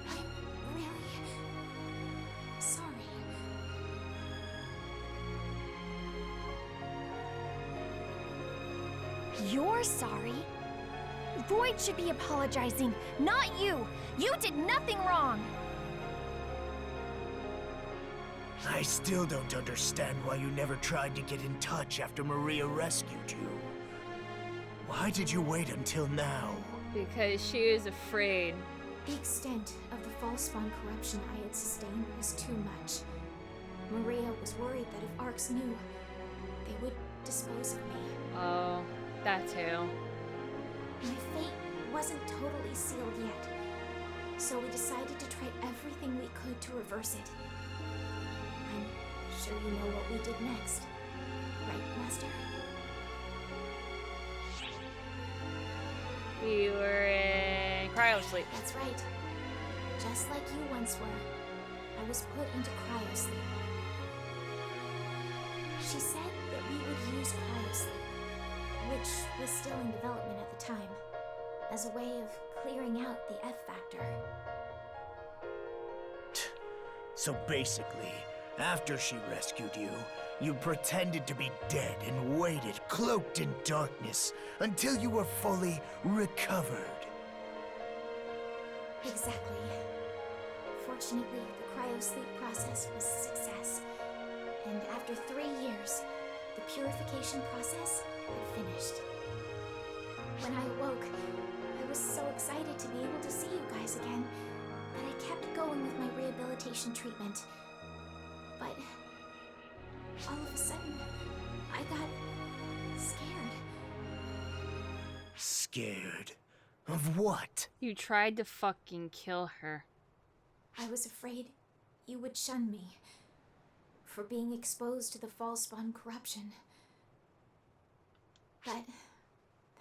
I'm really sorry. You're sorry? Void should be apologizing, not you! You did nothing wrong! I still don't understand why you never tried to get in touch after Maria rescued you. Why did you wait until now? Because she was afraid. The extent of the Fallspawn corruption I had sustained was too much. Maria was worried that if Arcs knew, they would dispose of me. Oh, that too. My fate wasn't totally sealed yet, so we decided to try everything we could to reverse it. I'm sure you know what we did next, right, Master? We were in cryosleep. That's right. Just like you once were, I was put into cryosleep. She said that we would as a way of clearing out the F factor. So basically, after she rescued you, you pretended to be dead and waited, cloaked in darkness, until you were fully recovered. Exactly. Fortunately, the cryosleep process was a success. And after 3 years, the purification process had finished. When I awoke, I was so excited to be able to see you guys again that I kept going with my rehabilitation treatment. But all of a sudden, I got scared. Scared? Of what? You tried to fucking kill her. I was afraid you would shun me for being exposed to the false spawn corruption. But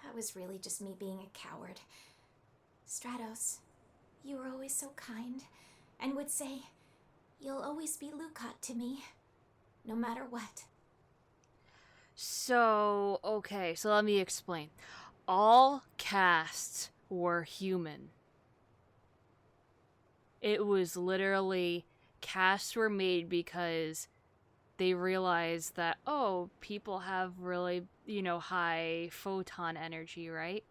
that was really just me being a coward. Stratos, you were always so kind and would say, "You'll always be Lukat to me, no matter what." So, okay, so let me explain. All casts were human. It was literally, casts were made because they realized that, oh, people have really, high photon energy, right?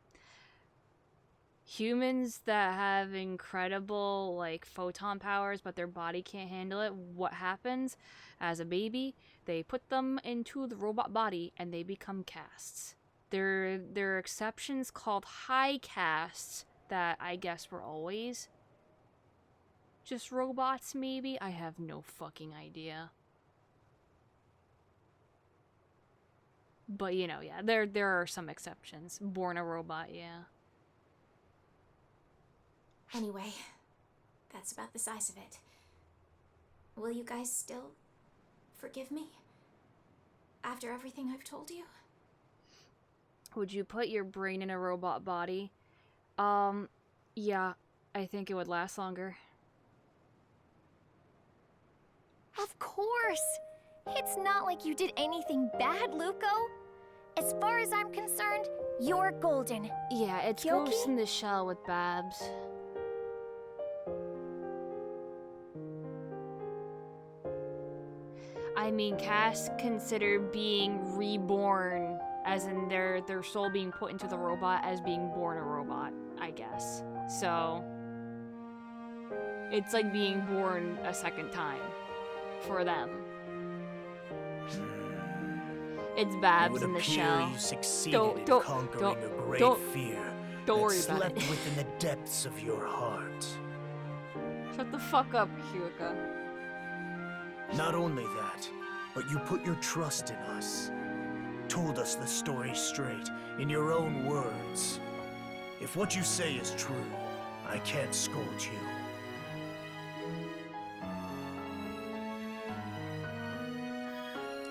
Humans that have incredible, photon powers, but their body can't handle it, what happens? As a baby, they put them into the robot body, and they become casts. There are exceptions called high casts that I guess were always just robots, maybe? I have no fucking idea. But, yeah, there are some exceptions. Born a robot, yeah. Anyway, that's about the size of it. Will you guys still forgive me? After everything I've told you? Would you put your brain in a robot body? Yeah, I think it would last longer. Of course! It's not like you did anything bad, Luco. As far as I'm concerned, you're golden. Yeah, it's Kyoki? Ghost in the Shell with Babs. I mean, casts consider being reborn, as in their soul being put into the robot, as being born a robot, I guess. So, it's like being born a second time for them. It's Babs in the Shell. You succeeded in conquering a great fear don't worry that about slept it. within the depths of your heart. Shut the fuck up, Hyuga. Not only that, but you put your trust in us. Told us the story straight, in your own words. If what you say is true, I can't scold you.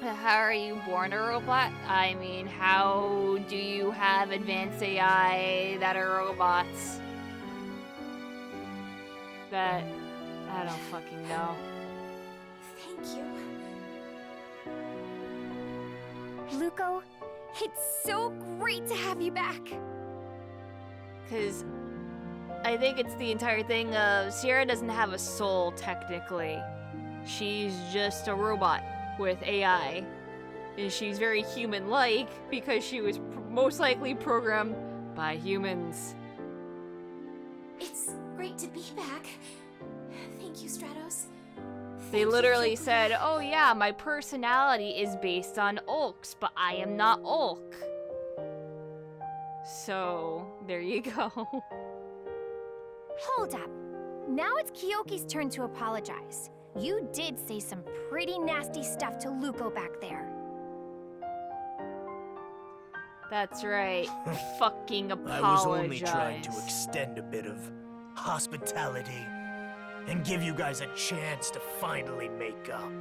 How are you born a robot? I mean, how do you have advanced AI that are robots? That... I don't fucking know. Thank you. Luco, it's so great to have you back. Because I think it's the entire thing of Sierra doesn't have a soul, technically. She's just a robot with AI. And she's very human-like because she was most likely programmed by humans. It's great to be back. Thank you, Stratos. They literally said, oh yeah, my personality is based on Ulk's, but I am not Ulk. So, there you go. Hold up. Now it's Kyoki's turn to apologize. You did say some pretty nasty stuff to Luco back there. That's right. Fucking apologize. I was only trying to extend a bit of hospitality and give you guys a chance to finally make up.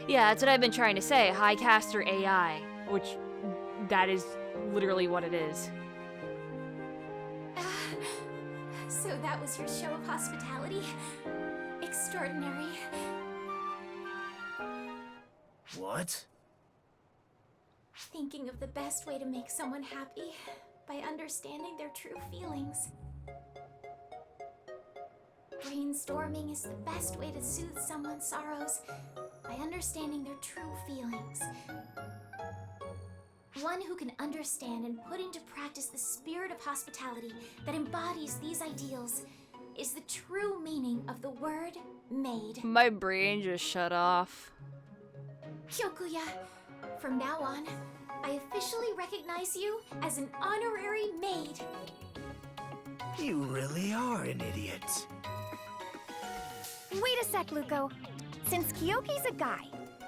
Yeah, that's what I've been trying to say. High caster AI, which that is literally what it is. So that was your show of hospitality? Extraordinary. What? Thinking of the best way to make someone happy by understanding their true feelings. Brainstorming is the best way to soothe someone's sorrows by understanding their true feelings. One who can understand and put into practice the spirit of hospitality that embodies these ideals is the true meaning of the word maid. My brain just shut off. Kyokuya, from now on, I officially recognize you as an honorary maid. You really are an idiot. Wait a sec, Luko. Since Kyoki's a guy,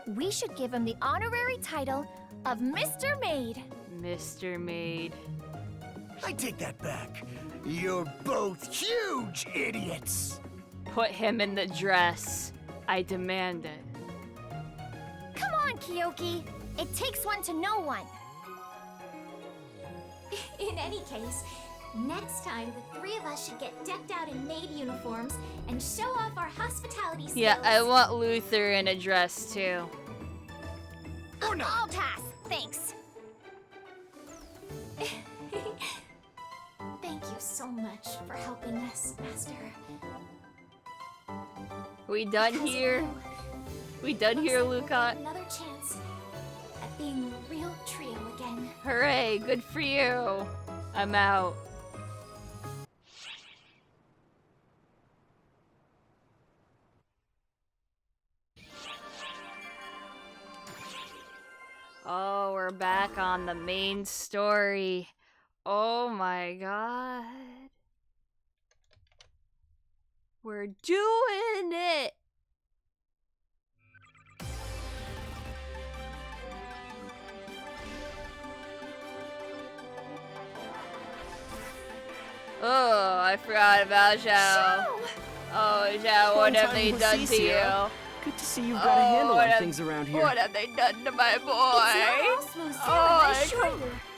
we should give him the honorary title of Mr. Maid. Mr. Maid. I take that back. You're both huge idiots. Put him in the dress. I demand it. Come on, Kyoki. It takes one to know one. In any case, next time the three of us should get decked out in maid uniforms and show off our hospitality skills. Yeah, I want Luther in a dress too. I'll pass. Thanks. Thank you so much for helping us, Master. We done here? We done here, Luca? Another chance at being a real trio again. Hooray, good for you. I'm out. Oh, we're back on the main story. Oh my god. We're doing it! Oh, I forgot about Zhao. Oh, Zhao, what have they done to you? Good to see you've got a handle on things around here. What have they done to my boy?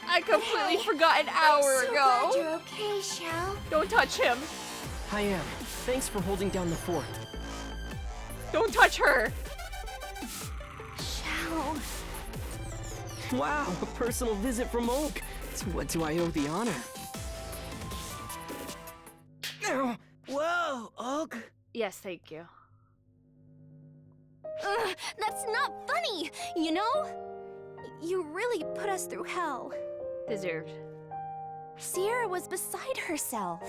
I completely forgot an hour ago. You're okay, Shao. Don't touch him. I am. Thanks for holding down the fort. Don't touch her. Shao. Wow, a personal visit from Oak. To what do I owe the honor? Whoa, Oak. Yes, thank you. That's not funny, you know? You really put us through hell. Deserved. Sierra was beside herself.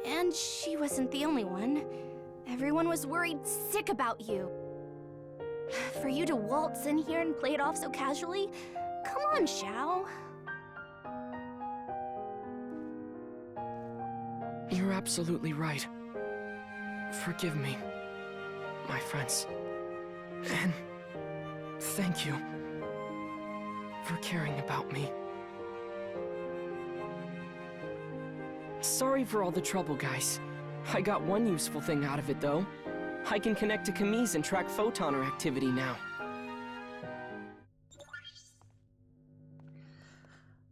And she wasn't the only one. Everyone was worried sick about you. For you to waltz in here and play it off so casually? Come on, Shao. You're absolutely right. Forgive me, my friends. And thank you for caring about me. Sorry for all the trouble, guys. I got one useful thing out of it, though. I can connect to Camille's and track photoner activity now.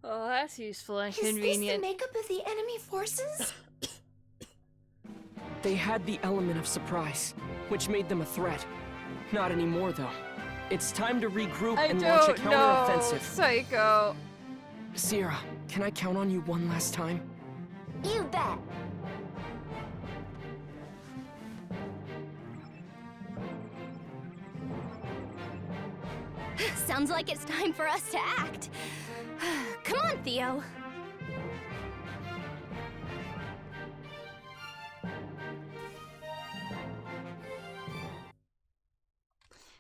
Oh, that's useful and Is this convenient. the makeup of the enemy forces? They had the element of surprise, which made them a threat. Not anymore, though. It's time to regroup and launch a counter-offensive. Psycho. Sierra, can I count on you one last time? You bet. Sounds like it's time for us to act. Come on, Theo.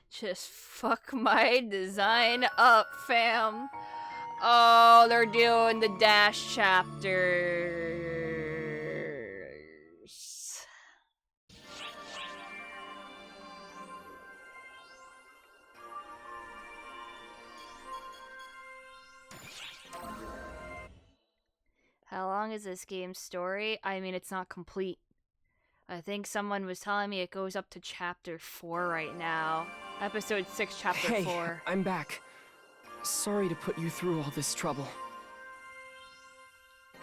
Just fuck my design up, fam. Oh, they're doing the dash chapters. How long is this game's story? I mean, it's not complete. I think someone was telling me it goes up to chapter 4 right now. Episode 6, chapter 4. Hey, I'm back. Sorry to put you through all this trouble.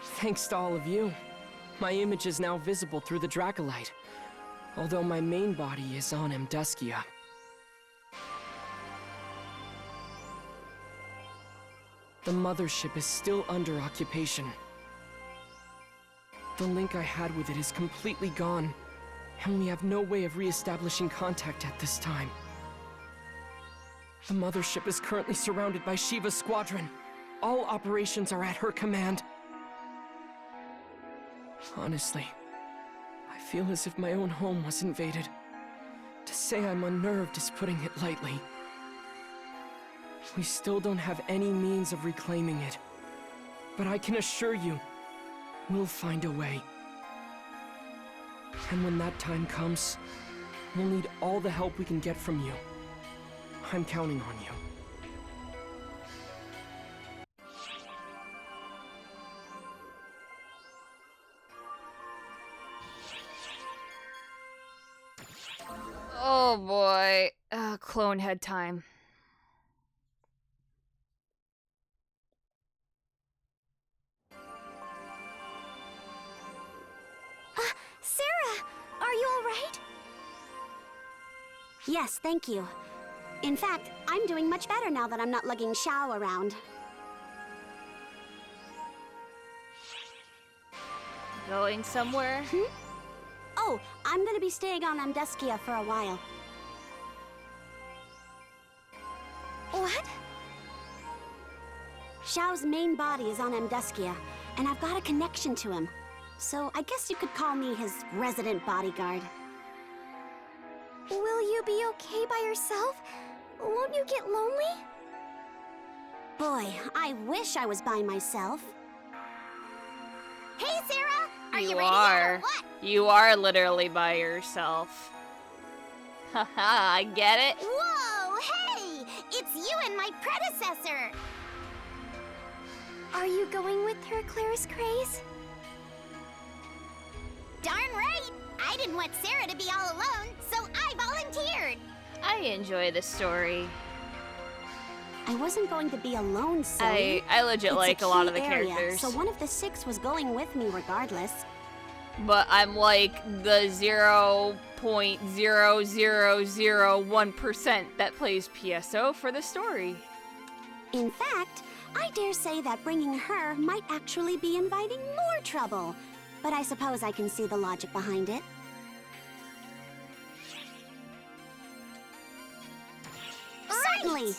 Thanks to all of you, my image is now visible through the Dracolite, although my main body is on Amduskia. The mothership is still under occupation. The link I had with it is completely gone, and we have no way of re-establishing contact at this time. The mothership is currently surrounded by Shiva's squadron. All operations are at her command. Honestly, I feel as if my own home was invaded. To say I'm unnerved is putting it lightly. We still don't have any means of reclaiming it. But I can assure you, we'll find a way. And when that time comes, we'll need all the help we can get from you. I'm counting on you. Oh boy. Clone head time. Sarah! Are you alright? Yes, thank you. In fact, I'm doing much better now that I'm not lugging Xiao around. Going somewhere? Oh, I'm gonna be staying on Amdeskia for a while. What? Xiao's main body is on Amdeskia, and I've got a connection to him. So I guess you could call me his resident bodyguard. Will you be okay by yourself? Won't you get lonely? Boy, I wish I was by myself. Hey, Sarah! Are you You ready are. or what? You are literally by yourself. Haha, I get it. Whoa, hey! It's you and my predecessor! Are you going with her, Claris Craze? Darn right! I didn't want Sarah to be all alone, so I volunteered! I enjoy the story. I wasn't going to be alone, silly. I legit It's like a lot of the key area, characters. So one of the 6 was going with me regardless. But I'm like the 0.0001% that plays PSO for the story. In fact, I dare say that bringing her might actually be inviting more trouble. But I suppose I can see the logic behind it. Certainly!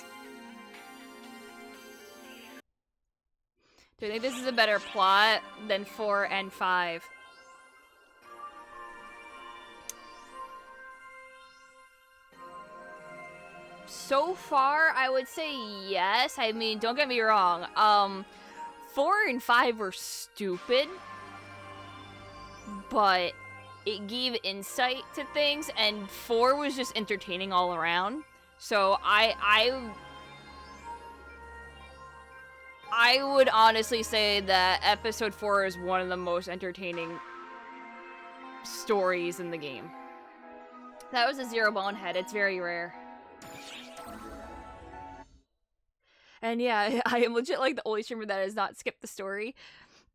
Do you think this is a better plot than 4 and 5? So far, I would say yes. I mean, don't get me wrong. 4 and 5 were stupid, but it gave insight to things, and 4 was just entertaining all around. So I would honestly say that episode 4 is one of the most entertaining stories in the game. That was a zero bonehead. It's very rare. And yeah, I am legit like the only streamer that has not skipped the story.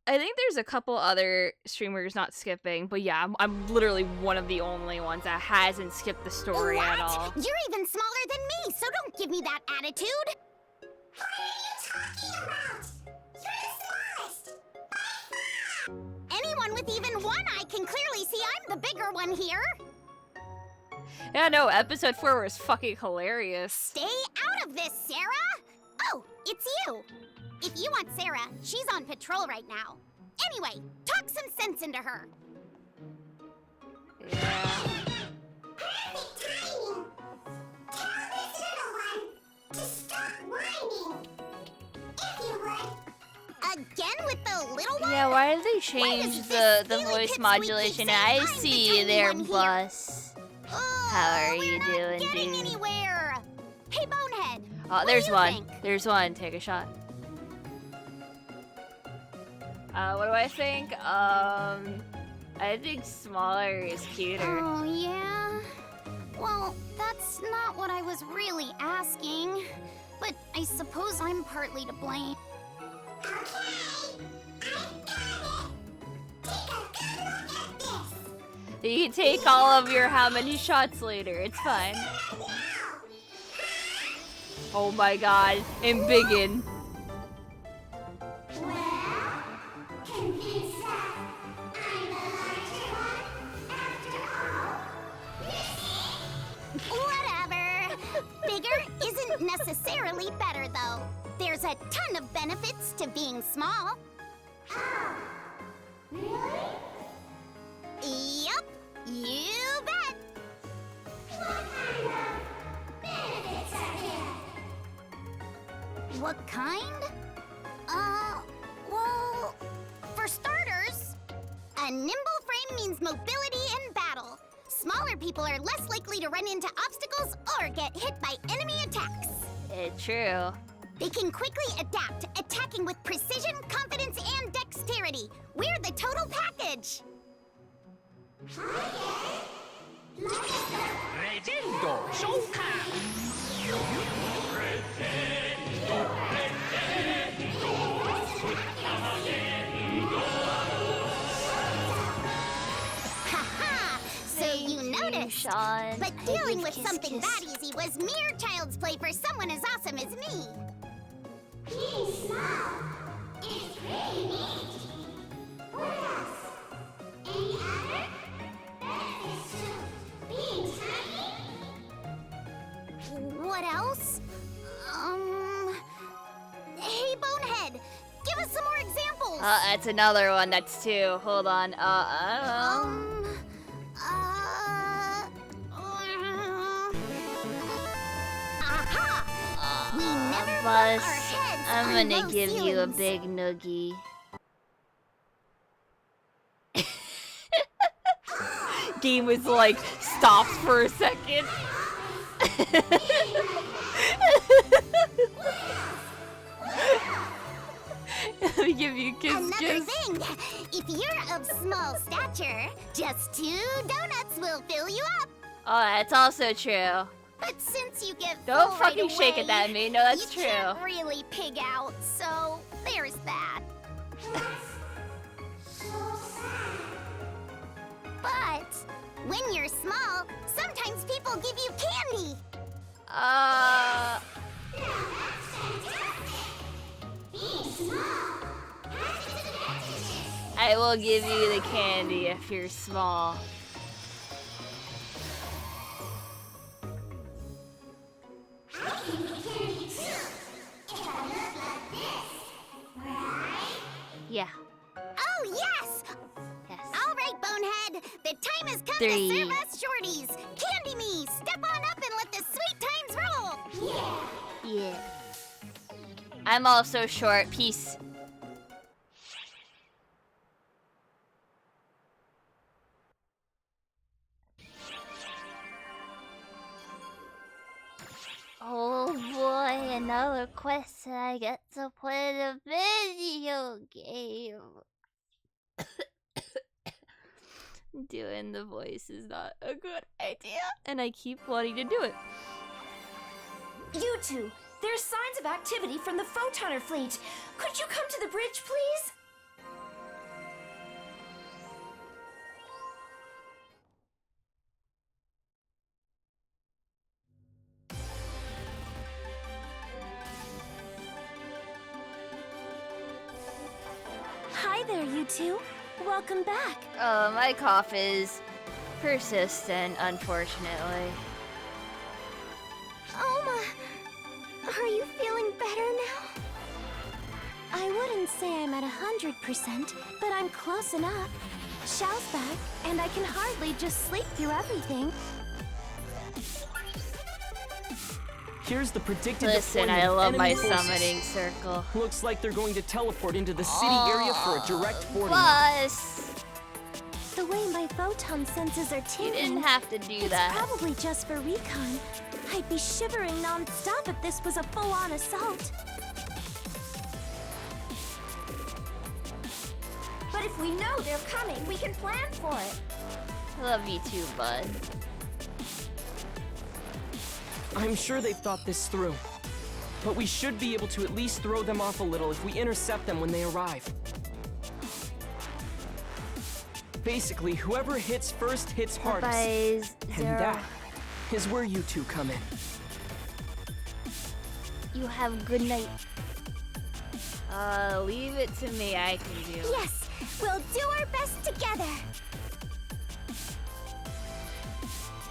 I think there's a couple other streamers not skipping, but yeah, I'm literally one of the only ones that hasn't skipped the story at all. You're even smaller than me, so don't give me that attitude! What are you talking about? You're the smallest! Anyone with even one eye can clearly see I'm the bigger one here! Yeah, no, episode 4 was fucking hilarious. Stay out of this, Sarah! Oh, it's you! If you want Sarah, she's on patrol right now. Anyway, talk some sense into her. Yeah. Perfect timing! Tell this little one to stop whining. If you would. Again with the little one? Yeah, why did they change the voice modulation? I see you there, boss. How are you doing, dude? Anywhere. Hey, Bonehead. Oh, there's one. There's one. Take a shot. What do I think? I think smaller is cuter. Oh, yeah? Well, that's not what I was really asking. But I suppose I'm partly to blame. You can take all of your how many shots later. It's fine. Oh, Oh my god. And Biggin. isn't necessarily better, though. There's a ton of benefits to being small. Oh, really? Yup, you bet. What kind of benefits are there? What kind? Well, for starters, a nimble frame means mobility in battle. Smaller people are less likely to run into obstacles or get hit by enemy attacks. True. They can quickly adapt, attacking with precision, confidence, and dexterity. We're the total package. So you noticed. Sean. But dealing with something that easy was mere child's play for someone as awesome as me. Being small is pretty neat. What else? Any other benefits to being tiny? What else? Hey, Bonehead, give us some more examples. That's another one. That's two. Hold on. Aha! We never Buzz, put our heads I'm on gonna low give you a ceilings. big noogie. Game was like stopped for a second. Let me give you a kiss. Another thing, if you're of small stature, just 2 donuts will fill you up. Oh, that's also true. But since you get Don't full fucking right shake it away, at me. No, that's you true. can't really pig out, so there's that. But when you're small, sometimes people give you candy. I will give you the candy if you're small. Yeah. Oh, yes! Yes. All right, Bonehead. The time has come 3. to serve us shorties. Candy me! Step on up and let the sweet times roll! Yeah. I'm also short. Peace. Oh boy, another quest and I get to play the video game. Doing the voice is not a good idea, and I keep wanting to do it. You two, there's signs of activity from the Photoner fleet. Could you come to the bridge, please? Hi there, you two. Welcome back. My cough is persistent, unfortunately. Oma, are you feeling better now? I wouldn't say I'm at 100%, but I'm close enough. Xiao's back, and I can hardly just sleep through everything. Here's the predicted Listen, deployment I of love my enemy forces. summoning circle. Looks like they're going to teleport into the city area for a direct boarding. Bus! The way my photon senses are tingling, You didn't have to do that. It's probably just for recon. I'd be shivering non-stop if this was a full-on assault. But if we know they're coming, we can plan for it. I love you too, bud. I'm sure they've thought this through. But we should be able to at least throw them off a little if we intercept them when they arrive. Basically, whoever hits first hits hardest. Bye, And Zero. that is where you two come in. You have a good night. Leave it to me, I can do. Yes, we'll do our best together.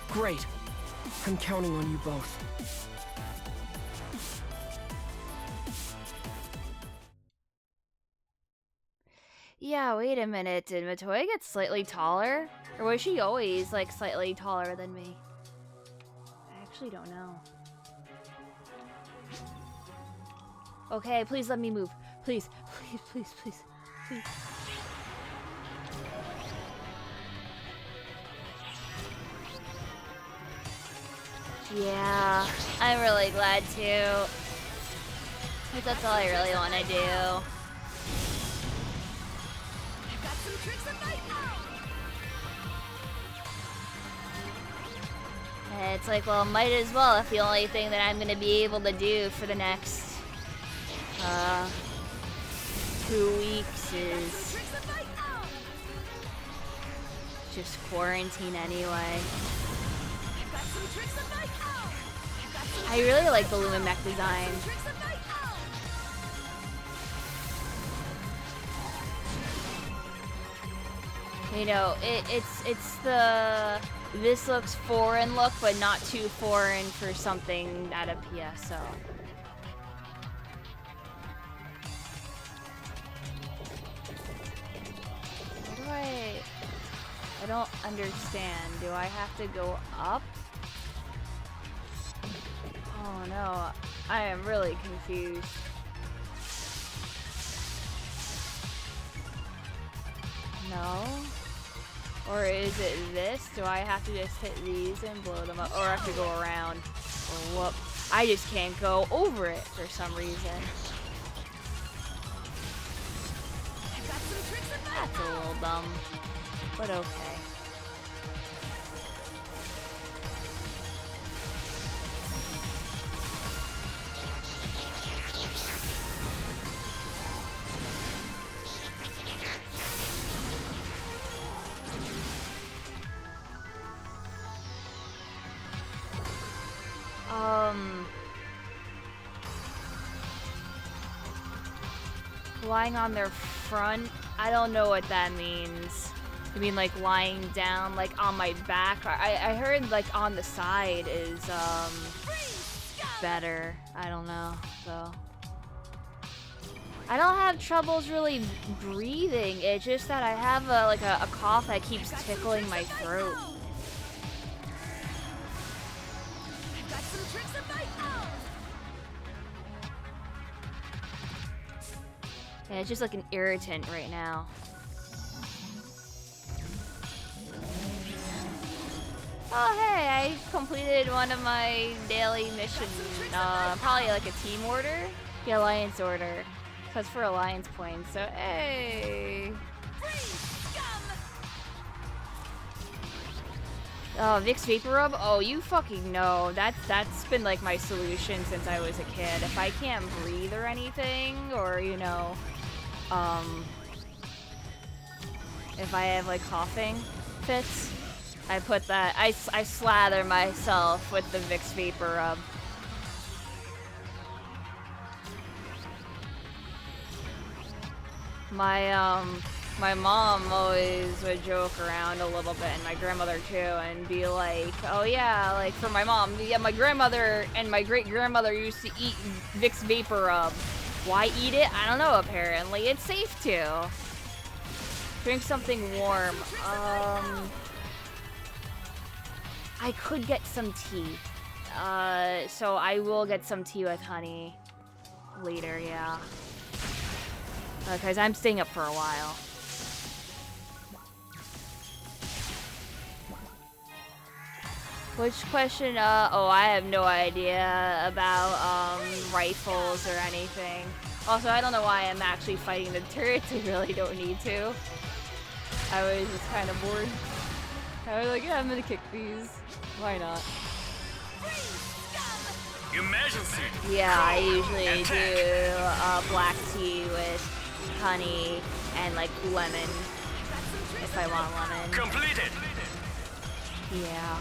Great. I'm counting on you both. Yeah, wait a minute. Did Matoya get slightly taller? Or was she always, like, slightly taller than me? I actually don't know. Okay, please let me move. Please, please, please, please, please. Yeah, I'm really glad too. Because that's all I really want to do. And it's like, well, might as well if the only thing that I'm going to be able to do for the next 2 weeks is just quarantine anyway. I really like the Lumimech design. You know, it's the this looks foreign look, but not too foreign for something at a PSO. What do I don't understand. Do I have to go up? Oh no, I am really confused. No? Or is it this? Do I have to just hit these and blow them up? Or I have to go around? Or whoop. I just can't go over it for some reason. That's a little dumb. But okay. Lying on their front? I don't know what that means. You mean like lying down, like on my back? I heard like on the side is better. I don't know, so. I don't have troubles really breathing. It's just that I have a cough that keeps tickling my throat. Yeah, it's just like an irritant right now. Oh hey, I completed one of my daily missions. Probably like a team order? Yeah, alliance order. Cause for alliance points, so hey! Oh, Vicks Vapor Rub? Oh, you fucking know. That's been like my solution since I was a kid. If I can't breathe or anything, or you know, if I have like coughing fits, I put that, I slather myself with the Vicks Vapor Rub. My mom always would joke around a little bit, and my grandmother too, and be like, oh yeah, like for my mom, yeah, my grandmother and my great-grandmother used to eat Vicks Vapor Rub. Why eat it? I don't know, apparently. It's safe to. Drink something warm. I could get some tea. So I will get some tea with honey later, yeah. Because I'm staying up for a while. Which question? Oh, I have no idea about rifles or anything. Also, I don't know why I'm actually fighting the turrets. I really don't need to. I was just kind of bored. I was like, yeah, I'm gonna kick these. Why not? Emergency. Yeah, I usually do black tea with honey and like lemon if I want lemon. Completed. Yeah.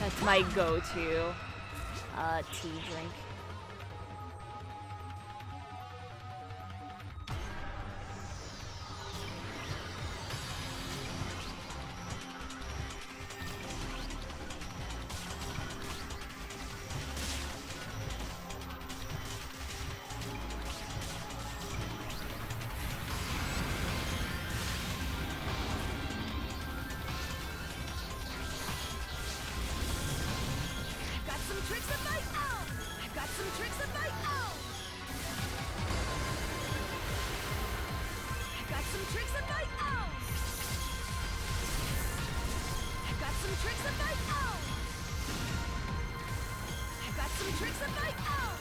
That's my go-to tea drink. tricks of my own! I've got some tricks of my own! I've got some tricks of my own! I've got some tricks of my own! I've got some tricks of my own! I've got some tricks of my own!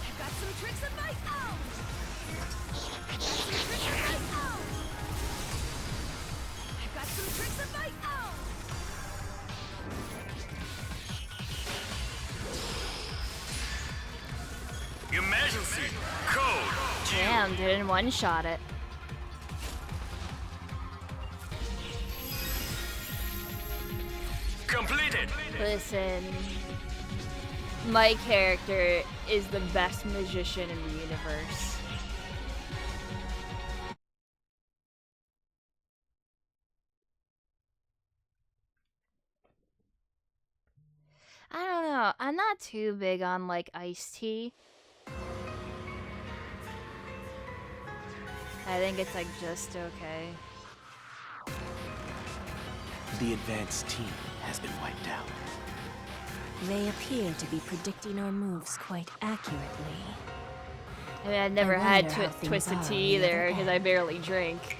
I've got some tricks of my own! I've got some tricks of my own! Emergency! Code! Damn, didn't one-shot it. Completed! Listen, my character is the best magician in the universe. I don't know, I'm not too big on like iced tea. I think it's like just okay. The advanced team has been wiped out. They appear to be predicting our moves quite accurately. I mean, I've never had wonder how things twisted are tea on the either other because I barely drink.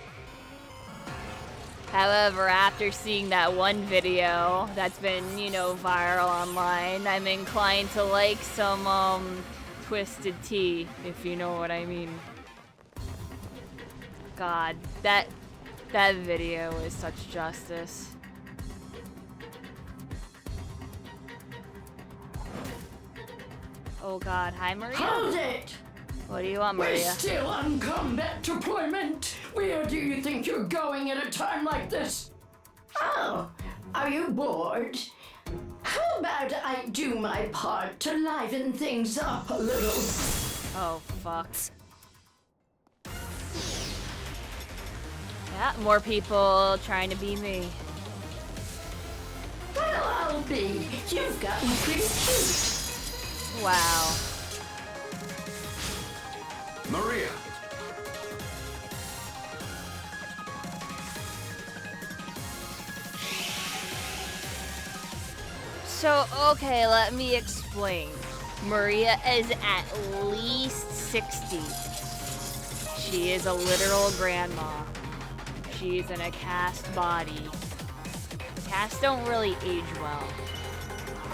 However, after seeing that one video that's been, you know, viral online, I'm inclined to like some twisted tea, if you know what I mean. God, that video is such justice. Oh God, hi Maria. Hold it! What do you want, We're Maria? still on combat deployment. Where do you think you're going at a time like this? Oh, are you bored? How about I do my part to liven things up a little? Oh, fuck. Yeah, more people trying to be me. Well, I'll be. You've gotten pretty cute. Wow. Maria. So, okay, let me explain. Maria is at least 60. She is a literal grandma. She's in a cast body. Casts don't really age well.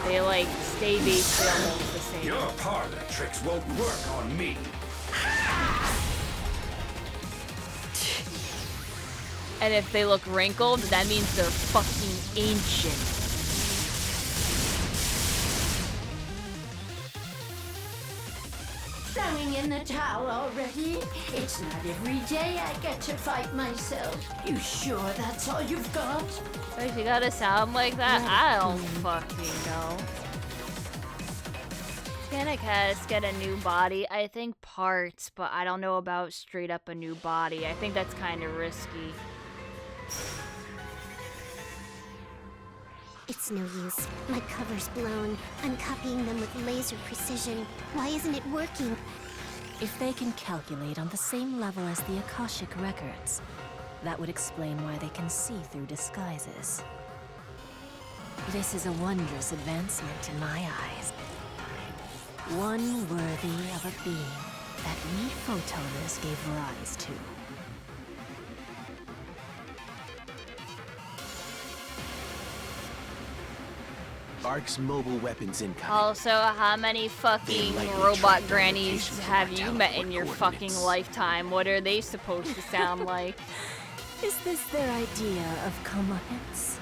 They like stay basically almost the same. Your parlor tricks won't work on me. And if they look wrinkled, that means they're fucking ancient. Throwing in the towel already? It's not every day I get to fight myself. You sure that's all you've got? If you gotta sound like that, I don't fucking know. Can a cast get a new body? I think parts, but I don't know about straight up a new body. I think that's kind of risky. It's no use. My cover's blown. I'm copying them with laser precision. Why isn't it working? If they can calculate on the same level as the Akashic records, that would explain why they can see through disguises. This is a wondrous advancement in my eyes. One worthy of a being that we photoners gave rise to. ARC's mobile weapons incoming. Also, how many fucking robot grannies have you met in your fucking lifetime? What are they supposed to sound like? Is this their idea of comeuppance?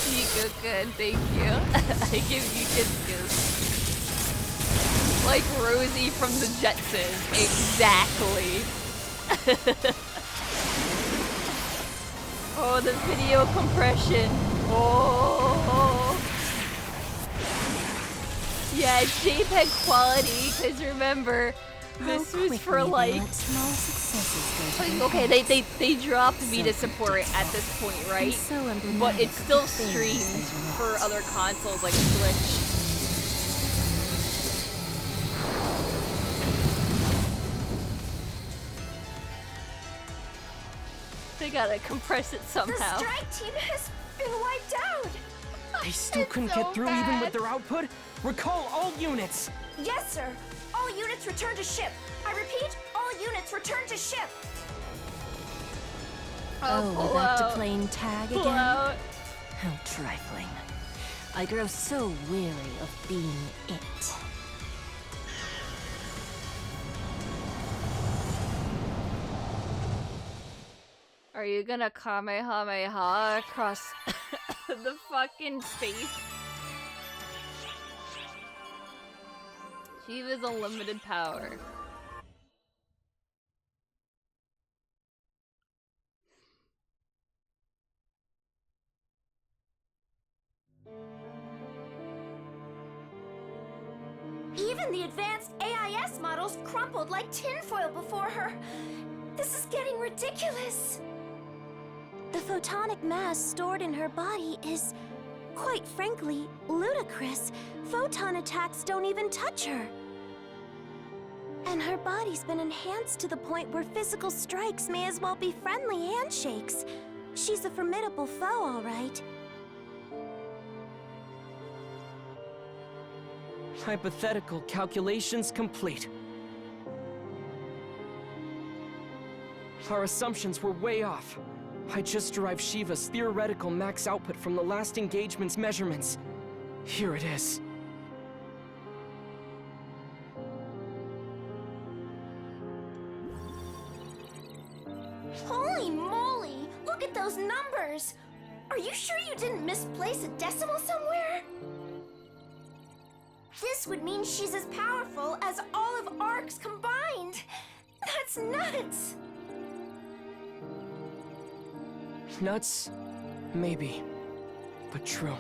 You go good, thank you. I give you kisses. Like Rosie from the Jetsons, exactly. Oh, the video compression. Oh. Yeah, JPEG quality, because remember, This was for like, small successes okay, they dropped Vita support at this point, right? But it's still streamed for other consoles like Switch. They gotta compress it somehow. The strike team has been wiped out. They still couldn't get through even with their output? Recall all units! Yes, sir. All units return to ship. I repeat, all units return to ship. Oh, we're back to playing tag Pull again? out. How trifling. I grow so weary of being it. Are you gonna Kamehameha across the fucking space? Shiva's unlimited power. Even the advanced AIS models crumpled like tinfoil before her. This is getting ridiculous. The photonic mass stored in her body is, quite frankly, ludicrous. Photon attacks don't even touch her. And her body's been enhanced to the point where physical strikes may as well be friendly handshakes. She's a formidable foe, all right. Hypothetical calculations complete. Our assumptions were way off. I just derived Shiva's theoretical max output from the last engagement's measurements. Here it is. Holy moly! Look at those numbers! Are you sure you didn't misplace a decimal somewhere? This would mean she's as powerful as all of ARCs combined! That's nuts! Nuts? Maybe. But true.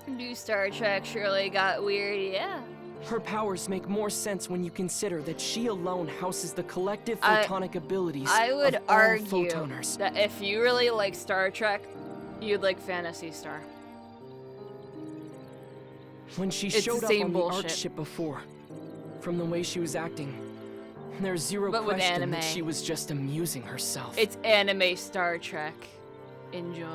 New Star Trek surely got weird, yeah. Her powers make more sense when you consider that she alone houses the collective photonic abilities I would of all argue photoners. that if you really like Star Trek, you'd like Phantasy Star. When she It's showed the up same on the bullshit. art ship before, from the way she was acting, there's zero But with question anime. that she was just amusing herself. It's anime Star Trek. Enjoy.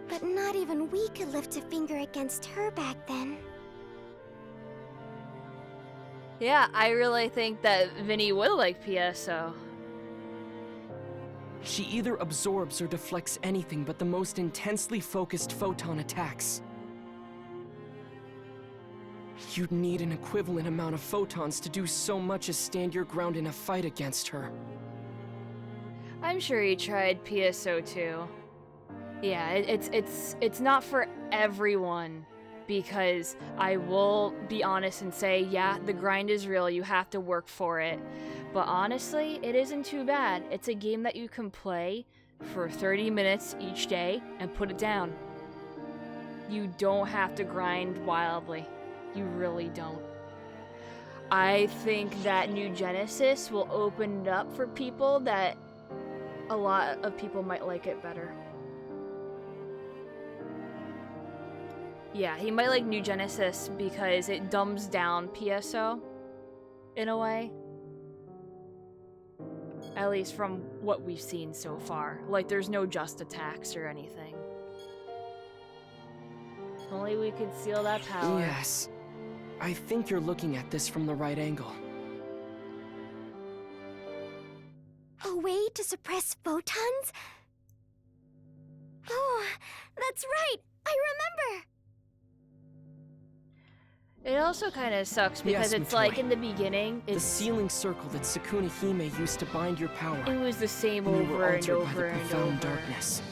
But not even we could lift a finger against her back then. Yeah, I really think that Vinny would like PSO. She either absorbs or deflects anything but the most intensely focused photon attacks. You'd need an equivalent amount of photons to do so much as stand your ground in a fight against her. I'm sure he tried PSO too. Yeah, it's not for everyone, because I will be honest and say, yeah, the grind is real, you have to work for it. But honestly, it isn't too bad. It's a game that you can play for 30 minutes each day and put it down. You don't have to grind wildly. You really don't. I think that New Genesis will open it up for people that a lot of people might like it better. Yeah, he might like New Genesis because it dumbs down PSO in a way. At least from what we've seen so far. Like, there's no just attacks or anything. Only we could seal that power. Yes. I think you're looking at this from the right angle. A way to suppress photons? Oh, that's right! I remember! It also kind of sucks because Yes, it's Mutoi. like in the beginning, The sealing circle that Sukuna Hime used to bind your power. it was the same and you were over and altered by over the and profound over. darkness.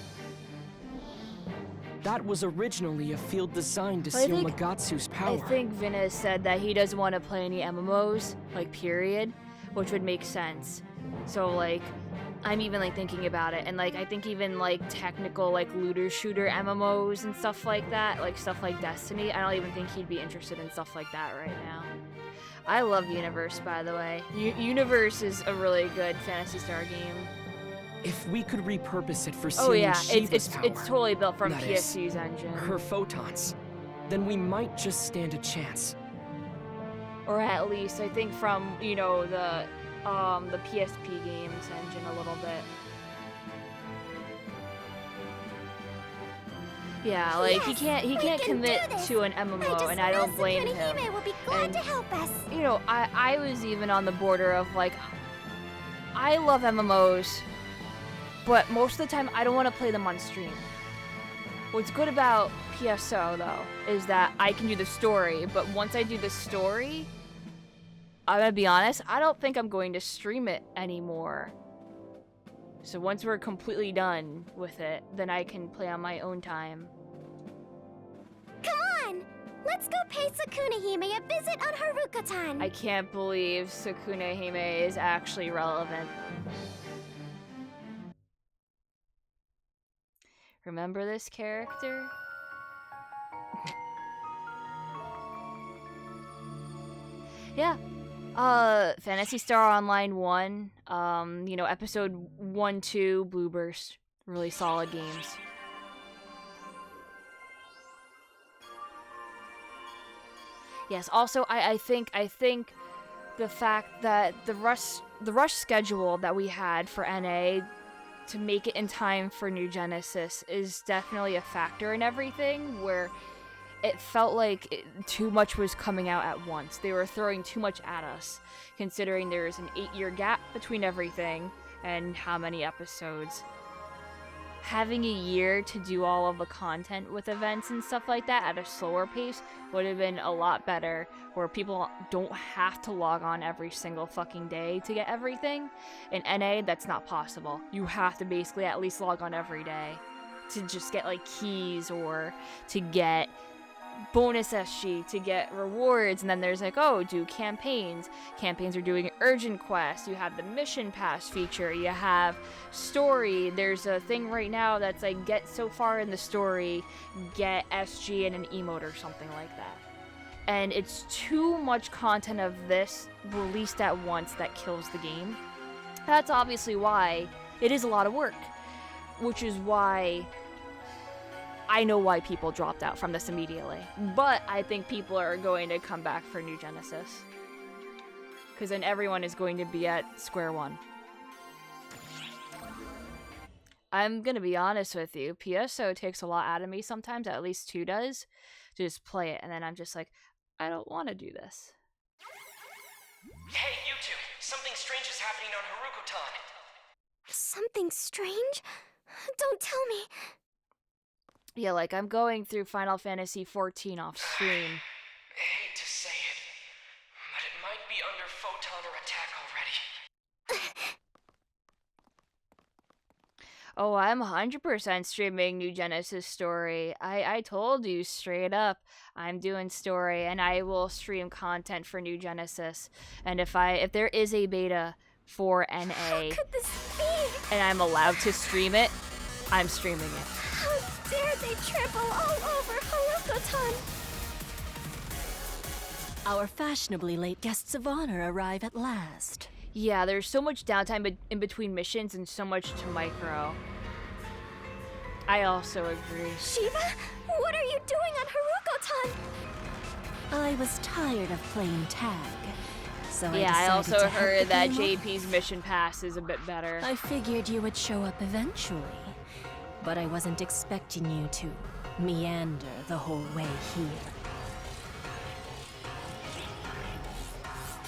That was originally a field designed to I seal think- Magatsu's I power. think Vinna said that he doesn't want to play any MMOs, like period, which would make sense. So like, I'm even like thinking about it, and like I think even like technical like looter shooter MMOs and stuff like that, like stuff like Destiny, I don't even think he'd be interested in stuff like that right now. I love Universe, by the way. Universe is a really good Phantasy Star game. If we could repurpose it for Oh seeing yeah, Shiva's it's power, totally built from that is, PSC's engine. her photons, then we might just stand a chance. Or at least I think from, you know, the PSP games engine a little bit. Yeah, like he can't commit to an MMO, and I don't blame him. Will be glad to help us. You know, I was even on the border of like, I love MMOs, but most of the time I don't want to play them on stream. What's good about PSO though is that I can do the story, but once I do the story, I'm gonna be honest, I don't think I'm going to stream it anymore. So once we're completely done with it, then I can play on my own time. Come on! Let's go pay Sakuna Hime a visit on Haruka-tan. I can't believe Sakuna Hime is actually relevant. Remember this character? Yeah. Phantasy Star Online 1, you know, episode 1, 2, Blue Burst. Really solid games. Yes, also I think the fact that the rush schedule that we had for NA to make it in time for New Genesis is definitely a factor in everything, where it felt like too much was coming out at once. They were throwing too much at us, considering there's an 8-year gap between everything and how many episodes. Having a year to do all of the content with events and stuff like that at a slower pace would have been a lot better, where people don't have to log on every single fucking day to get everything. In NA, that's not possible. You have to basically at least log on every day to just get like keys or to get bonus SG, to get rewards, and then there's like, oh, do campaigns. Campaigns are doing urgent quests. You have the mission pass feature. You have story. There's a thing right now that's like, get so far in the story, get SG and an emote or something like that. And it's too much content of this released at once that kills the game. That's obviously why it is a lot of work, which is why I know why people dropped out from this immediately, but I think people are going to come back for New Genesis, because then everyone is going to be at square one. I'm gonna be honest with you, PSO takes a lot out of me sometimes, at least 2 does, to just play it, and then I'm just like, I don't want to do this. Hey, you two! Something strange is happening on Haruko-tan! Something strange? Don't tell me. Yeah, like, I'm going through Final Fantasy XIV off stream. I hate to say it, but it might be under photon or attack already. Oh, I'm 100% streaming New Genesis story. I told you straight up, I'm doing story, and I will stream content for New Genesis. And if there is a beta for NA, How could this be? and I'm allowed to stream it, I'm streaming it. How dare they trample all over Haruko-tan? Our fashionably late guests of honor arrive at last. Yeah, there's so much downtime in between missions and so much to micro. I also agree. Shiva, what are you doing on Haruko-tan? I was tired of playing tag, so Yeah, I decided also to help heard the that game up. JP's mission pass is a bit better. I figured you would show up eventually, but I wasn't expecting you to meander the whole way here.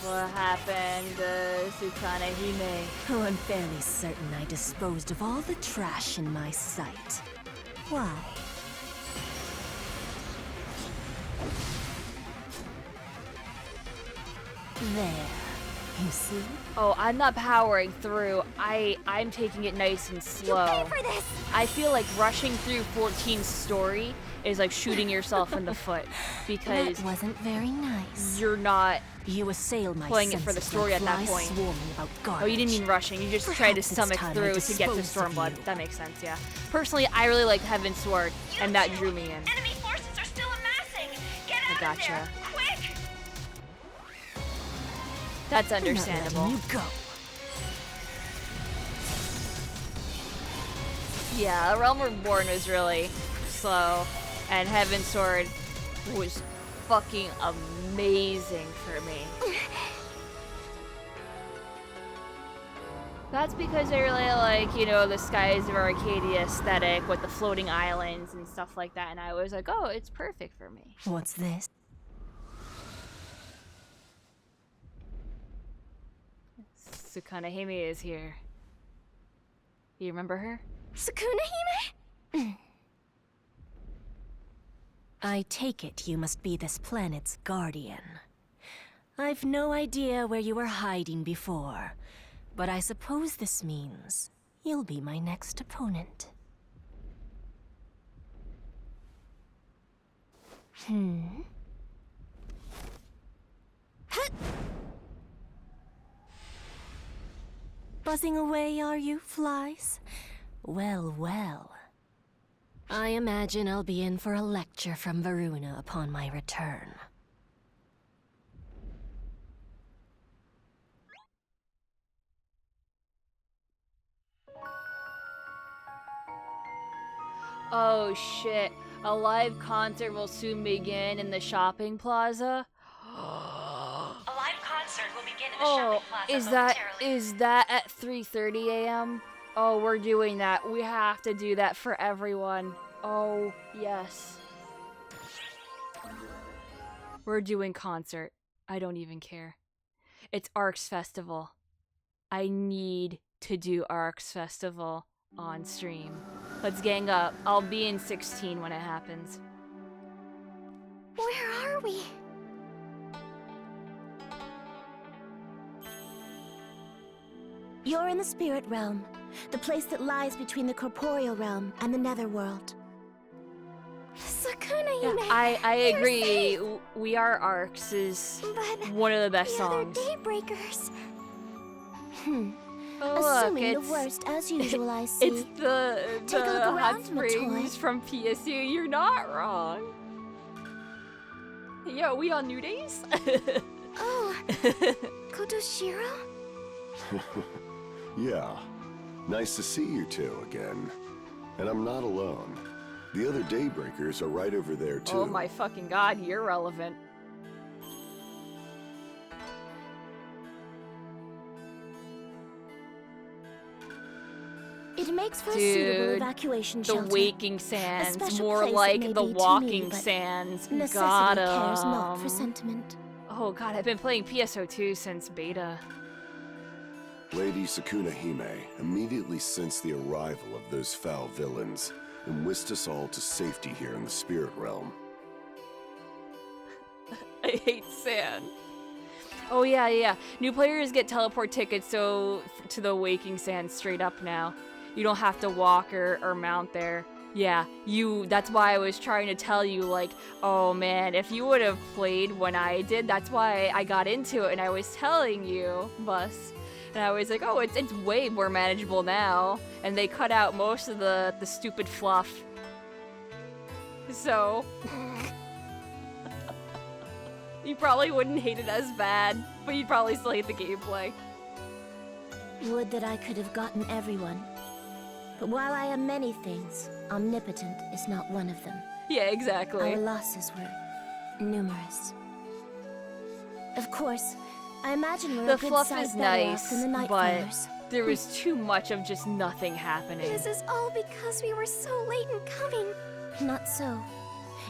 What happened to Sukana Hime? Oh, I'm fairly certain I disposed of all the trash in my sight. Why? There. You see? Oh, I'm not powering through. I'm taking it nice and slow. You pay for this. I feel like rushing through 14's story is like shooting yourself in the foot because that wasn't very nice. You're not you assail my playing it for the story at that point. Oh, you didn't mean rushing. You just tried to stomach through to get to Stormblood. That makes sense, yeah. Personally, I really like Heaven's Sword, and that drew me in. Enemy forces are still amassing. Get out I gotcha. of there, quick! That's understandable. You go. Yeah, Realm Reborn was really slow, and Heaven's Sword was fucking amazing for me. That's because I really like, you know, the Skies of Arcadia aesthetic with the floating islands and stuff like that, and I was like, oh, it's perfect for me. What's this? Sukuna Hime is here. You remember her? Sukuna Hime? I take it you must be this planet's guardian. I've no idea where you were hiding before, but I suppose this means you'll be my next opponent. Buzzing away, are you, flies? Well, well. I imagine I'll be in for a lecture from Varuna upon my return. Oh shit. A live concert will soon begin in the shopping plaza. A live concert will begin in the shopping plaza momentarily. Is that at 3:30 a.m.? Oh, we're doing that. We have to do that for everyone. Oh, yes. We're doing concert. I don't even care. It's ARC's Festival. I need to do ARC's Festival on stream. Let's gang up. I'll be in 16 when it happens. Where are we? You're in the spirit realm, the place that lies between the corporeal realm and the netherworld. Sukuna Hime, I agree. We Are Arcs is one of the best songs. The other Daybreakers. Oh, Assuming look, the worst as usual, I see. It's the Take a look hot around, springs Matoy. from PSU. You're not wrong. Yo, we on New Days? Oh, Kotoshiro? Yeah, nice to see you two again. And I'm not alone. The other Daybreakers are right over there too. Oh my fucking god, you're relevant. It makes for a suitable evacuation the shelter. Waking A Sands, special more place it like may the be to Walking me, but Sands. necessity Got cares not 'em. for sentiment. Oh god, I've been playing PSO2 since beta. Lady Sukuna Hime immediately sensed the arrival of those foul villains and whisked us all to safety here in the spirit realm. I hate sand. Oh yeah. New players get teleport tickets to the Waking Sands straight up now. You don't have to walk or mount there. Yeah, that's why I was trying to tell you, like, oh man, if you would have played when I did, that's why I got into it, and I was telling you, Bus. And I was like, oh, it's way more manageable now. And they cut out most of the stupid fluff. So you probably wouldn't hate it as bad, but you'd probably still hate the gameplay. Would that I could have gotten everyone. But while I am many things, omnipotent is not one of them. Yeah, exactly. Our losses were numerous. Of course, I imagine we're The a good fluff sight is better off nice, than the but Nightfallers. there was too much of just nothing happening. This is all because we were so late in coming. Not so.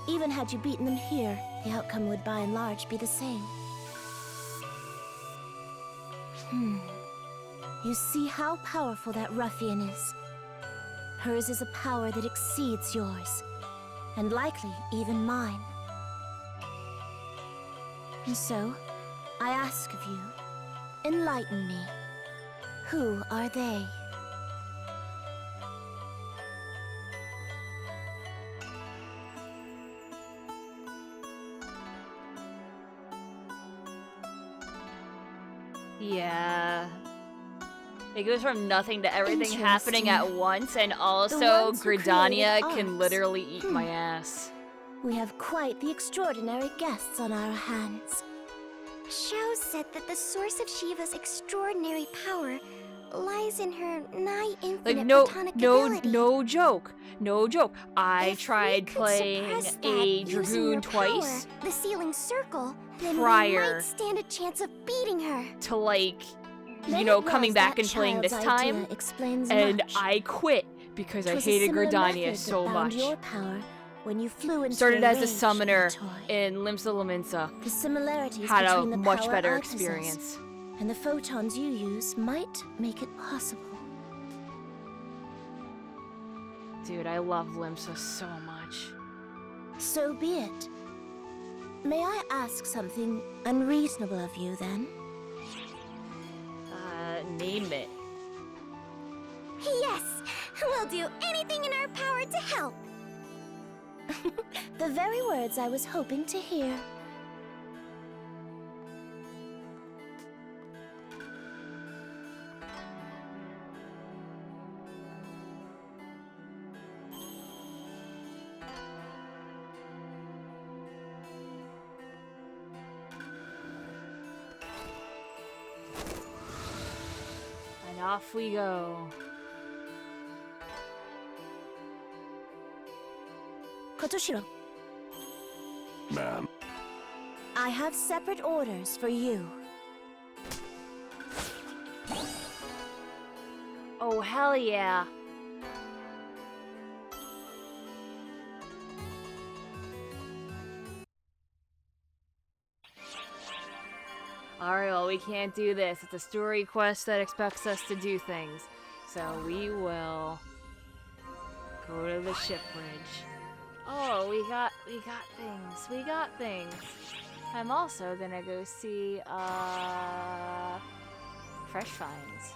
Even had you beaten them here, the outcome would by and large be the same. You see how powerful that ruffian is. Hers is a power that exceeds yours, and likely even mine. And so, I ask of you, Enlighten me. Who are they? Yeah. It goes from nothing to everything happening Interesting. at once, and The also ones who Gridania created can arcs. literally eat my ass. We have quite the extraordinary guests on our hands. Shao said that the source of Shiva's extraordinary power lies in her nigh infinite Like, no joke. No joke. I tried playing Suppress a that using Dragoon your twice power, the sealing circle, then we prior might stand a chance of beating her. to, like, Then you know, it coming was back that and playing this child's time. idea explains And much. I quit because I 'Twas a hated similar Gridania method so that bound much. your power when you flew into Started as a rage, summoner my toy. in Limsa Lominsa. The similarities Had a between the much power better I possess experience. and the photons you use might make it possible. Dude, I love Limsa so much. So be it. May I ask something unreasonable of you then? Name it. Yes, we'll do anything in our power to help. The very words I was hoping to hear. And off we go. Kotoshiro, Ma'am. I have separate orders for you. Oh, hell yeah. Alright, well, we can't do this. It's a story quest that expects us to do things. So we will go to the ship bridge. Oh, we got things. We got things. I'm also gonna go see, Fresh Finds.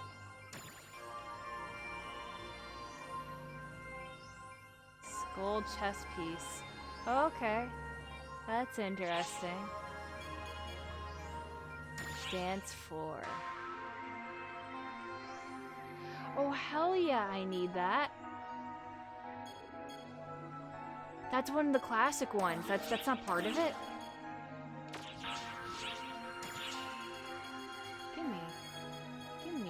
Skull chess piece. Okay. That's interesting. Dance 4. Oh, hell yeah, I need that. That's one of the classic ones. That's not part of it. Gimme. Gimme.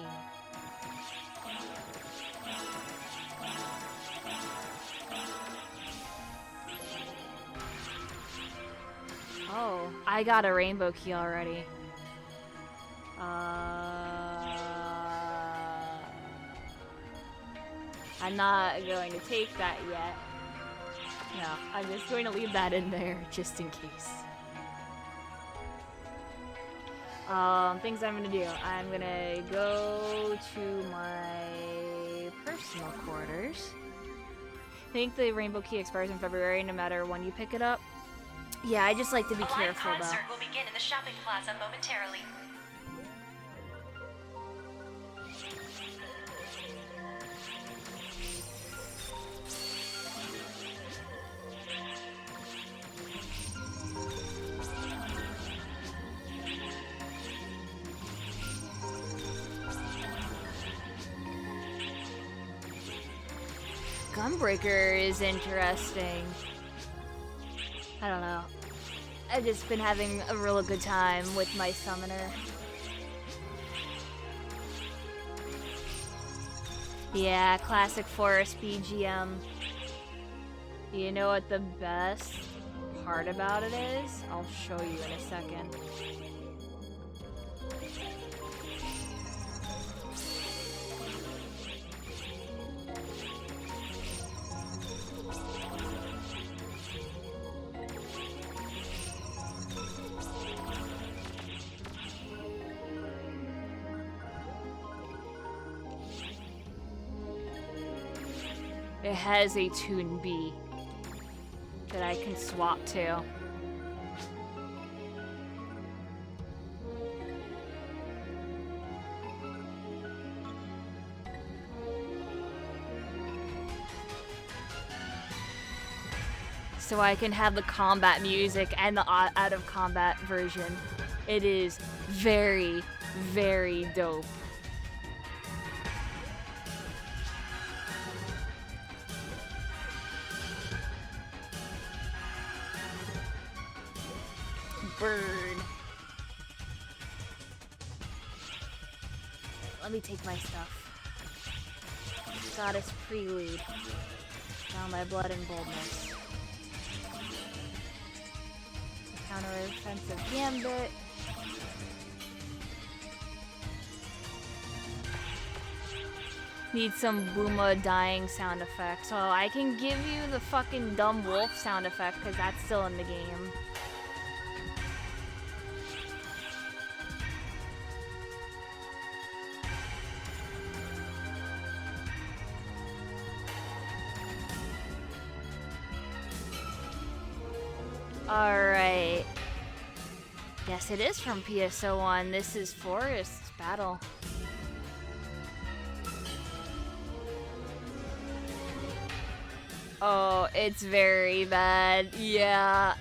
Oh, I got a rainbow key already. I'm not going to take that yet. No, I'm just going to leave that in there just in case. Things I'm gonna do. I'm gonna go to my personal quarters. I think the rainbow key expires in February no matter when you pick it up. Yeah, I just like to be careful though. concert will begin in the shopping plaza momentarily. Gunbreaker is interesting. I don't know. I've just been having a real good time with my summoner. Yeah, classic forest BGM. You know what the best part about it is? I'll show you in a second. It has a Toon B that I can swap to. so I can have the combat music and the out of combat version. It is very, very dope. Bird. Let me take my stuff. Goddess Prelude. Down my blood and boldness. Counter offensive gambit. Need some Booma dying sound effect. So I can give you the fucking dumb wolf sound effect because that's still in the game. Alright. Yes, it is from PSO1. This is Forest Battle. Oh, it's very bad. Yeah.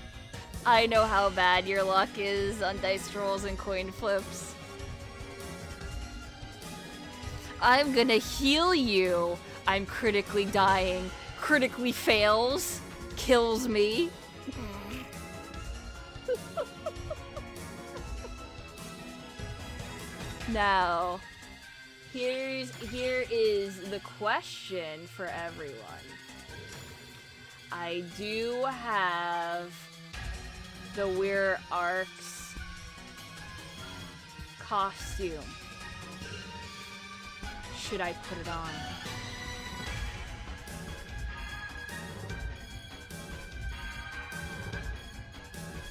I know how bad your luck is on dice rolls and coin flips. I'm gonna heal you. I'm critically dying. Critically fails. Kills me. Now, here is the question for everyone. I do have the Weir Arcs costume. Should I put it on?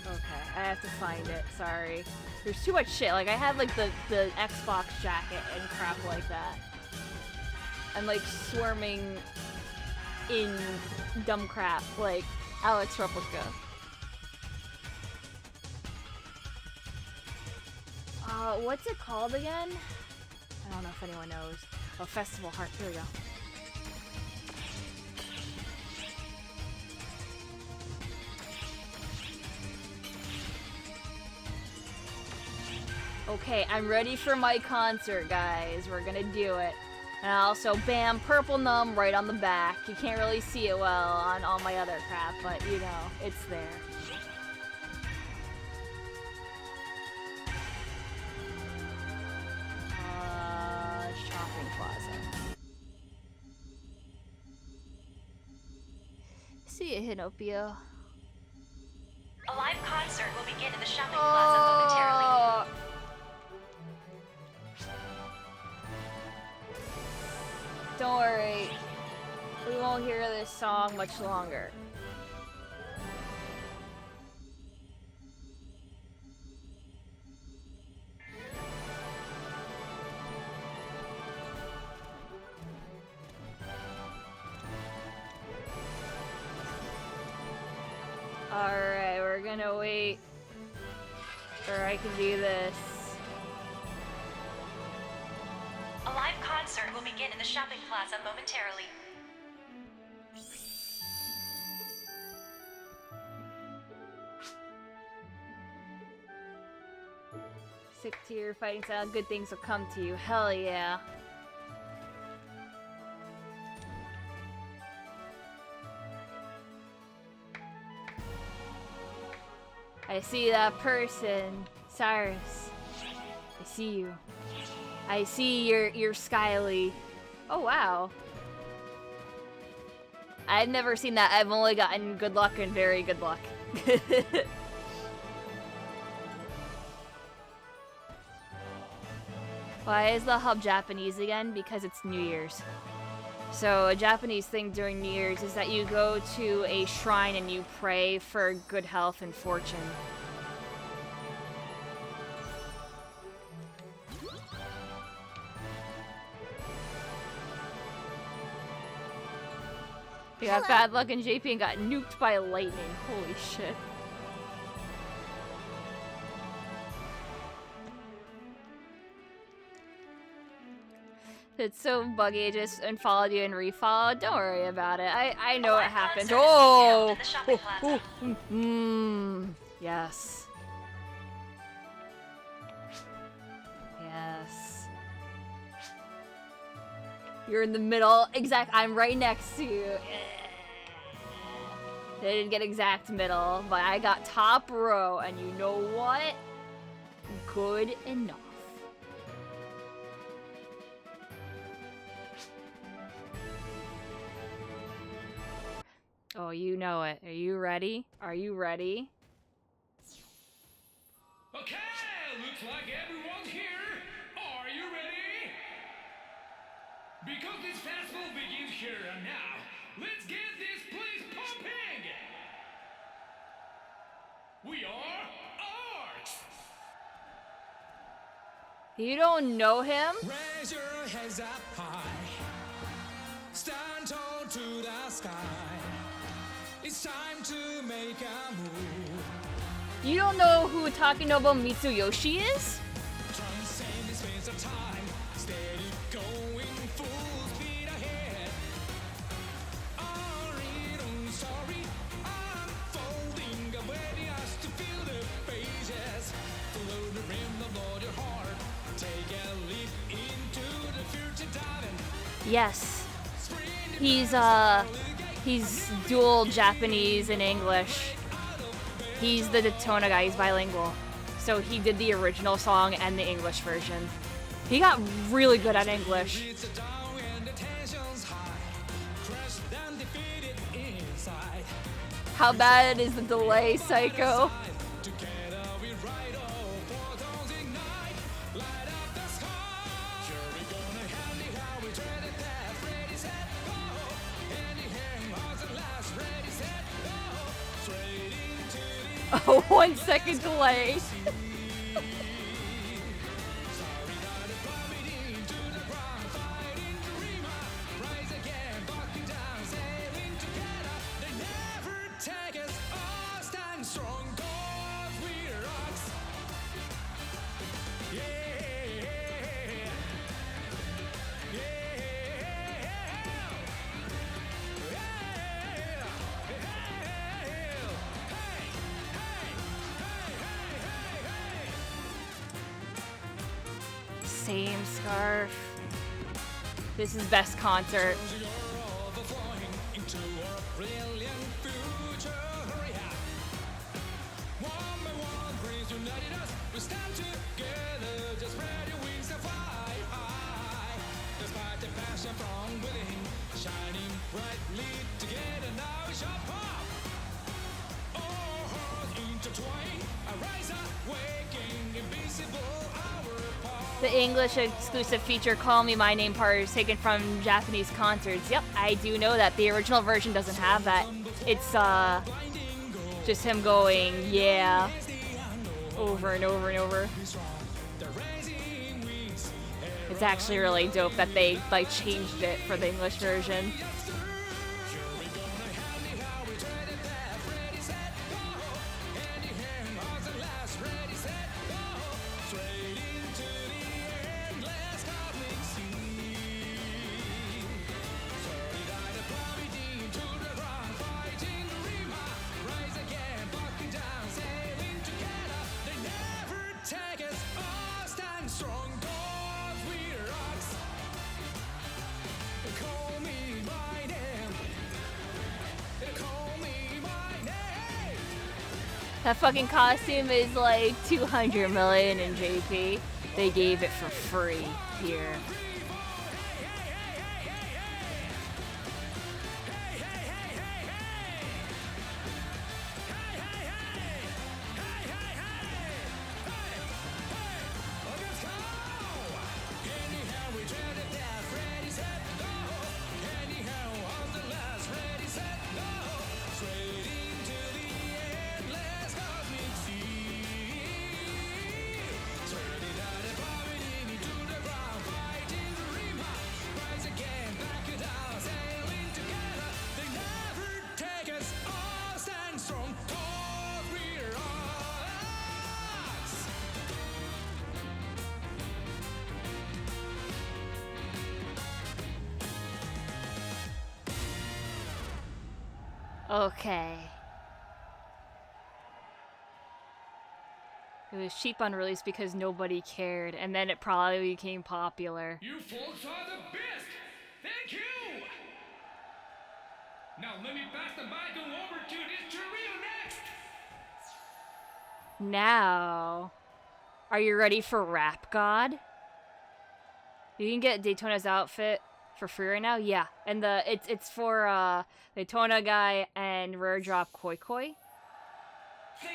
Okay, I have to find it. Sorry. There's too much shit. Like, I had, like, the Xbox jacket and crap like that. I'm, like, swarming in dumb crap, like Alex Replica. What's it called again? I don't know if anyone knows. Oh, Festival Heart. Here we go. Okay, I'm ready for my concert, guys. We're gonna do it. And also, bam, purple numb right on the back. You can't really see it well on all my other crap, but you know, it's there. Shopping plaza. See you, Hinopio. A live concert will begin in the shopping plaza momentarily. Don't worry. We won't hear this song much longer. Alright, we're gonna wait. Or I can do this. A live concert will begin in the shopping plaza momentarily. Sick to your fighting style, good things will come to you. Hell yeah. I see that person, Cyrus. I see you. I see your Skyly. Oh wow. I've never seen that. I've only gotten good luck and very good luck. Why is the hub Japanese again? Because it's New Year's. So a Japanese thing during New Year's is that you go to a shrine and you pray for good health and fortune. We got bad luck in JP and got nuked by lightning. Holy shit. It's so buggy, it just unfollowed you and refollowed. Don't worry about it. I know what happened. Oh! Yes. Yes. You're in the middle. I'm right next to you. They didn't get exact middle, but I got top row, and you know what? Good enough. Oh, you know it. Are you ready? Are you ready? Okay, looks like everyone's here. Are you ready? Because this festival begins here and now, let's get this place pumping! We are Arcs! You don't know him? Raise your heads up high. Stand tall to the sky. It's time to make a move. You don't know who Takenobu Mitsuyoshi is? Transcend the space of time. Steady going full speed ahead. Our own story unfolding. Awaiting us to feel the pages. Follow the rhythm of your heart. Take a leap into the future, darling. Yes. He's dual Japanese and English. He's the Daytona guy, he's bilingual. So he did the original song and the English version. He got really good at English. How bad is the delay, Psycho? Oh, 1 second delay. Same scarf. This is best concert. The English exclusive feature Call Me My Name part is taken from Japanese concerts. Yep, I do know that. The original version doesn't have that. It's just him going, yeah, over and over and over. It's actually really dope that they like changed it for the English version. That fucking costume is like 200 million in JP. They gave it for free here. Okay. It was cheap on release because nobody cared, and then it probably became popular. You folks are the best! Thank you! Now let me pass the baton over to this trio next! Now, are you ready for Rap God? You can get Daytona's outfit for free right now. Yeah, and it's for Daytona guy and Rare Drop Koi Koi.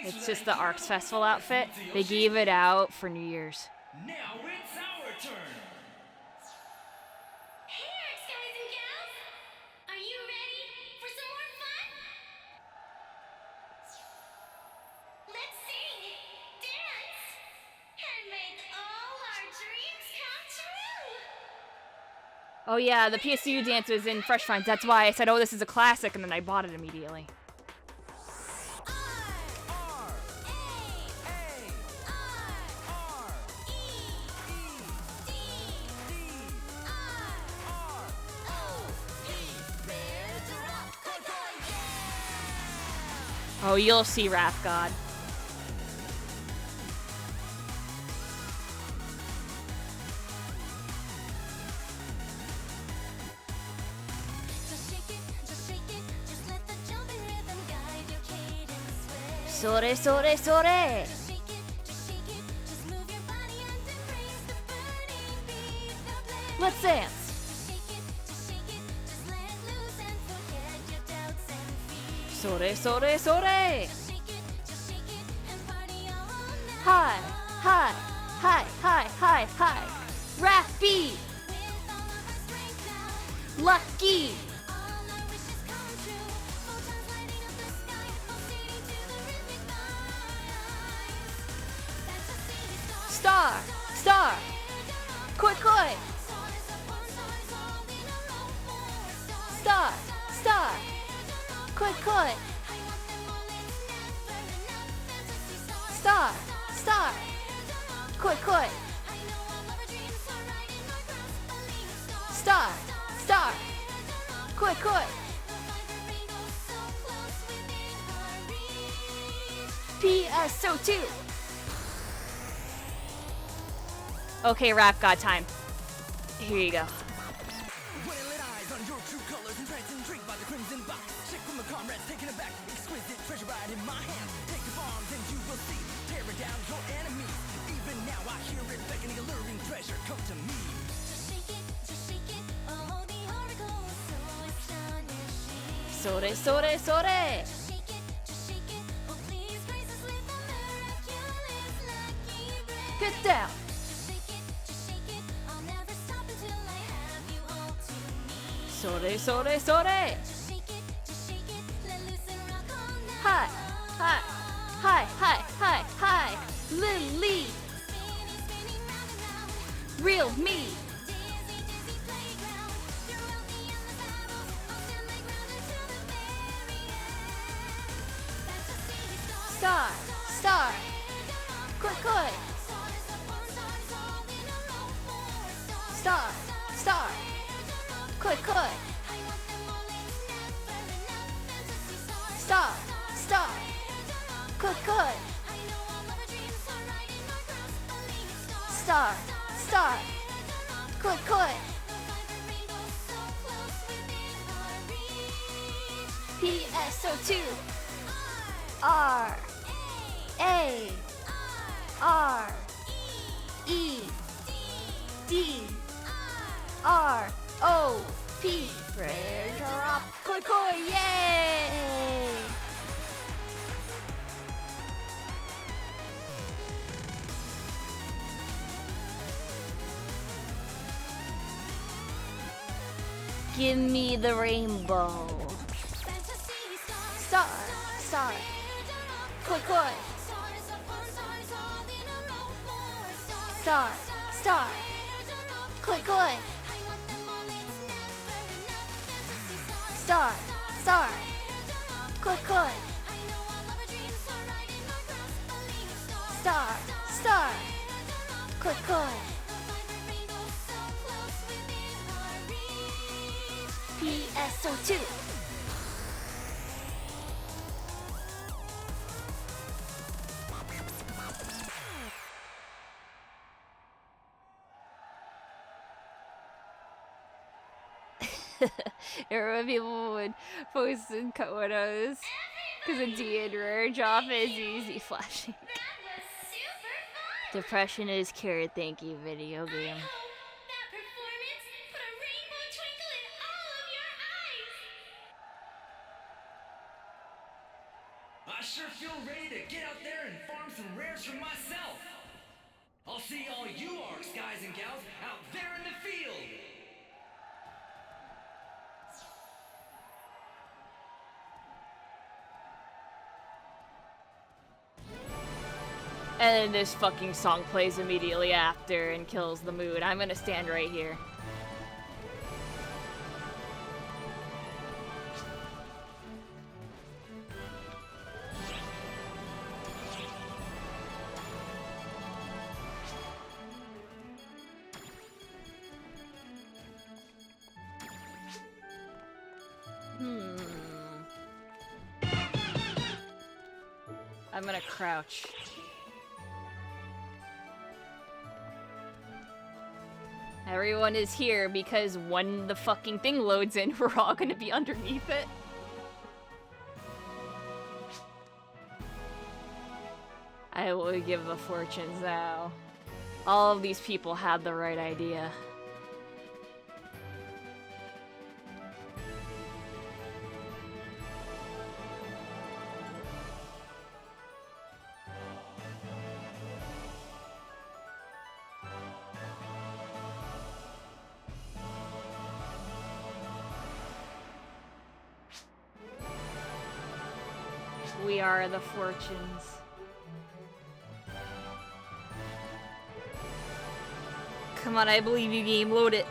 It's just the Arcs Festival outfit. They gave it out for New Year's. Now it's our turn. Hey, Arts guys and gals! Are you ready for some more fun? Let's sing, dance, and make all our dreams come true! Oh yeah, the PSU dance was in Fresh Finds. That's why I said, oh, this is a classic, and then I bought it immediately. Oh, you'll see Rap God. Sore, sore, sore. Let's dance. Sore, sore, sore. Hi, hi, hi, hi, hi, hi. Rap beat. Lucky. Star, star. Koi koi. Star, star. Koi koi. Star, star. Koi koi. Star, star. Koi koi. PSO2. Okay, Rap God time. Here you go. Sore, sore, sore. Get down. Sore, sore, sore. Hi, hi, hi, hi, hi, hi. Lily. Real me. Star, star. Koi koi. Star, star. Koi koi. Star, star. Koi koi. Star, star. Koi koi. PSO2. R A R E D R O P. Treasure up, koi koi, yay! Give me the rainbow. Star, star. Koi koi. Star, star. Koi koi. Star, star. Koi koi. Star, star. Koi koi. PSO2. Remember people would post in photos because a D and rare drop is easy flashing. Depression is cured, thank you, video game. I sure feel ready to get out there and farm some rares for myself. I'll see all you Arcs guys and gals out there in the field. And then this fucking song plays immediately after and kills the mood. I'm gonna stand right here. I'm gonna crouch. Everyone is here because when the fucking thing loads in, we're all gonna be underneath it. I will give the fortunes now. All of these people had the right idea. We are the fortunes. Come on, I believe you, game. Load it.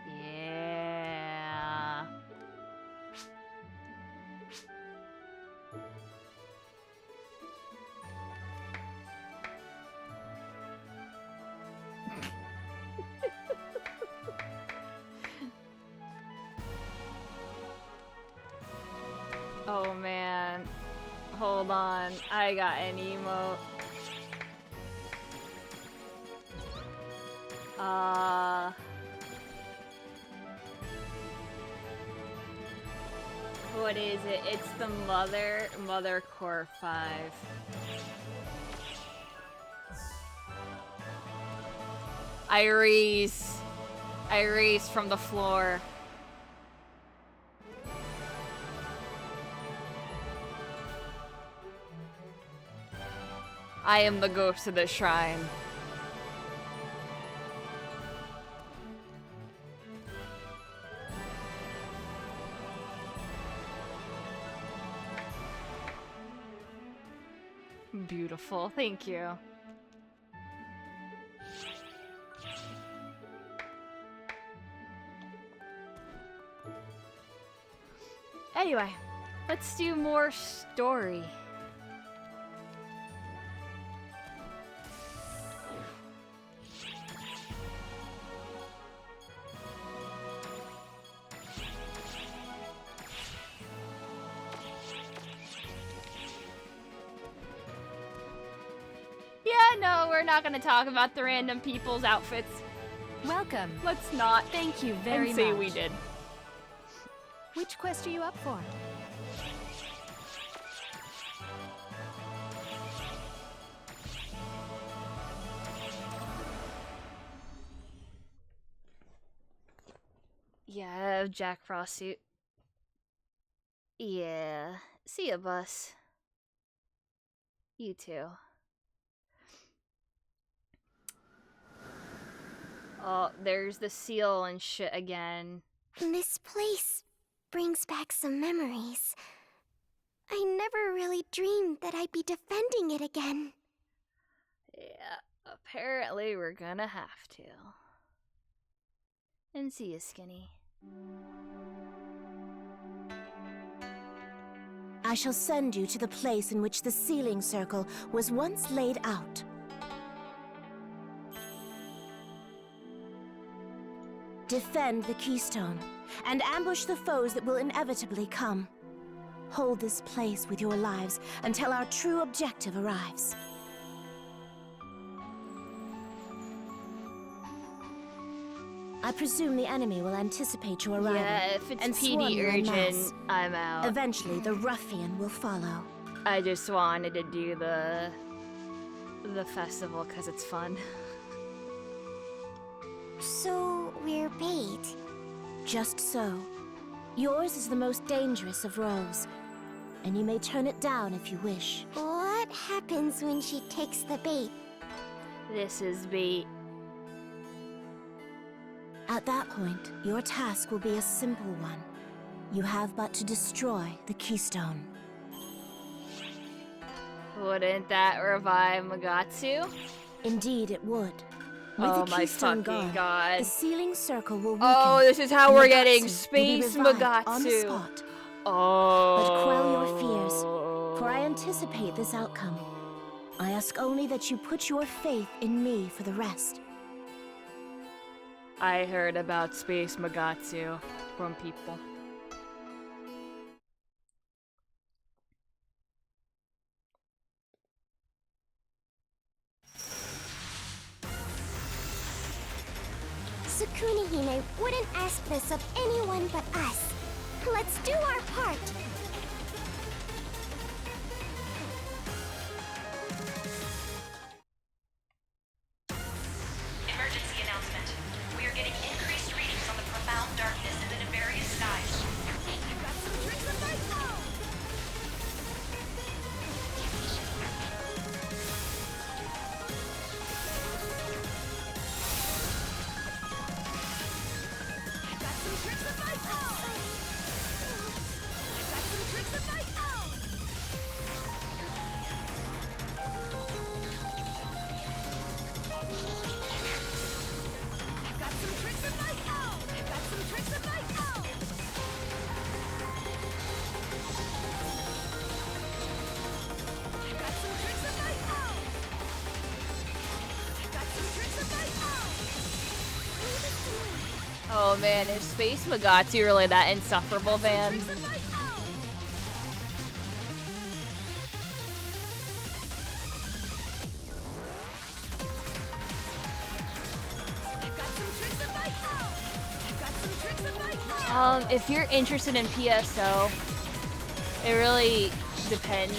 Yeah. Oh man, hold on, I got an emote. What is it? It's the Mother Core 5. I raise from the floor. I am the ghost of the shrine. Beautiful, thank you. Anyway, let's do more story. Yeah, no, we're not gonna talk about the random people's outfits. Welcome. Let's not. Thank you very and say much. we did. Which quest are you up for? Yeah, Jack Frost suit. Yeah. See ya, bus. You too. Oh, there's the seal and shit again. This place brings back some memories. I never really dreamed that I'd be defending it again. Yeah, apparently we're gonna have to. And see ya, Skinny. I shall send you to the place in which the sealing circle was once laid out. Defend the keystone, and ambush the foes that will inevitably come. hold this place with your lives until our true objective arrives. I presume the enemy will anticipate your arrival. Yeah, if it's and swarm PD you en urgent, masse. I'm out. Eventually, the ruffian will follow. I just wanted to do the festival because it's fun. So, we're bait. Just so. Yours is the most dangerous of roles, and you may turn it down if you wish. What happens when she takes the bait? This is bait. At that point, your task will be a simple one. You have but to destroy the keystone. Wouldn't that revive Magatsu? Indeed, it would. With Oh the my keystone fucking gone, god. the sealing circle will weaken. Oh, this is how and we're Magatsu getting will be Space revived on the Magatsu. spot. Oh. But quell your fears, for I anticipate this outcome. I ask only that you put your faith in me for the rest. I heard about Space Magatsu from people. Sukuna Hime wouldn't ask this of anyone but us. Let's do our part. Emergency announcement. We are getting increased readings on the profound darkness in the nefarious skies. I've got some tricks of my own! I've got some tricks of my own! I've got some tricks of my own! I've got some tricks of my own! I've got some tricks of my own! I've got some tricks of my own! I've got some tricks of my own! Oh man, is Space Magatsu really that insufferable, man? Tricks of my own! I've got some tricks of my own! I've got some tricks of my own! If you're interested in PSO, it really depends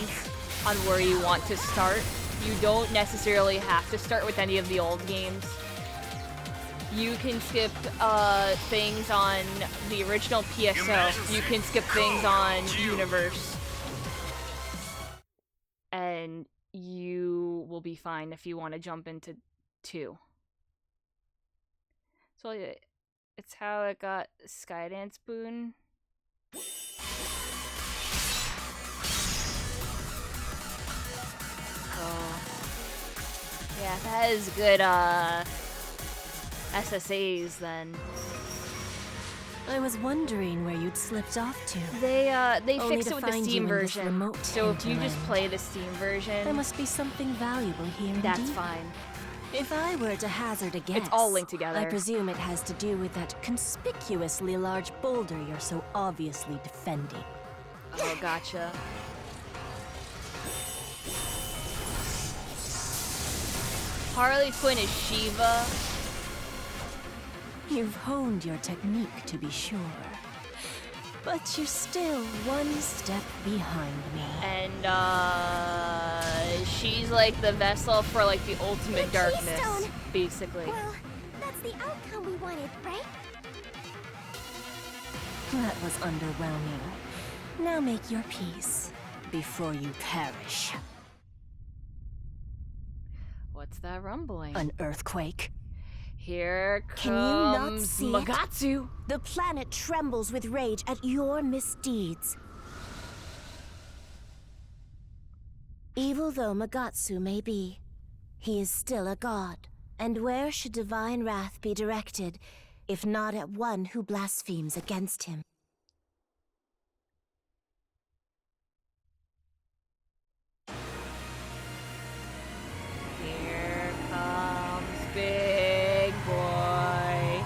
on where you want to start. You don't necessarily have to start with any of the old games. You can skip things on the original PSO. You can skip things on Universe. And you will be fine if you want to jump into 2. So it's how it got Skydance Boon. Oh. Yeah, that is good SSAs then. I was wondering where you'd slipped off to. They Only fixed to it with the find you Steam in this version. remote So if you just hinterland. play the Steam version, There must be something valuable here. that's indeed. fine. If I were to hazard a guess, It's all linked together. I presume it has to do with that conspicuously large boulder you're so obviously defending. Oh, gotcha. Harley Quinn is Shiva. You've honed your technique, to be sure. But you're still one step behind me. And she's like the vessel for like the ultimate darkness, Keystone. basically. Well, that's the outcome we wanted, right? That was underwhelming. Now make your peace before you perish. What's that rumbling? An earthquake. Here comes Can you not see it? Magatsu. The planet trembles with rage at your misdeeds. Evil though Magatsu may be, he is still a god. And where should divine wrath be directed, if not at one who blasphemes against him? Here comes Big Boy.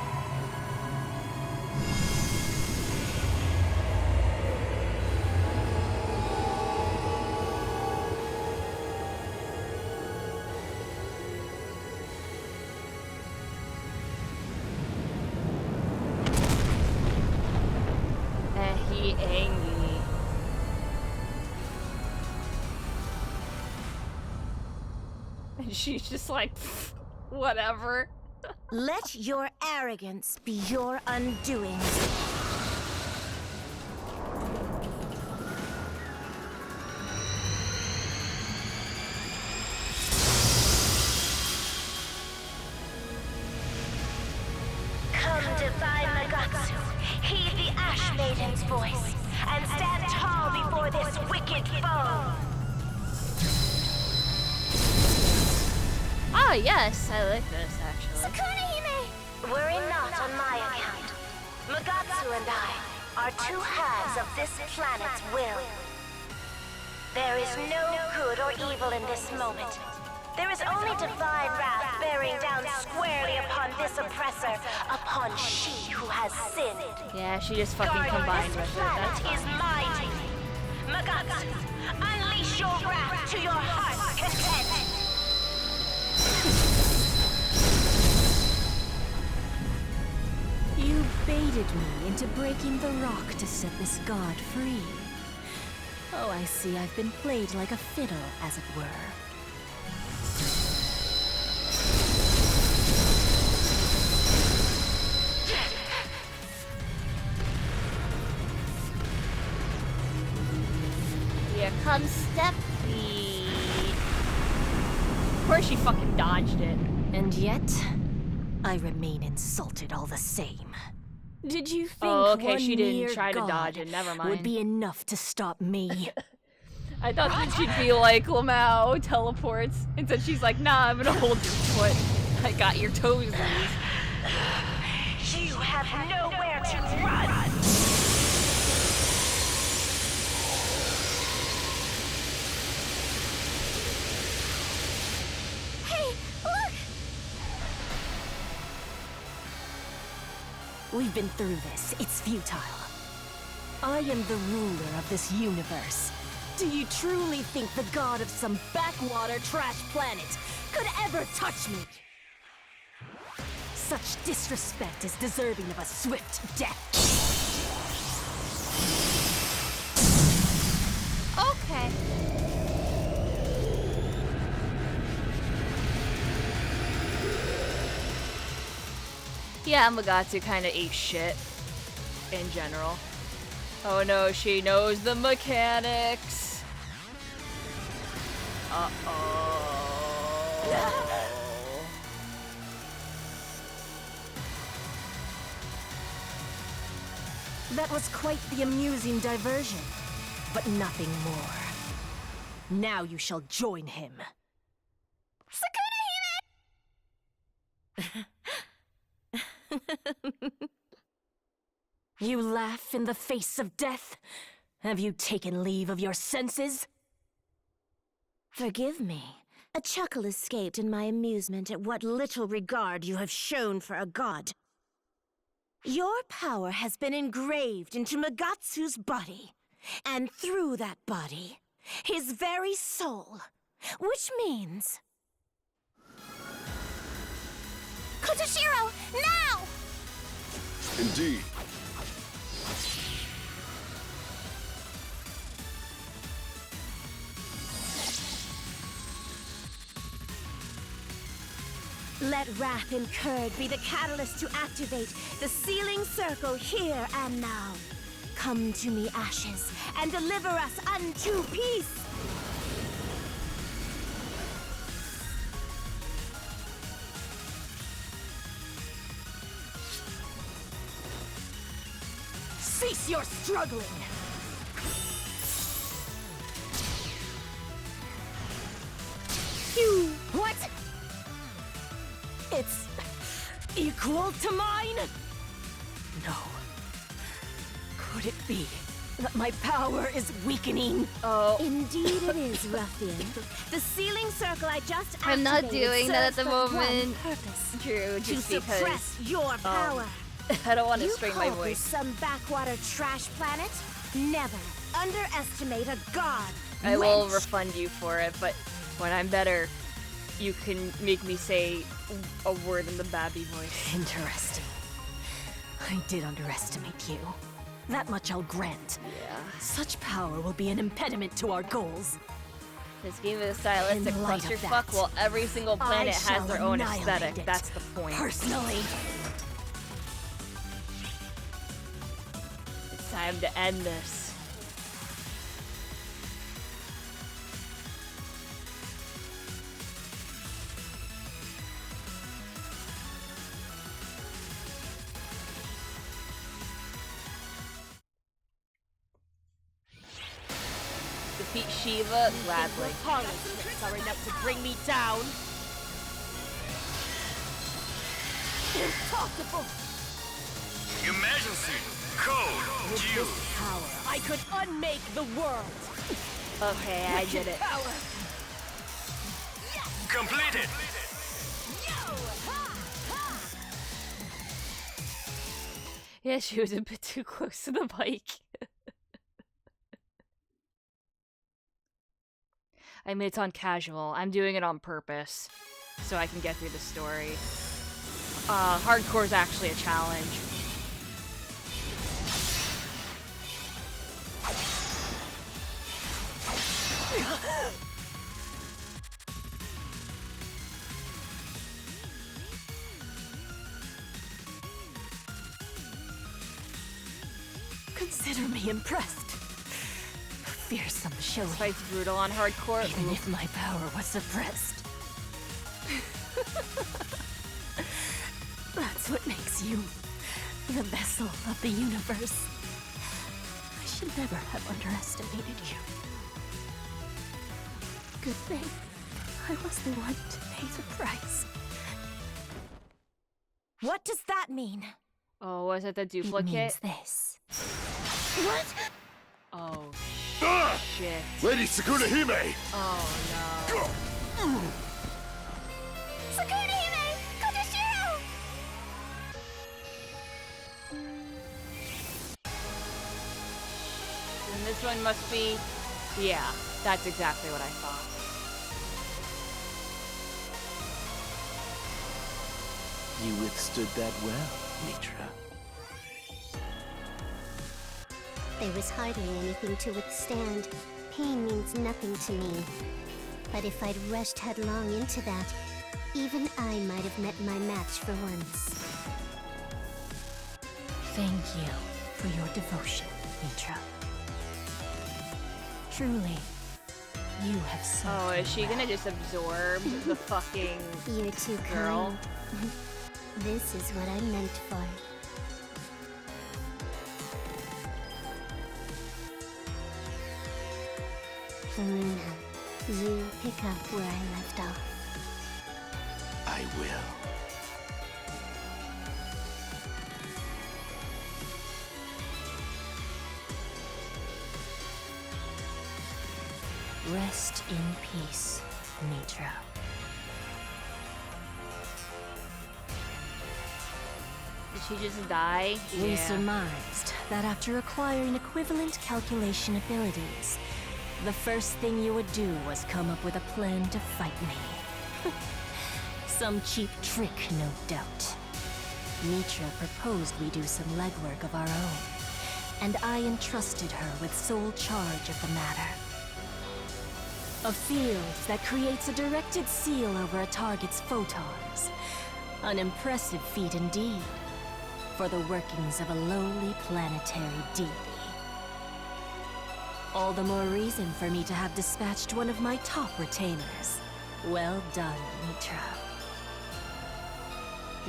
And she's just like, "Pfft, whatever. Let your arrogance be your undoing. Come, divine Nagatsu, heed the Ash Maiden's voice, and stand tall before this wicked foe. Ah, yes, I like this actually. Sakuna-hime! Worry not on my account. Magatsu and I are two halves of this planet's will. There is no good or evil in this moment. There is only divine wrath bearing down squarely upon this oppressor, upon she who has sinned. Yeah, she just fucking combined with it. That's Is fine. my duty. Magatsu, unleash your wrath to your heart's content. You baited me into breaking the rock to set this god free. Oh, I see I've been played like a fiddle, as it were. Here comes Step Feet. Of course she fucking dodged it. And yet, I remain insulted all the same. Did you think one she didn't mere try to god dodge it, never mind. would be enough to stop me? I thought that she'd be like, Lamau teleports. Instead she's like, nah, I'm gonna hold your foot. I got your toesies. You have nowhere to run! Hey, look! We've been through this. It's futile. I am the ruler of this universe. Do you truly think the god of some backwater trash planet could ever touch me? Such disrespect is deserving of a swift death. Okay. Yeah, Magatsu kinda ate shit. In general. Oh no, she knows the mechanics. That was quite the amusing diversion, but nothing more. Now you shall join him. You laugh in the face of death? Have you taken leave of your senses? Forgive me. A chuckle escaped in my amusement at what little regard you have shown for a god. Your power has been engraved into Magatsu's body, and through that body, his very soul, which means... Kotoshiro, now! Indeed. Let wrath incurred be the catalyst to activate the sealing circle here and now. Come to me, ashes, and deliver us unto peace! Cease your struggling! You... What? It's... equal to mine? No. Could it be that my power is weakening? Oh. Indeed it is, ruffian. The sealing circle I just activated I'm not doing that at the serves but moment. one purpose. True, To just suppress because. your power. I don't want to You strain my call this voice. some backwater trash planet? Never underestimate a god. I will wench. refund you for it, but when I'm better, you can make me say a word in the Babby voice. Interesting. I did underestimate you. That much I'll grant. Yeah. Such power will be an impediment to our goals. This game is a stylistic In light of clusterfuck. that, Well, every single planet has shall their own annihilate aesthetic. it, That's the point. personally. It's time to end this. Defeat Shiva gladly. Parlor tricks are enough to bring me down. Impossible! Your Majesty, code With due. this power, I could unmake the world. Okay, I get it. Power. Completed. Yeah, she was a bit too close to the mic. I mean, it's on casual. I'm doing it on purpose so I can get through the story. Hardcore's actually a challenge. Consider me impressed. Fearsome showing. This fight's brutal on hardcore. Even if my power was suppressed. That's what makes you the vessel of the universe. I should never have underestimated you. Good thing I was the one to pay the price. What does that mean? Oh, was it the duplicate? It means this. What? Oh, shit. Lady Sakuna Hime! Oh, no. Sakuna Hime! Kotoshiro! And this one must be... Yeah, that's exactly what I thought. You withstood that well, Mitra. There was hardly anything to withstand. Pain means nothing to me. But if I'd rushed headlong into that, even I might have met my match for once. Thank you for your devotion, Mitra. Truly, you have served Oh, is me she well. gonna just absorb the fucking You're too girl? kind. This is what I'm meant for. Luna, you pick up where I left off. I will. Rest in peace, Mitra. Did she just die? We Yeah. surmised that after acquiring equivalent calculation abilities, the first thing you would do was come up with a plan to fight me. Some cheap trick, no doubt. Mitra proposed we do some legwork of our own, and I entrusted her with sole charge of the matter. A field that creates a directed seal over a target's photons. An impressive feat indeed, for the workings of a lowly planetary deity. All the more reason for me to have dispatched one of my top retainers. Well done, Mitra.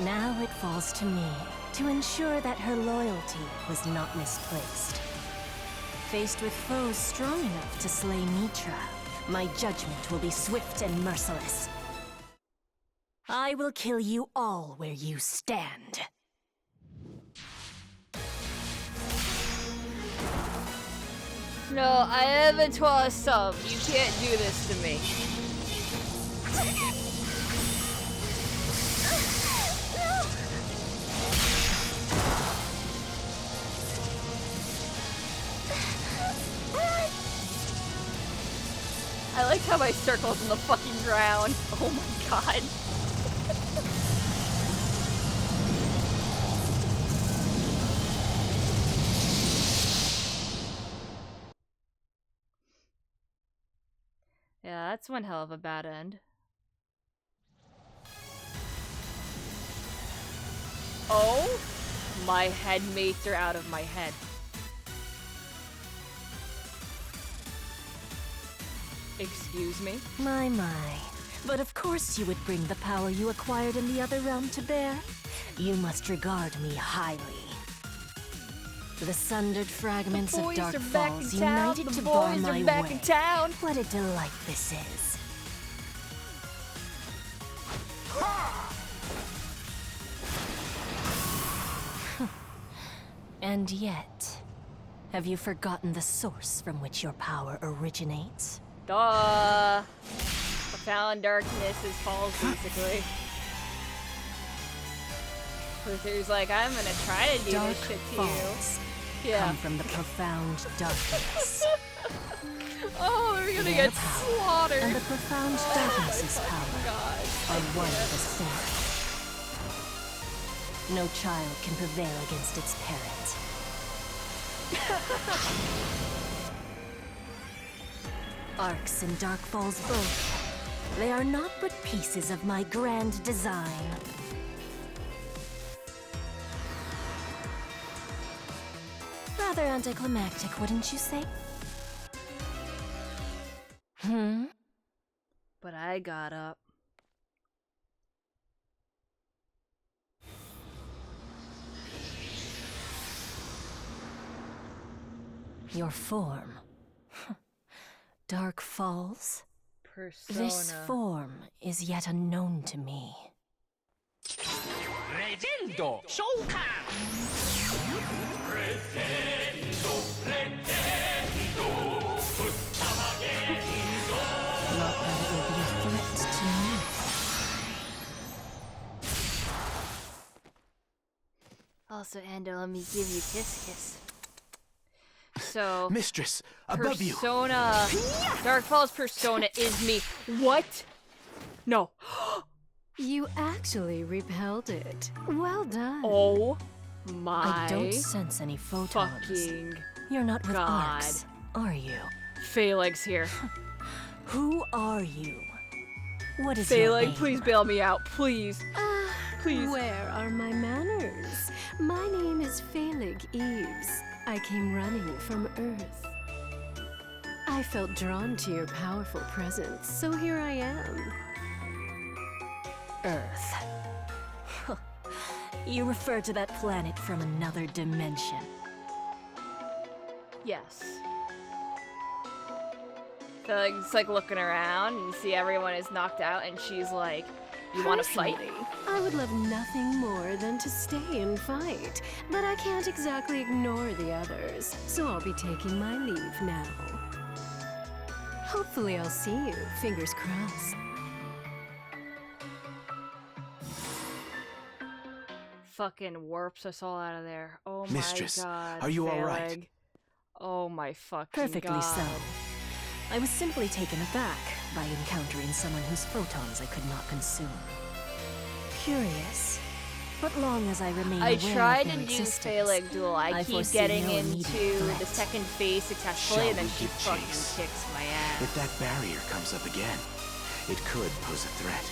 Now it falls to me to ensure that her loyalty was not misplaced. Faced with foes strong enough to slay Mitra, my judgment will be swift and merciless. I will kill you all where you stand. No, I have a 12 sub. You can't do this to me. I like how my circle's in the fucking ground. Oh my god. Yeah, that's one hell of a bad end. Oh, my headmates are out of my head. Excuse me? My. But of course you would bring the power you acquired in the other realm to bear. You must regard me highly. The sundered fragments of Dark Falls united to bar my way. What a delight this is. And yet, have you forgotten the source from which your power originates? Duh. Profound darkness is falls, basically. Luther's like, I'm gonna try to do Dark this shit to falls you. Yeah. come from the profound darkness. Oh, they're gonna Their get power slaughtered. and the profound darkness's power are one and the same. No child can prevail against its parent. Arcs and Dark Falls both. They are not but pieces of my grand design. Rather anticlimactic, wouldn't you say? But I got up. Your form. Dark Falls? Persona. This form is yet unknown to me. Pretendo Showtime! Not that it will be a threat to me. Also, Ando, let me give you kiss. So, Mistress, above you. Persona, Dark Falls Persona is me. What? No. You actually repelled it. Well done. Oh my. I don't sense any photons. Fucking You're not with God. arcs, are you? Phaleg's here. Who are you? What is Phaleg, your please bail me out, please. Please. Where are my manners? My name is Phaleg Eves. I came running from Earth. I felt drawn to your powerful presence, so here I am. Earth. You refer to that planet from another dimension. Yes. Phaleg's like looking around and you see everyone is knocked out and she's like, you want to fight? Personally, I would love nothing more than to stay and fight, but I can't exactly ignore the others, so I'll be taking my leave now. Hopefully I'll see you, fingers crossed. Fucking warps us all out of there. Oh my Mistress, god. are you all right? Phaleg. Oh my fucking Perfectly god. so. I was simply taken aback by encountering someone whose photons I could not consume. Curious, but long as I remain I aware tried of to their do existence, Phaleg Duel. I keep foresee getting no immediate into the threat. second phase successfully Shall and then we she give fucking chase? kicks my ass. If that barrier comes up again, it could pose a threat.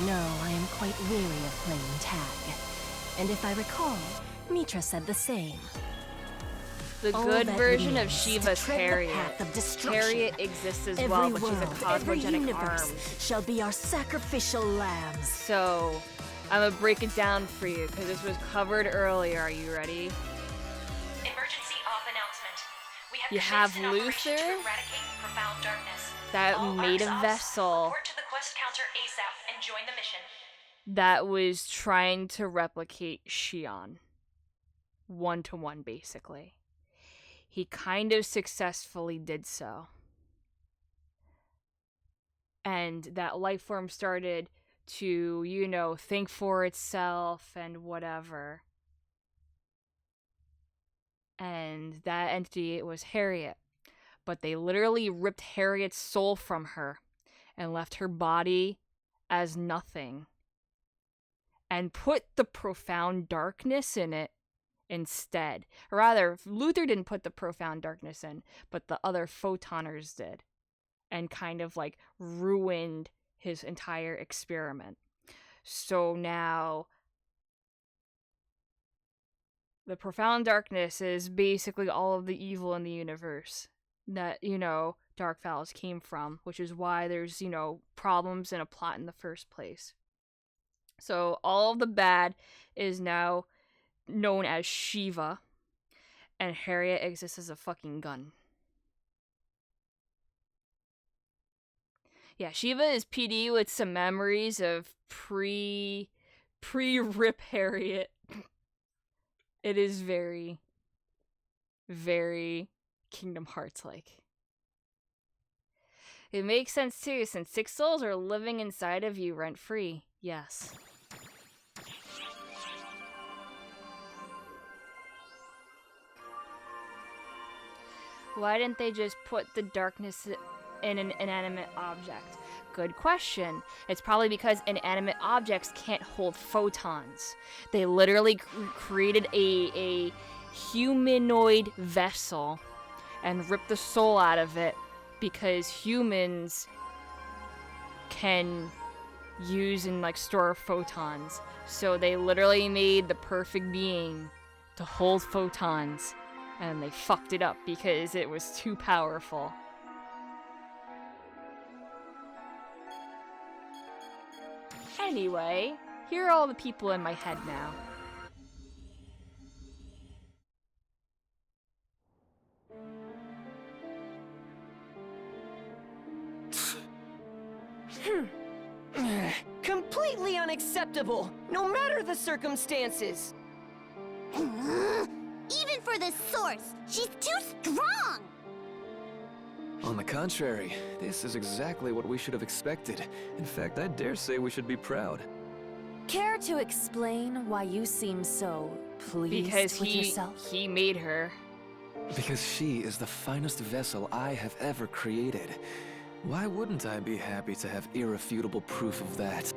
No, I am quite weary of playing tag. And if I recall, Mitra said the same. The All good that version of leads to Shiva's tread the Harriet. path of destruction. Harriet exists as Every well, but world, she's a every cosmogenic universe arm. shall be our sacrificial lambs. So, I'm gonna break it down for you because this was covered earlier. Are you ready? Emergency off announcement. We have You commenced have an operation to Luther? eradicate profound darkness. That All made a Arcs ops, vessel report to the quest counter ASAP and join the mission. that was trying to replicate Shion. 1-to-1, basically. He kind of successfully did so. And that life form started to, you know, think for itself and whatever. And that entity, it was Harriet. But they literally ripped Harriet's soul from her and left her body as nothing. And put the profound darkness in it instead. Or rather, Luther didn't put the profound darkness in, but the other photoners did. and kind of like ruined his entire experiment. So now the profound darkness is basically all of the evil in the universe that, you know, Dark Valves came from, which is why there's, you know, problems in a plot in the first place. So all of the bad is now known as Shiva, and Harriet exists as a fucking gun. Yeah, Shiva is PD with some memories of pre-Rip Harriet. It is very, very Kingdom Hearts-like. It makes sense too, since 6 souls are living inside of you rent-free. Yes. Why didn't they just put the darkness in an inanimate object? Good question. It's probably because inanimate objects can't hold photons. They literally created a humanoid vessel and ripped the soul out of it because humans can use and like store photons. So they literally made the perfect being to hold photons, and they fucked it up because it was too powerful. Anyway, here are all the people in my head now. Completely unacceptable, no matter the circumstances. Even for the source, she's too strong! On the contrary, this is exactly what we should have expected. In fact, I dare say we should be proud. Care to explain why you seem so pleased Because with yourself? he made her. Because she is the finest vessel I have ever created. Why wouldn't I be happy to have irrefutable proof of that?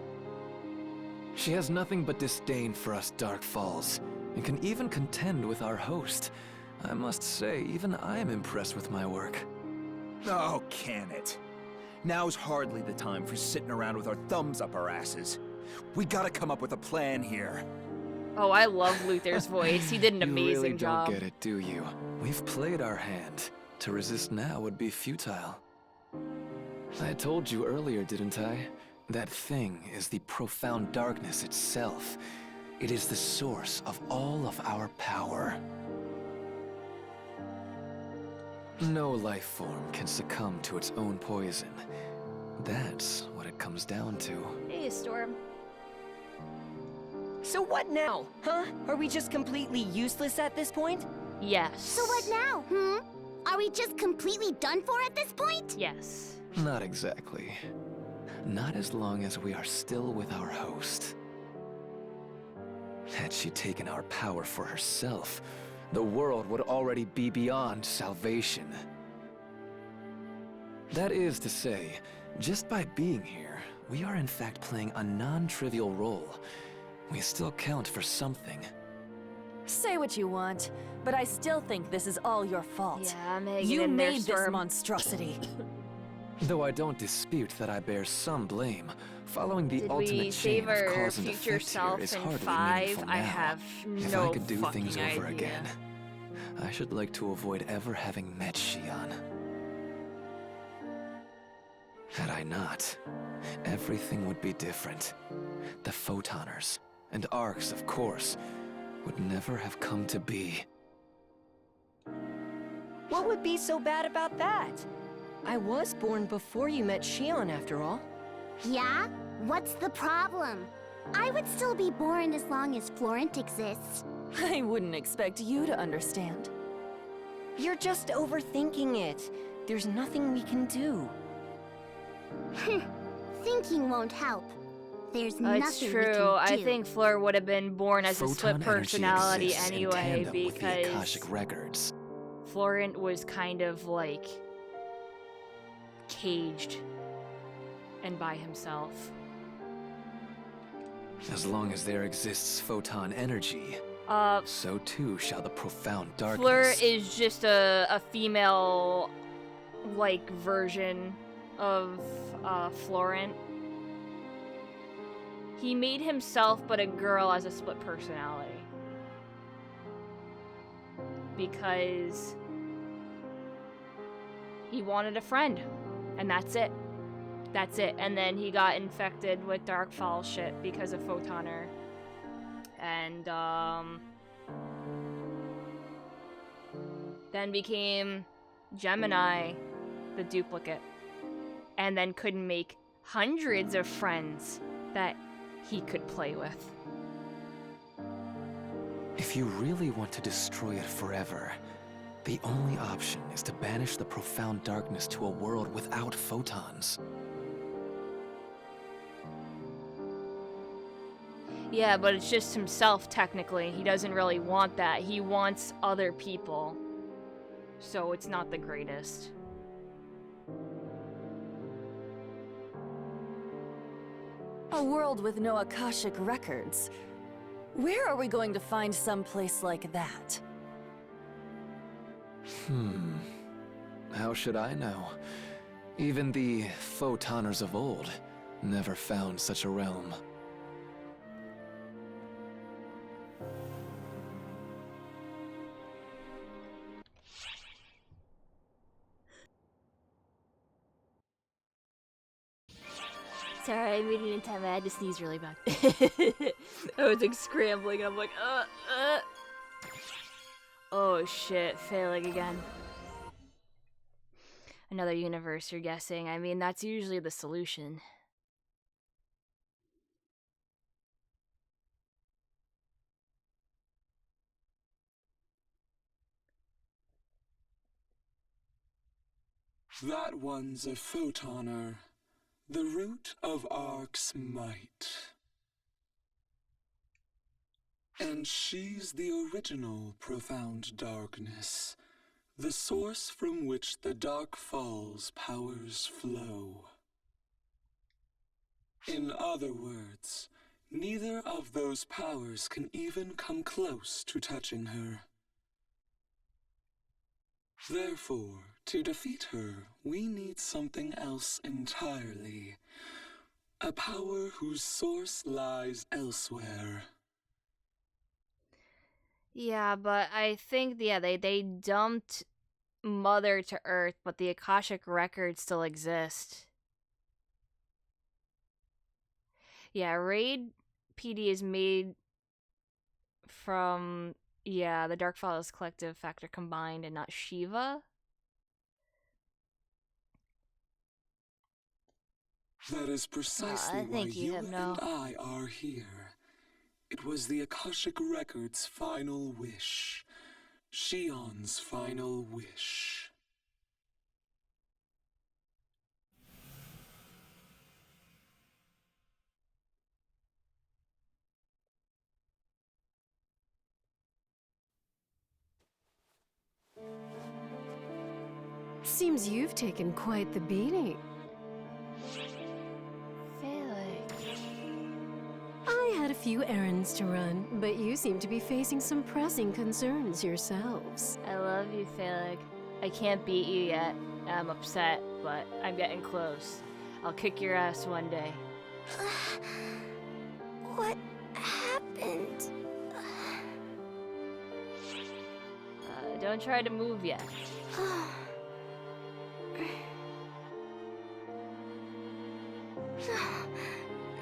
She has nothing but disdain for us Dark Falls, and can even contend with our host. I must say, even I'm impressed with my work. Oh, can it? Now's hardly the time for sitting around with our thumbs up our asses. We gotta come up with a plan here. Oh, I love Luther's voice. He did an You amazing really job. don't get it, do you? We've played our hand. To resist now would be futile. I told you earlier, didn't I? That thing is the profound darkness itself. It is the source of all of our power. No life form can succumb to its own poison. That's what it comes down to. Hey, Storm. So what now, huh? Are we just completely useless at this point? Yes. So what now, Are we just completely done for at this point? Yes. Not exactly. Not as long as we are still with our host. Had she taken our power for herself, the world would already be beyond salvation. That is to say, just by being here, we are in fact playing a non-trivial role. We still count for something. Say what you want, but I still think this is all your fault. Yeah, Megan You in there, made this Storm. monstrosity. Though I don't dispute that I bear some blame, following the Did ultimate we chain save of our cause and future effect here self is in hardly 5? meaningful I now. have If no I could do things fucking over idea. again, I should like to avoid ever having met Xion. Had I not, everything would be different. The Photoners, and Arcs, of course, would never have come to be. What would be so bad about that? I was born before you met Xion, after all. Yeah? What's the problem? I would still be born as long as Florent exists. I wouldn't expect you to understand. You're just overthinking it. There's nothing we can do. Thinking won't help. There's nothing It's we true. can do. I think Fleur would have been born as a split Photon energy personality exists in anyway, tandem with the because Akashic records. Florent was kind of like caged and by himself. As long as there exists photon energy, so too shall the profound darkness. Fleur is just a female like version of Florent. He made himself but a girl as a split personality. Because he wanted a friend. And that's it. That's it. And then he got infected with Darkfall shit because of Photoner. And then became Gemini, the duplicate. And then couldn't make hundreds of friends that he could play with. If you really want to destroy it forever, the only option is to banish the profound darkness to a world without photons. Yeah, but it's just himself, technically. He doesn't really want that. He wants other people. So it's not the greatest. A world with no Akashic records. Where are we going to find some place like that? How should I know? Even the photoners of old never found such a realm. Sorry, I made it in time. I had to sneeze really bad. I was like scrambling and I'm like, Oh shit, failing again. Another universe, you're guessing. I mean, that's usually the solution. That one's a photoner. The root of Ark's might. And she's the original profound darkness, the source from which the Dark Fall's powers flow. In other words, neither of those powers can even come close to touching her. Therefore, to defeat her, we need something else entirely. A power whose source lies elsewhere. Yeah, but I think, yeah, they dumped Mother to Earth, but the Akashic records still exist. Yeah, Raid PD is made from, yeah, the Dark Files collective factor combined and not Shiva. That is precisely why thank you, you Hypno. and I are here. It was the Akashic Records' final wish. Shion's final wish. Seems you've taken quite the beating. I had a few errands to run, but you seem to be facing some pressing concerns yourselves. I love you, Phaleg. I can't beat you yet. I'm upset, but I'm getting close. I'll kick your ass one day. What happened? Don't try to move yet.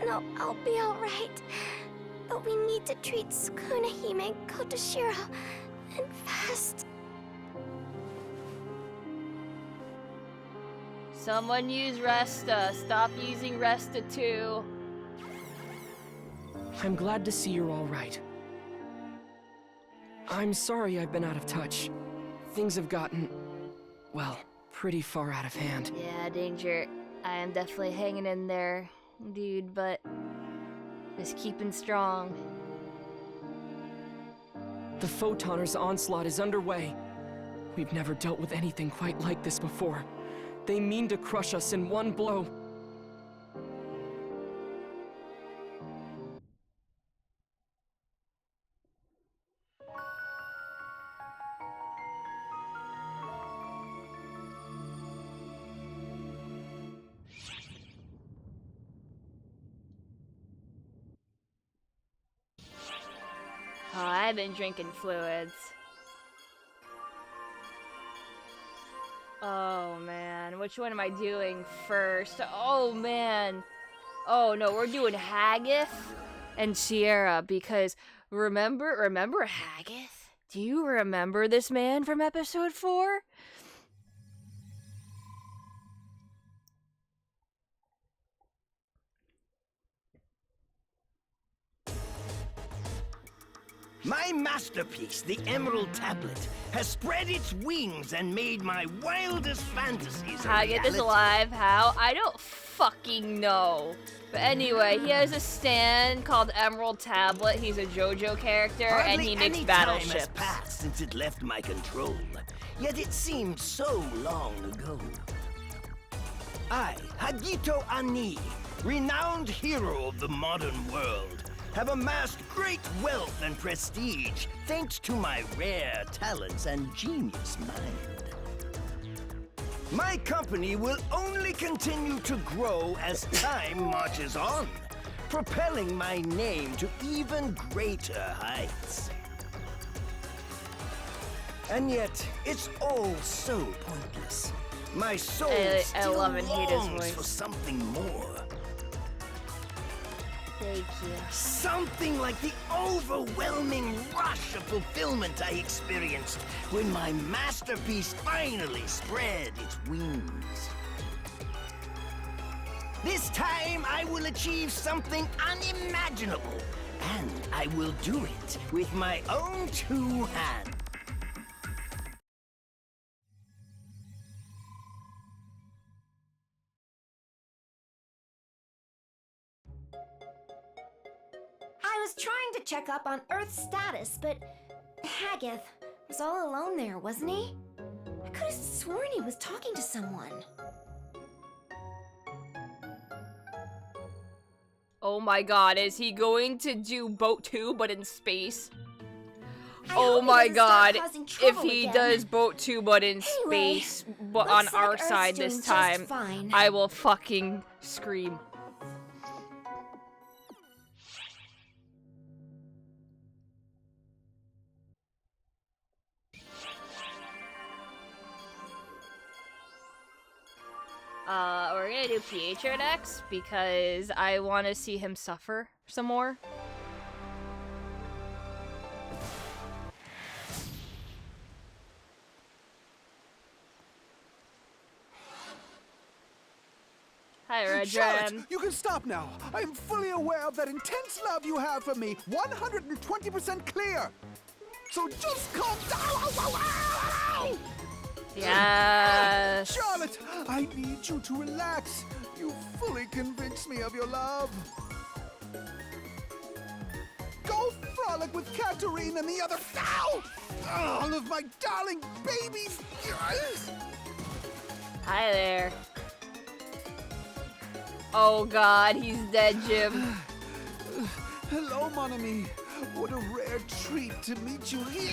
No, I'll be alright. But we need to treat Sukuna Hime and Kotoshiro, and fast. Someone use Resta. Stop using Resta too. I'm glad to see you're all right. I'm sorry I've been out of touch. Things have gotten, well, pretty far out of hand. Yeah, Danger. I am definitely hanging in there, dude, but just keeping strong. The Photoner's onslaught is underway. We've never dealt with anything quite like this before. They mean to crush us in one blow. I've been drinking fluids. Oh man, which one am I doing first? Oh man. Oh no, we're doing Haggith and Sierra because remember Haggith? Do you remember this man from episode 4? My masterpiece, the Emerald Tablet, has spread its wings and made my wildest fantasies a Haggith is reality. alive. How? I don't fucking know. But anyway, he has a stand called Emerald Tablet. He's a JoJo character, and he makes any battleships. time has passed since it left my control, yet it seems so long ago. I, Hagito Ani, renowned hero of the modern world, have amassed great wealth and prestige thanks to my rare talents and genius mind. My company will only continue to grow as time marches on, propelling my name to even greater heights. And yet, it's all so pointless. My soul I still love and hate his longs voice. for something more. Thank you. Something like the overwhelming rush of fulfillment I experienced when my masterpiece finally spread its wings. This time I will achieve something unimaginable, and I will do it with my own 2 hands. I was trying to check up on Earth's status, but Haggith was all alone there, wasn't he? I could have sworn he was talking to someone. Oh my god, is he going to do Boat 2 but in space? Oh my god, if he does Boat 2 but in space, but on looks our like Earth's side doing this just time, fine. I will fucking scream. We're gonna do Pietro next because I want to see him suffer some more. Hi, Charlotte, Redren. you can stop now. I am fully aware of that intense love you have for me. 120% clear. So just calm down. Yes. Charlotte, I need you to relax. You fully convinced me of your love. Go frolic with Katarine and the other. Ow! All of my darling babies. Hi there. Oh god, he's dead, Jim. Hello, mon ami. What a rare treat to meet you here.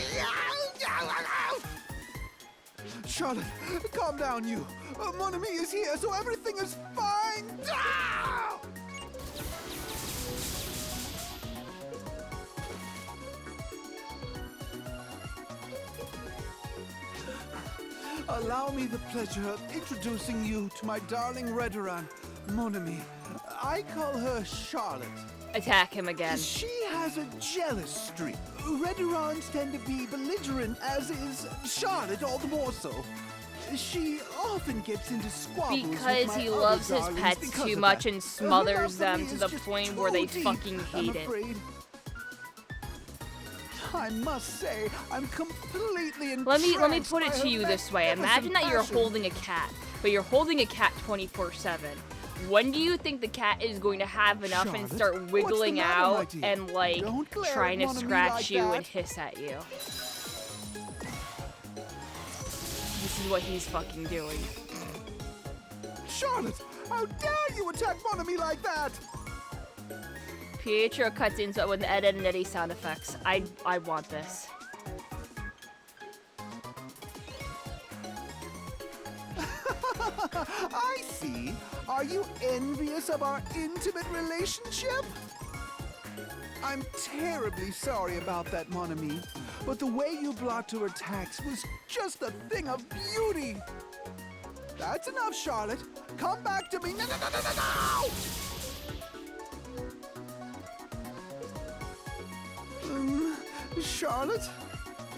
Charlotte, calm down, you. Mon ami is here, so everything is fine. Ah! Allow me the pleasure of introducing you to my darling Redoran, mon ami. I call her Charlotte. Attack him again. She has a jealous streak. Redorans tend to be belligerent, as is Charlotte all the more so. She often gets into squabbles with Because my he other loves his darlings pets because too of much that. and Her smothers love for them me to is the just point too where they deep, fucking hate I'm it. afraid. I must say, I'm completely Let me entranced put it by to her you this way. Imagine that you're passion. holding a cat, but you're holding a cat 24/7. When do you think the cat is going to have enough and Charlotte, start what's the wiggling matter, my out dear? and like Don't glare trying to at mon ami scratch like you that. and hiss at you? This is what he's fucking doing. Charlotte, how dare you attack mon ami like that? Pietro cuts into it with Ed and Eddie sound effects. I want this. I see. Are you envious of our intimate relationship? I'm terribly sorry about that, mon ami. But the way you blocked her attacks was just a thing of beauty. That's enough, Charlotte. Come back to me. No, no, no, no, no, no! Charlotte?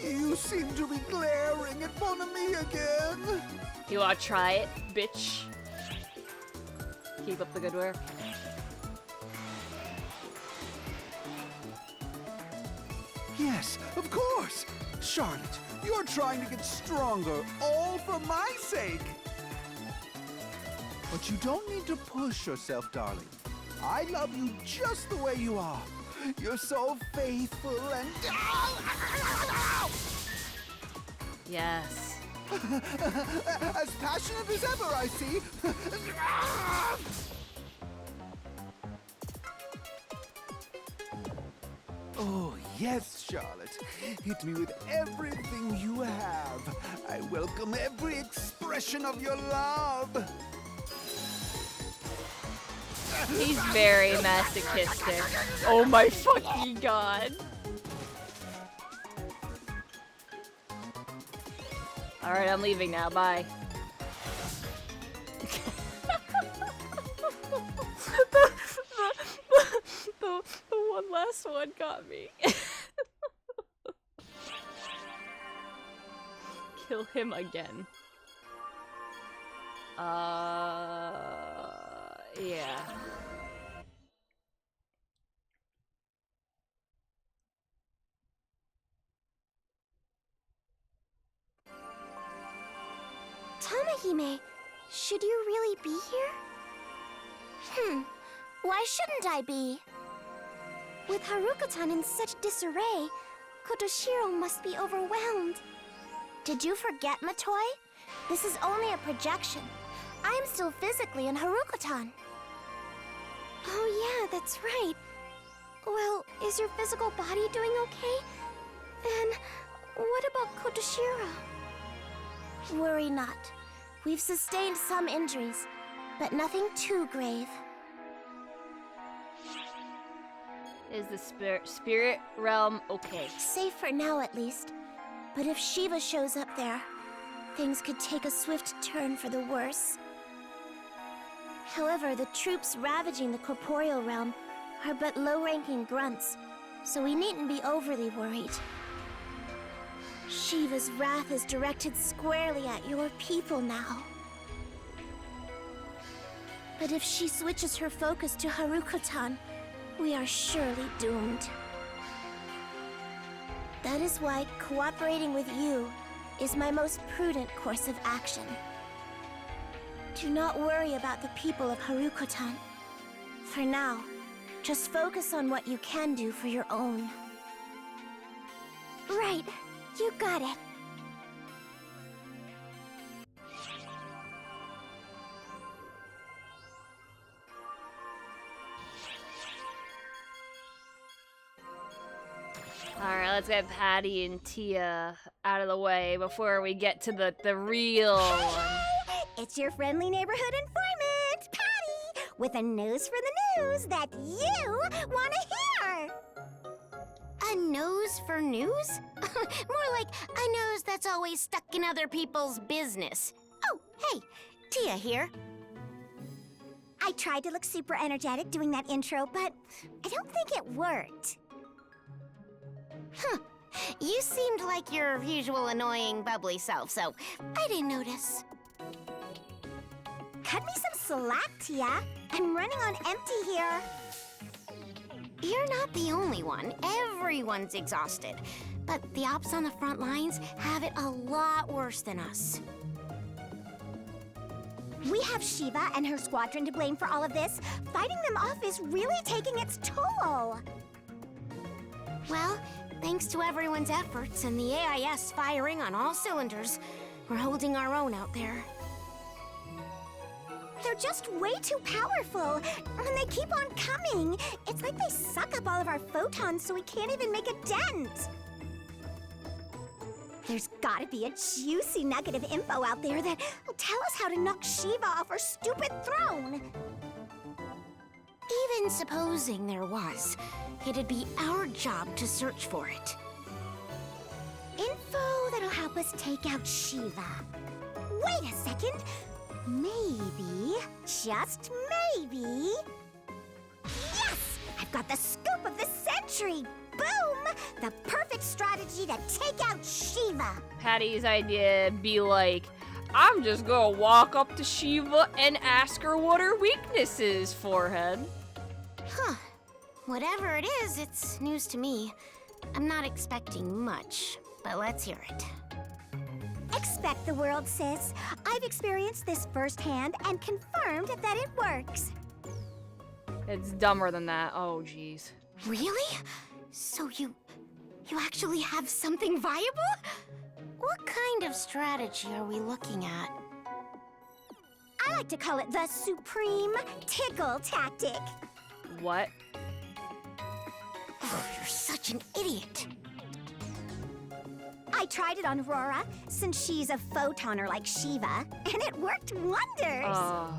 You seem to be glaring at mon ami again. You wanna try it, bitch? Keep up the good work. Yes, of course. Charlotte, you're trying to get stronger, all for my sake. But you don't need to push yourself, darling. I love you just the way you are. You're so faithful and... Yes. As passionate as ever, I see. Oh, yes, Charlotte. Hit me with everything you have. I welcome every expression of your love. He's very masochistic. Oh my fucking god. Alright, I'm leaving now. Bye. the one last one got me. Kill him again. Yeah. Tamahime, should you really be here? Why shouldn't I be? With Haruka-tan in such disarray, Kotoshiro must be overwhelmed. Did you forget, Matoi? This is only a projection. I'm still physically in Haruka-tan. Oh yeah, that's right. Well, is your physical body doing okay? And what about Kotoshiro? Worry not. We've sustained some injuries, but nothing too grave. Is the spirit realm okay? Safe for now, at least. But if Shiva shows up there, things could take a swift turn for the worse. However, the troops ravaging the corporeal realm are but low-ranking grunts, so we needn't be overly worried. Shiva's wrath is directed squarely at your people now. But if she switches her focus to Haruka-tan, we are surely doomed. That is why cooperating with you is my most prudent course of action. Do not worry about the people of Haruka-tan. For now, just focus on what you can do for your own. Right, you got it. Alright, let's get Patty and Tia out of the way before we get to the real one. It's your friendly neighborhood informant, Patty, with a nose for the news that you want to hear. A nose for news? More like a nose that's always stuck in other people's business. Oh, hey, Tia here. I tried to look super energetic doing that intro, but I don't think it worked. Huh. You seemed like your usual annoying, bubbly self, so I didn't notice. Cut me some slack, Tia. I'm running on empty here. You're not the only one. Everyone's exhausted. But the ops on the front lines have it a lot worse than us. We have Shiva and her squadron to blame for all of this. Fighting them off is really taking its toll. Well, thanks to everyone's efforts and the AIS firing on all cylinders, we're holding our own out there. They're just way too powerful, and they keep on coming. It's like they suck up all of our photons so we can't even make a dent. There's gotta be a juicy nugget of info out there that will tell us how to knock Shiva off her stupid throne. even supposing there was, it'd be our job to search for it. Info that'll help us take out Shiva. Wait a second. Maybe, just maybe... Yes! I've got the scoop of the century! Boom! The perfect strategy to take out Shiva! Patty's idea be like, I'm just gonna walk up to Shiva and ask her what her weakness is, forehead. Huh. Whatever it is, it's news to me. I'm not expecting much, but let's hear it. Expect the world, sis. I've experienced this firsthand and confirmed that it works. It's dumber than that. Oh, jeez. Really? So you actually have something viable? What kind of strategy are we looking at? I like to call it the supreme tickle tactic. What? Oh, you're such an idiot. I tried it on Rora, since she's a photoner like Shiva, and it worked wonders. Oh,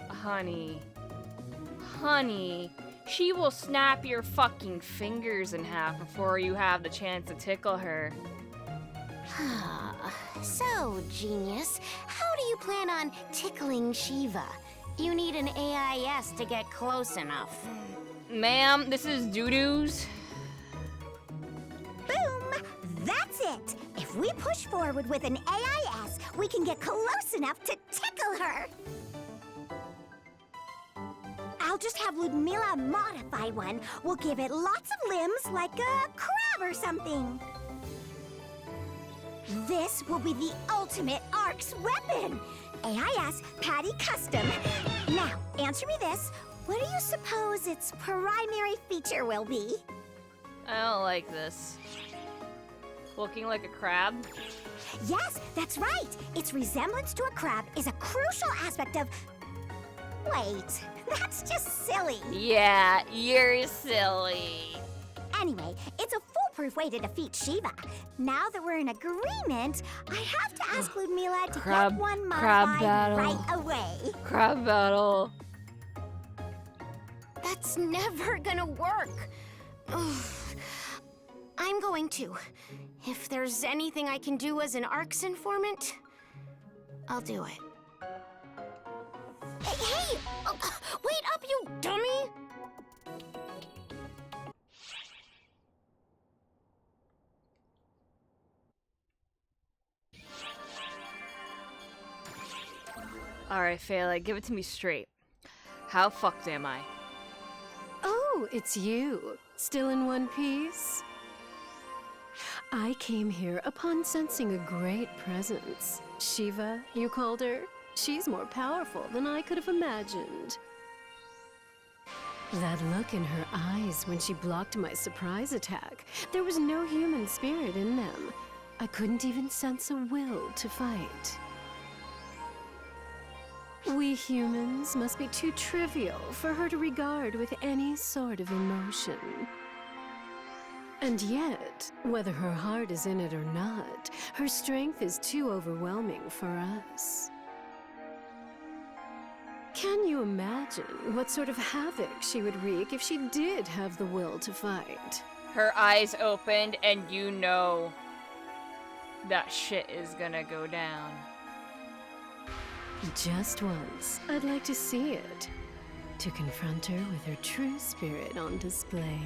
honey. Honey, she will snap your fucking fingers in half before you have the chance to tickle her. So, genius, how do you plan on tickling Shiva? You need an AIS to get close enough. Ma'am, this is doo-doos. Boom! That's it! If we push forward with an AIS, we can get close enough to tickle her! I'll just have Ludmilla modify one. We'll give it lots of limbs like a crab or something. This will be the ultimate ARC's weapon! AIS Patty Custom. Now, answer me this. What do you suppose its primary feature will be? I don't like this. Looking like a crab? Yes, that's right! Its resemblance to a crab is a crucial aspect of... Wait, that's just silly. Yeah, you're silly. Anyway, it's a foolproof way to defeat Shiva. Now that we're in agreement, I have to ask Ludmilla to get one modified right away. Crab battle. That's never gonna work. Ugh. I'm going to. If there's anything I can do as an ARC's informant, I'll do it. Hey! Wait up, you dummy! Alright, Fela, give it to me straight. How fucked am I? Oh, it's you. Still in one piece? I came here upon sensing a great presence. Shiva, you called her? She's more powerful than I could have imagined. That look in her eyes when she blocked my surprise attack, there was no human spirit in them. I couldn't even sense a will to fight. We humans must be too trivial for her to regard with any sort of emotion. And yet, whether her heart is in it or not, her strength is too overwhelming for us. Can you imagine what sort of havoc she would wreak if she did have the will to fight? Her eyes opened and you know that shit is gonna go down. Just once, I'd like to see it. To confront her with her true spirit on display.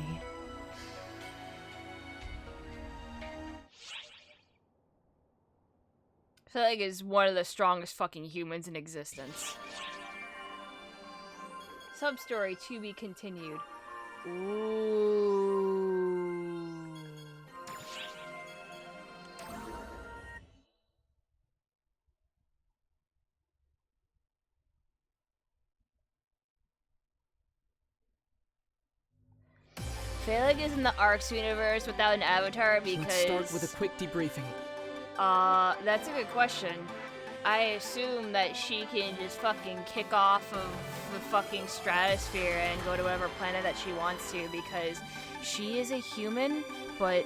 Fela is one of the strongest fucking humans in existence. Sub-story to be continued. Ooh. Fela is in the ARC's universe without an avatar because... Let's start with a quick debriefing. That's a good question. I assume that she can just fucking kick off of the fucking stratosphere and go to whatever planet that she wants to because she is a human, but,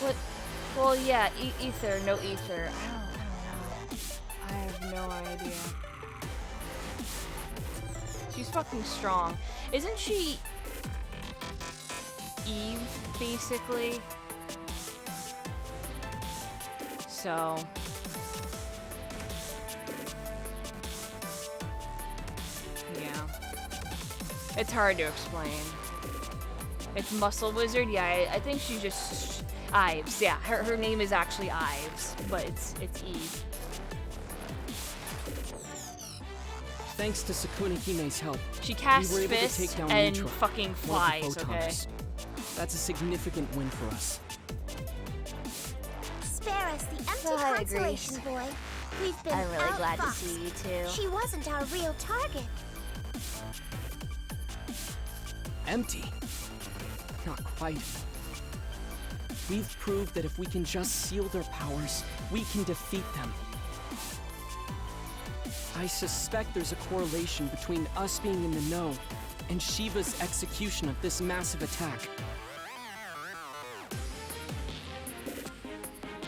what? Well, yeah, ether, no ether. I don't know. no idea. She's fucking strong. Isn't she Eve, basically? So... yeah. It's hard to explain. It's Muscle Wizard? Yeah, I think she's just... Ives, yeah. Her name is actually Ives, but it's Eve. Thanks to Sukuna Hime's help, She casts we were able to fists take down and Mitra, fucking one of flies, the okay? photons. That's a significant win for us. Spare us the empty I agree. consolation, boy. We've been I'm really glad to outfoxed. see you too. She wasn't our real target. Empty? Not quite. We've proved that if we can just seal their powers, we can defeat them. I suspect there's a correlation between us being in the know and Shiva's execution of this massive attack.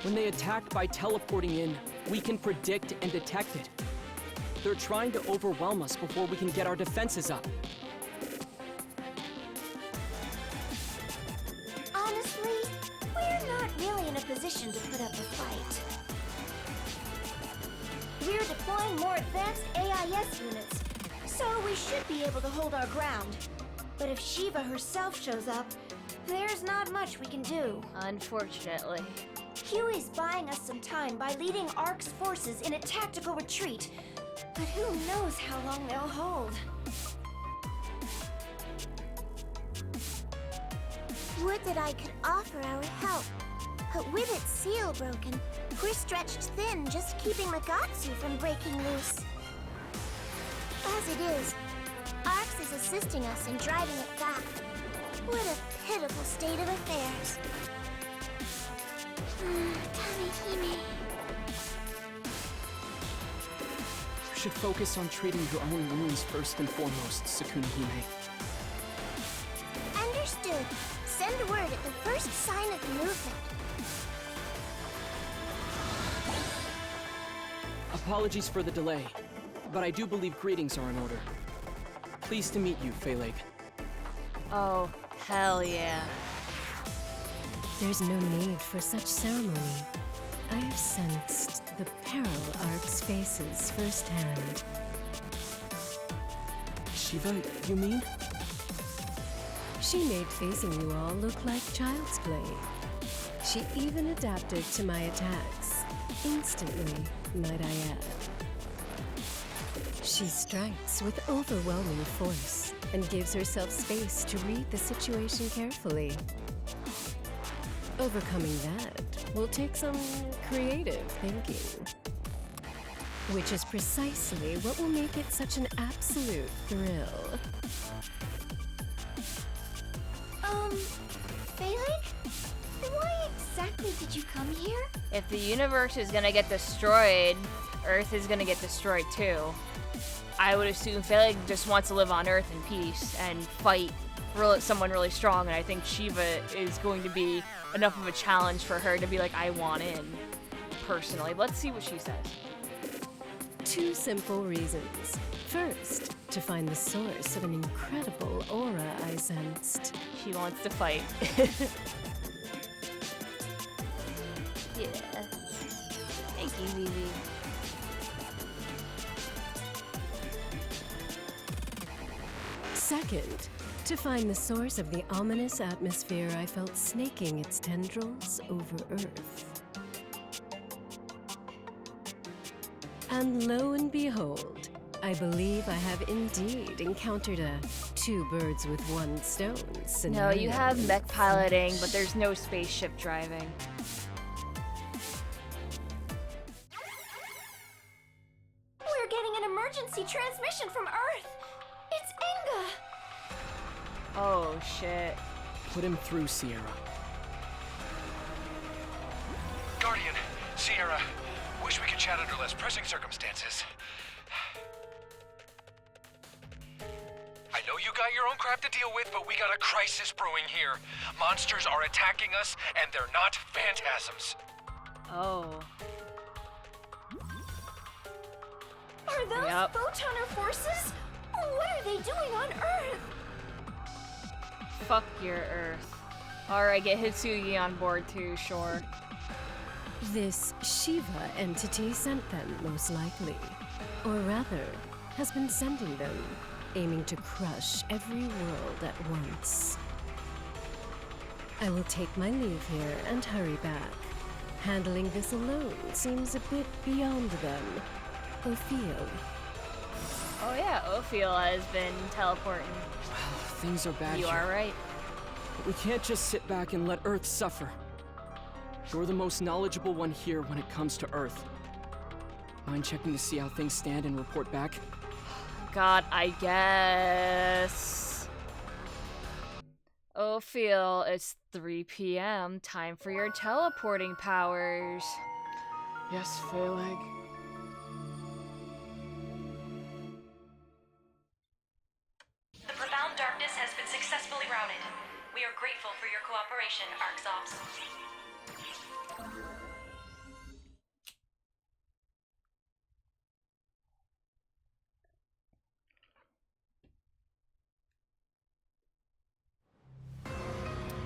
When they attack by teleporting in, we can predict and detect it. They're trying to overwhelm us before we can get our defenses up. Honestly, we're not really in a position to put up a fight. We're deploying more advanced AIS units, so we should be able to hold our ground. But if Shiva herself shows up, there's not much we can do. Unfortunately. Huey's buying us some time by leading ARC's forces in a tactical retreat, but who knows how long they'll hold. Would that I could offer our help, but with its seal broken, we're stretched thin just keeping Magatsu from breaking loose. As it is, Arx is assisting us in driving it back. What a pitiful state of affairs. Kamihime. You should focus on treating your own wounds first and foremost, Sukuna Hime. Understood. Send word at the first sign of movement. Apologies for the delay, but I do believe greetings are in order. Pleased to meet you, Phaleg. Oh, hell yeah. There's no need for such ceremony. I have sensed the peril Arx faces firsthand. Shiva, you mean? She made facing you all look like child's play. She even adapted to my attacks. Instantly, might I add. She strikes with overwhelming force and gives herself space to read the situation carefully. Overcoming that will take some creative thinking. Which is precisely what will make it such an absolute thrill. Phaleg? Why exactly did you come here? If the universe is gonna get destroyed, Earth is gonna get destroyed too. I would assume Phaleg just wants to live on Earth in peace and fight someone really strong, and I think Shiva is going to be enough of a challenge for her to be like, I want in, personally. Let's see what she says. 2 simple reasons. First, to find the source of an incredible aura I sensed. She wants to fight. Yeah. Thank you, Vivi. Second, to find the source of the ominous atmosphere I felt snaking its tendrils over Earth. And lo and behold, I believe I have indeed encountered a 2 birds with 1 stone scenario. No, you have mech piloting, but there's no spaceship driving. We're getting an emergency transmission from Earth. It's Inga. Oh, shit. Put him through, Sierra. Guardian, Sierra, wish we could chat under less pressing circumstances. I know you got your own crap to deal with, but we got a crisis brewing here. Monsters are attacking us, and they're not phantasms. Oh. Are those photoner forces? What are they doing on Earth? Fuck your Earth. Alright, get Hitsugi on board too, sure. This Shiva entity sent them, most likely. Or rather, has been sending them, aiming to crush every world at once. I will take my leave here and hurry back. Handling this alone seems a bit beyond them. Ophiel. Oh yeah, Ophiel has been teleporting. Things are bad You here. are right. But we can't just sit back and let Earth suffer. You're the most knowledgeable one here when it comes to Earth. Mind checking to see how things stand and report back? God, I guess. Ophiel, it's 3 p.m. Time for your teleporting powers. Yes, Phaleg. The profound darkness has been successfully routed. We are grateful for your cooperation, Arxops.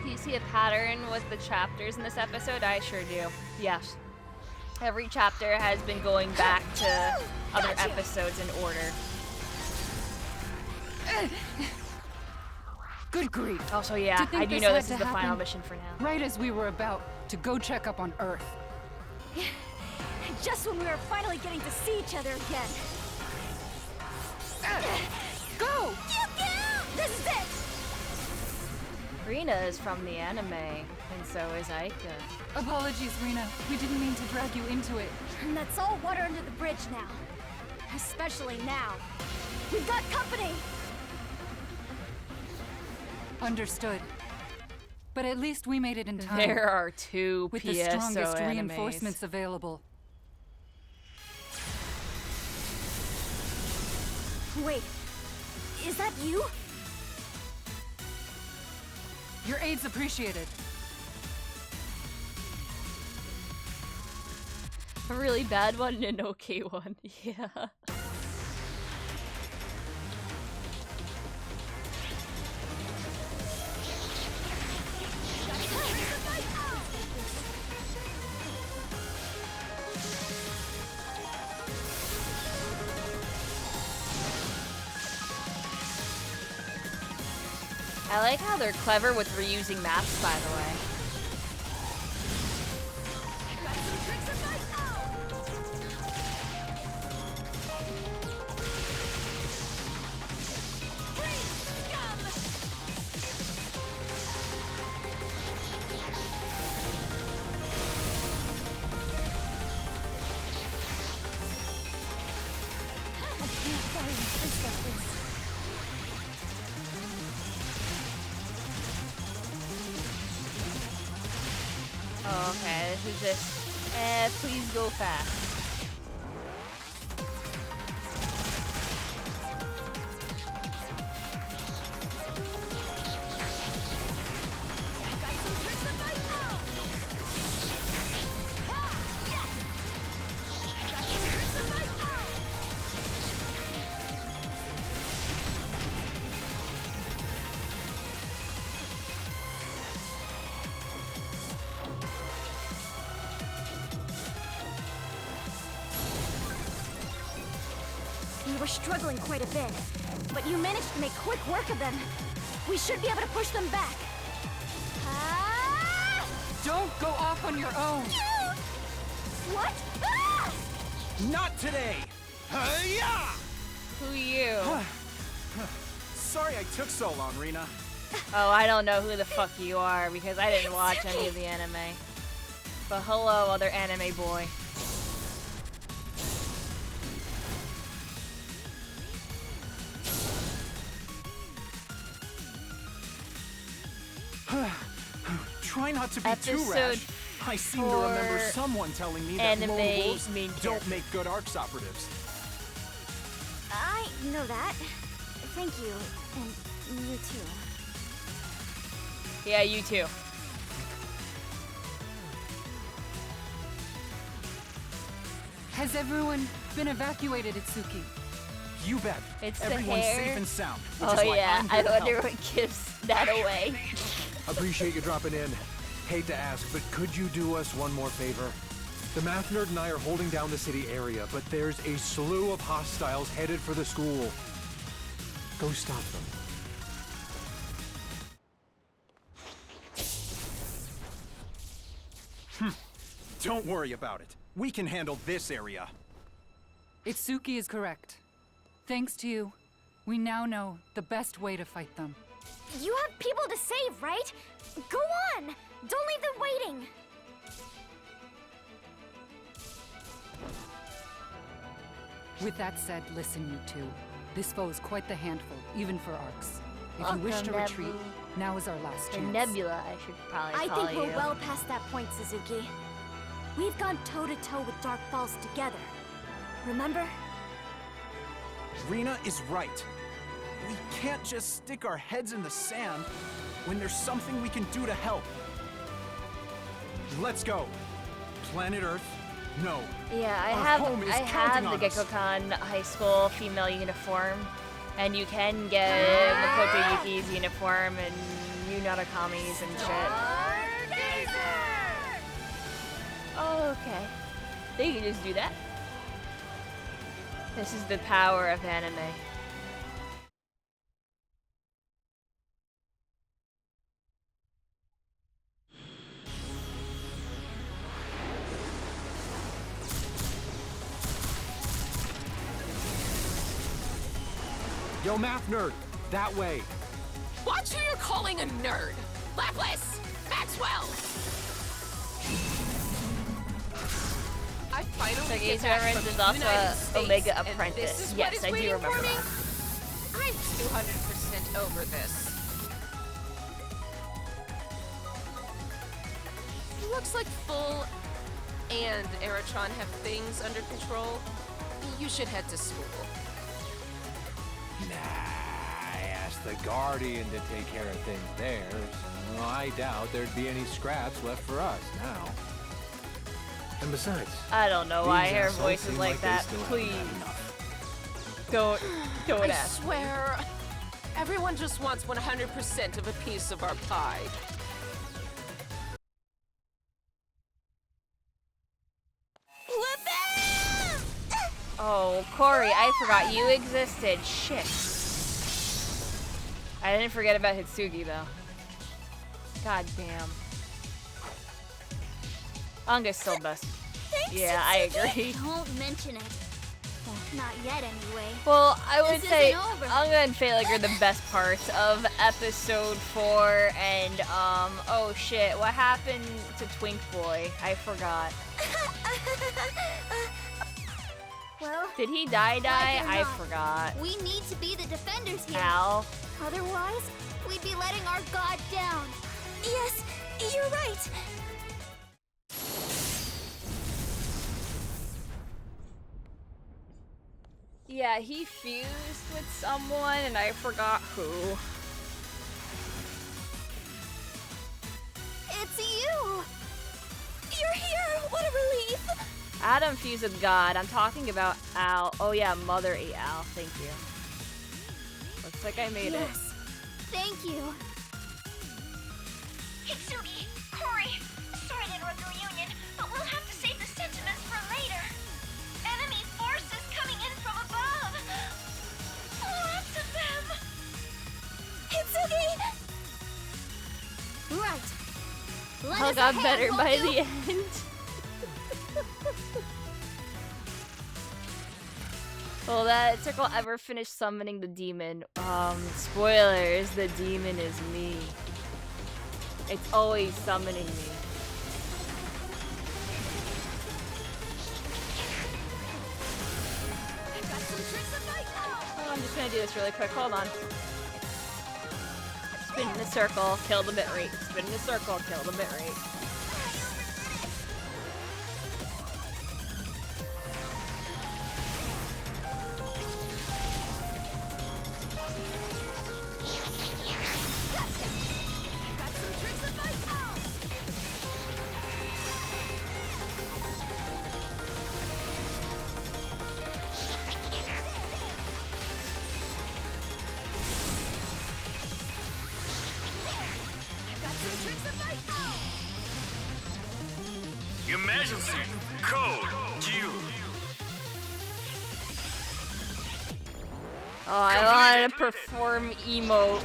Do you see a pattern with the chapters in this episode? I sure do. Yes. Every chapter has been going back to other episodes in order. Good grief. Also, yeah, To think I do know had this is to the final happen mission for now. Right as we were about to go check up on Earth. Just when we were finally getting to see each other again. Go! This is it! Rina is from the anime, and so is Aika. Apologies, Rena. We didn't mean to drag you into it. And that's all water under the bridge now. Especially now. We've got company! Understood. But at least we made it in time. There are 2 with PSO the strongest animes. reinforcements available. Wait, is that you? Your aid's appreciated. A really bad one and an okay one. Yeah. I like how they're clever with reusing maps, by the way. Oh, okay, this is just, please go fast. We were struggling quite a bit, but you managed to make quick work of them. We should be able to push them back. Don't go off on your own. What? Ah! Not today! Hi-ya! Who you? Sorry I took so long, Rena. Oh, I don't know who the fuck you are because I didn't watch any of the anime. But hello, other anime boy. Try not to be too Episode rash. I seem to remember 4 someone telling me that lone anime wolves main don't character. make good ARCS operatives. I know that. Thank you. And you too. Yeah, you too. Has everyone been evacuated, Itsuki? You bet. It's Everyone's the hair. safe and sound. Which Oh is why yeah, I'm I here to wonder help. what gives that away. Appreciate you dropping in. Hate to ask, but could you do us one more favor? The math nerd and I are holding down the city area, but there's a slew of hostiles headed for the school. Go stop them. Don't worry about it. We can handle this area. Itsuki is correct. Thanks to you, we now know the best way to fight them. You have people to save, right? Go on! Don't leave them waiting! With that said, listen, you two. This foe is quite the handful, even for Arcs. If you wish to Welcome, retreat, Nebula. now is our last Or chance. Nebula, I should probably I call think we're you. well past that point, Suzuki. We've gone toe-to-toe with Dark Falls together. Remember? Rena is right. We can't just stick our heads in the sand when there's something we can do to help. Let's go. Planet Earth, no. Yeah, I Our have home is I have counting the on us. Gekkoukan high school female uniform, and you can get Makoto Yuki's uniform and Yunara-Kami's and shit. Oh, okay. They can just do that. This is the power of anime. Yo, math nerd, that way. Watch who you're calling a nerd. Lapis! Maxwell! I finally So get Ace back Reverence from is the also United a States, Omega and Apprentice. this is Yes, what is I do waiting remember for me? that. I'm 200% over this. Looks like Full and Eritron have things under control. You should head to school. Nah, I asked the Guardian to take care of things there. So I doubt there'd be any scraps left for us now. And besides, I don't know why I these hear assholes voices seem like they that. still haven't Please. had enough. Don't I ask. swear, everyone just wants 100% of a piece of our pie. Oh, Corey, I forgot you existed. Shit. I didn't forget about Hitsugi, though. God damn. Anga's still best. Thanks, Yeah, I Itsuki. agree. Don't mention it. Well, not yet, anyway. Well, I would This say isn't over. Anga and Phalanx are the best parts of episode 4, and, oh shit, what happened to Twink Boy? I forgot. Well, Did he die? like it or I not, forgot. We need to be the defenders here. Al? Otherwise, we'd be letting our god down. Yes, you're right. Yeah, he fused with someone, and I forgot who. It's you. You're here. What a relief. Adam fused with God. I'm talking about Al. Oh yeah, Mother ate Al. Thank you. Looks like I made it. Yes. Thank you. Hitsugi, Corey, sorry to interrupt the reunion, but we'll have to save the sentiments for later. Enemy forces coming in from above. Lots of them. Hitsugi! Right. Let Al us got ahead, better won't by you? the end. Will that circle ever finish summoning the demon? Spoilers, the demon is me. It's always summoning me. Oh, I'm just gonna do this really quick. Hold on. Spin in a circle, kill the bit rate. Spin in a circle, kill the bit rate. Code Q. Oh, I wanted to perform emote.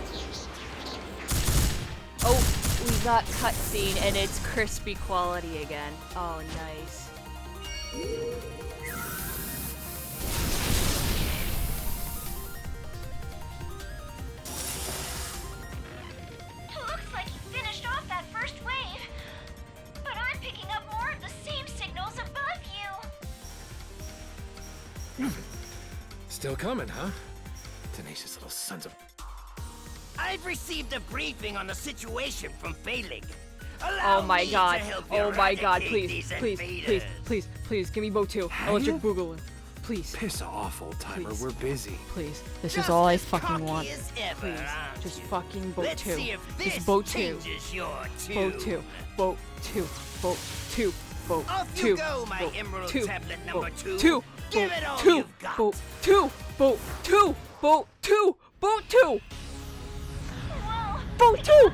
Oh, we got cutscene and it's crispy quality again. Oh, nice. Looks like you finished off that first wave. But I'm picking up more of the same signals above you. Still coming, huh? Tenacious little sons of... I've received a briefing on the situation from Phalig. Oh my god. Oh my god, please, please, give me Boat 2. Electric Boogaloo. Please. Piss off, old timer. We're busy. Please. This is all I fucking want. Please. Just fucking Boat 2. Just Boat 2. Boat 2. Boat 2. Boat 2. Boat 2. Off you go, my Emerald Tablet number 2. Give it all you've got. Boat 2. Boat 2. Boat 2. Boat 2. Boat 2.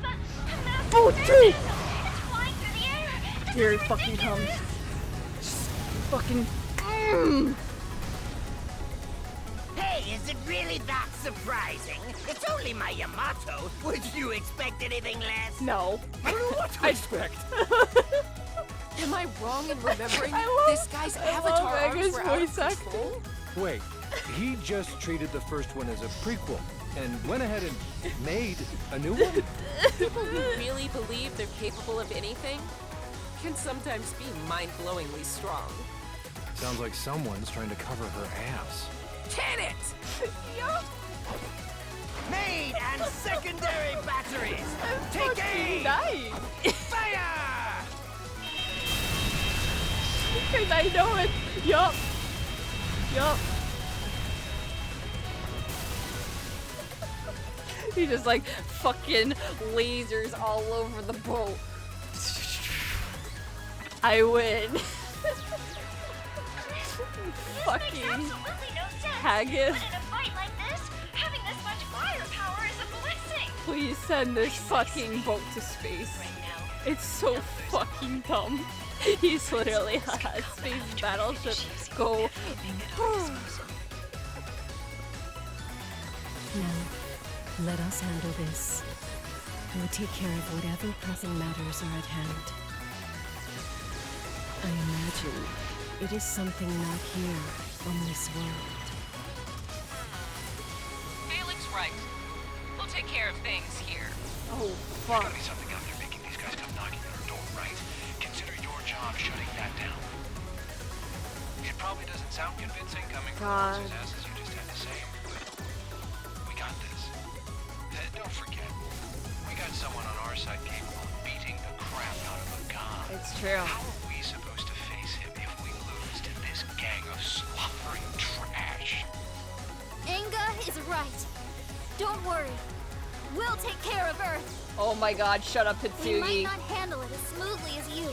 Boat 2. Here it fucking comes. Fucking. Hey, is it really that surprising? It's only my Yamato. Would you expect anything less? No. I don't know what to expect. Am I wrong in remembering this guy's avatar arms were out of control? Wait, he just treated the first one as a prequel and went ahead and made a new one? People who really believe they're capable of anything can sometimes be mind-blowingly strong. Sounds like someone's trying to cover her ass. Can it? Main and secondary batteries! Take aim! Fire! Because I know it. Yup. He just like fucking lasers all over the boat. I win. Fucking haggis. Please send this fucking boat to space. It's so fucking dumb. He's literally a space battleship. Go. Now, let us handle this. We'll take care of whatever pressing matters are at hand. I imagine it is something not here on this world. Felix right. We'll take care of things here. Oh, There's gotta be something out there making these guys come knocking on our door, right? Consider your job shutting that down. It probably doesn't sound convincing coming from the horse's asses you just had to say, but we got this. Don't forget, we got someone on our side capable of beating the crap out of a god. It's true. How are we supposed to face him if we lose to this gang of slobbering trash? Inga is right. Don't worry. We'll take care of Earth. Oh my god, shut up, We might Hitsugi. not handle it as smoothly as you,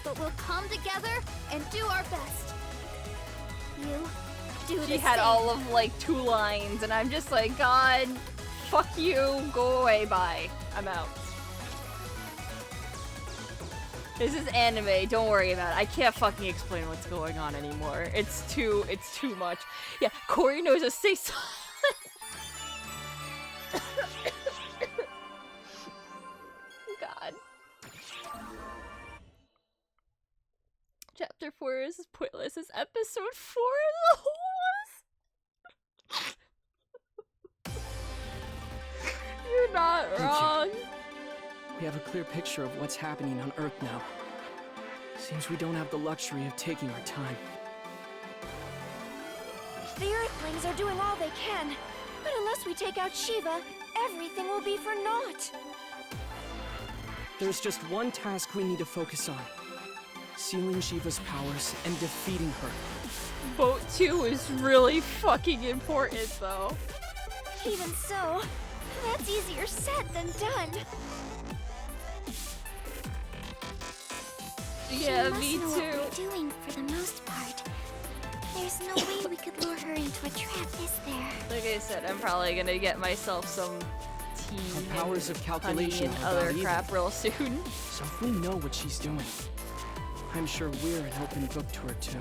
but we'll come together and do our best. You do the She had same. all of like 2 lines, and I'm just like, God, fuck you, go away, bye. I'm out. This is anime, don't worry about it. I can't fucking explain what's going on anymore. It's too much. Yeah, Corey knows to stay silent. God. Chapter 4 is pointless. Is episode 4 the whole You're not wrong. We have a clear picture of what's happening on Earth now. Seems we don't have the luxury of taking our time. The Earthlings are doing all they can, but unless we take out Shiva, everything will be for naught. There's just one task we need to focus on. Sealing Shiva's powers and defeating her. Boat 2 is really fucking important, though. Even so, that's easier said than done. Yeah, she me must know too. what we're doing for the most part. There's no way we could lure her into a trap, is there? Like I said, I'm probably gonna get myself some tea Her powers and of calculation honey and are other valuable. crap real soon. So if we know what she's doing, I'm sure we're an open book to her too.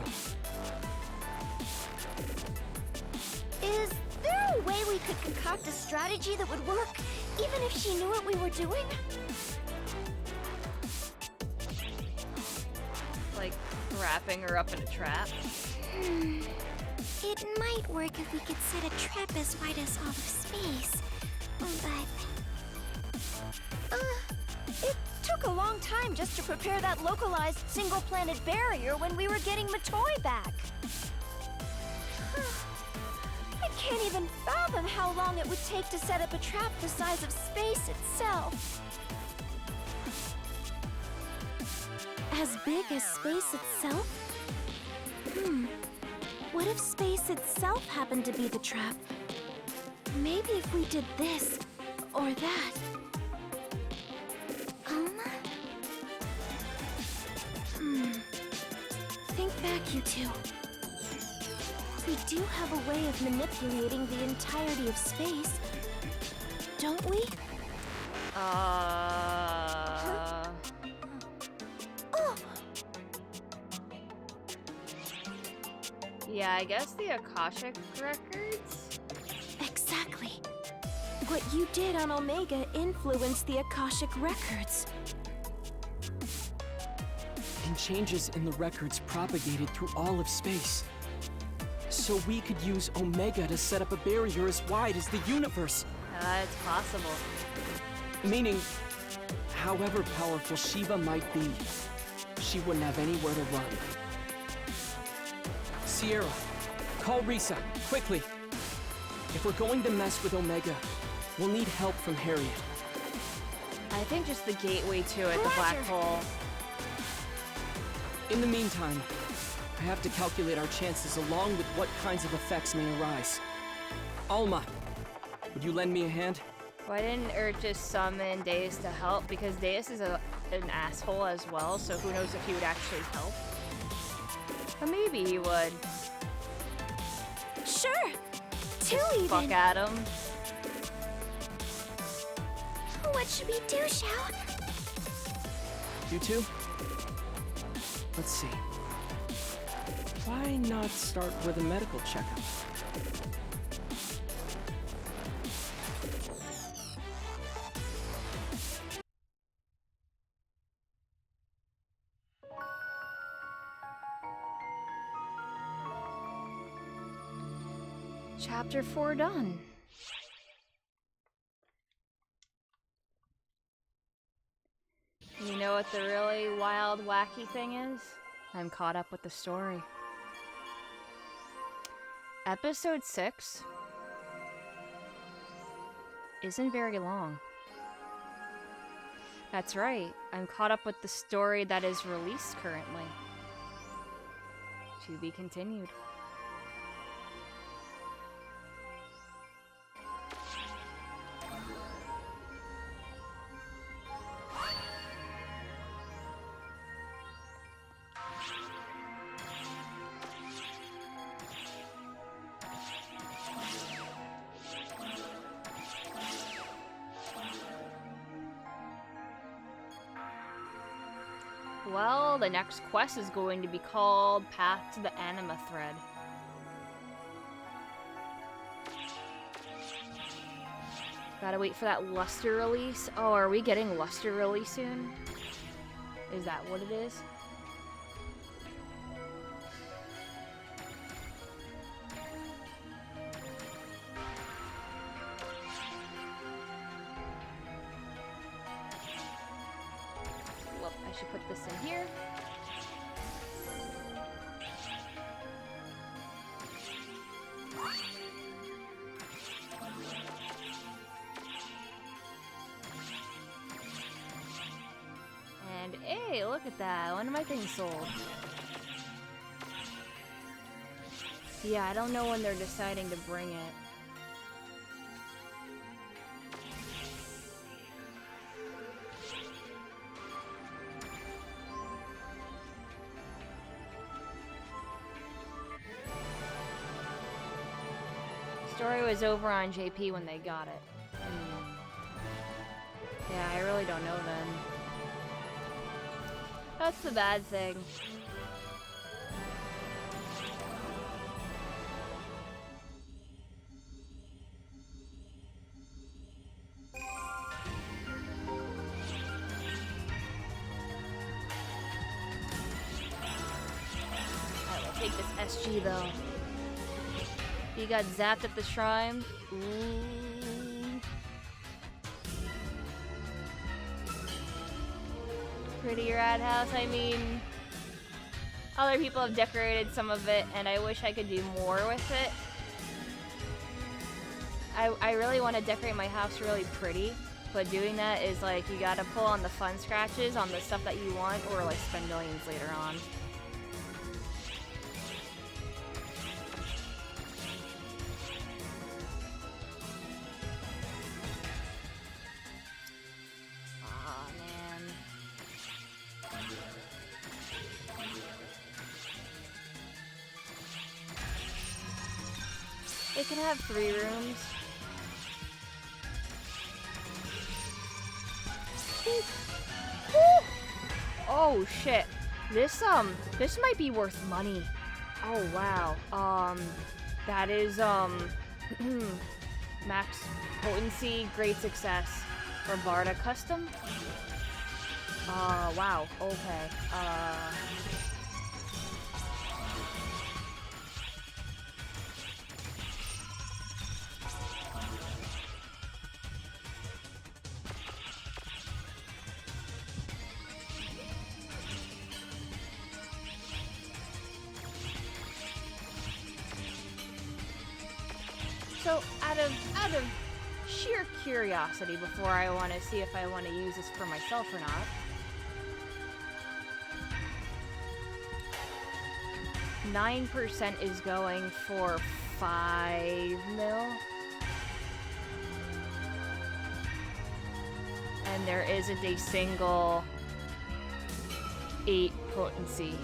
Is there a way we could concoct a strategy that would work, even if she knew what we were doing? Like, wrapping her up in a trap? It might work if we could set a trap as wide as all of space, but... It took a long time just to prepare that localized single-planet barrier when we were getting Matoi back. I can't even fathom how long it would take to set up a trap the size of space itself. As big as space itself? What if space itself happened to be the trap? Maybe if we did this, or that. Think back, you two. We do have a way of manipulating the entirety of space, don't we? Yeah, I guess the Akashic records? Exactly. What you did on Omega influenced the Akashic records. And changes in the records propagated through all of space. So we could use Omega to set up a barrier as wide as the universe. It's possible. Meaning, however powerful Shiva might be, she wouldn't have anywhere to run. Sierra, call Risa, quickly. If we're going to mess with Omega, we'll need help from Harriet. I think just the gateway to it, the black hole. In the meantime, I have to calculate our chances along with what kinds of effects may arise. Alma, would you lend me a hand? Why didn't Urt just summon Deus to help? Because Deus is an asshole as well, so who knows if he would actually help. But maybe he would. Sure! Two even! Fuck at him. What should we do, Xiao? You two? Let's see. Why not start with a medical checkup? Chapter 4 done. You know what the really wild, wacky thing is? I'm caught up with the story. Episode 6 isn't very long. That's right, I'm caught up with the story that is released currently. To be continued. Well, the next quest is going to be called Path to the Anima Thread. Gotta wait for that Luster release. Oh, are we getting Luster release soon? Is that what it is? I should put this in here. And hey, look at that. One of my things sold. Yeah, I don't know when they're deciding to bring it. Story was over on JP when they got it. Yeah, I really don't know then. That's the bad thing. I will take this SG though. You got zapped at the shrine. Ooh. Pretty rad house. I mean, other people have decorated some of it, and I wish I could do more with it. I really want to decorate my house really pretty, but doing that is like you gotta pull on the fun scratches on the stuff that you want, or like spend millions later on. It can have 3 rooms. Oh shit. This might be worth money. Oh wow. That is max potency, great success. For Barda custom? Wow. Okay. So, out of sheer curiosity, before I want to see if I want to use this for myself or not, 9% is going for 5 mil. And there isn't a single 8 potency.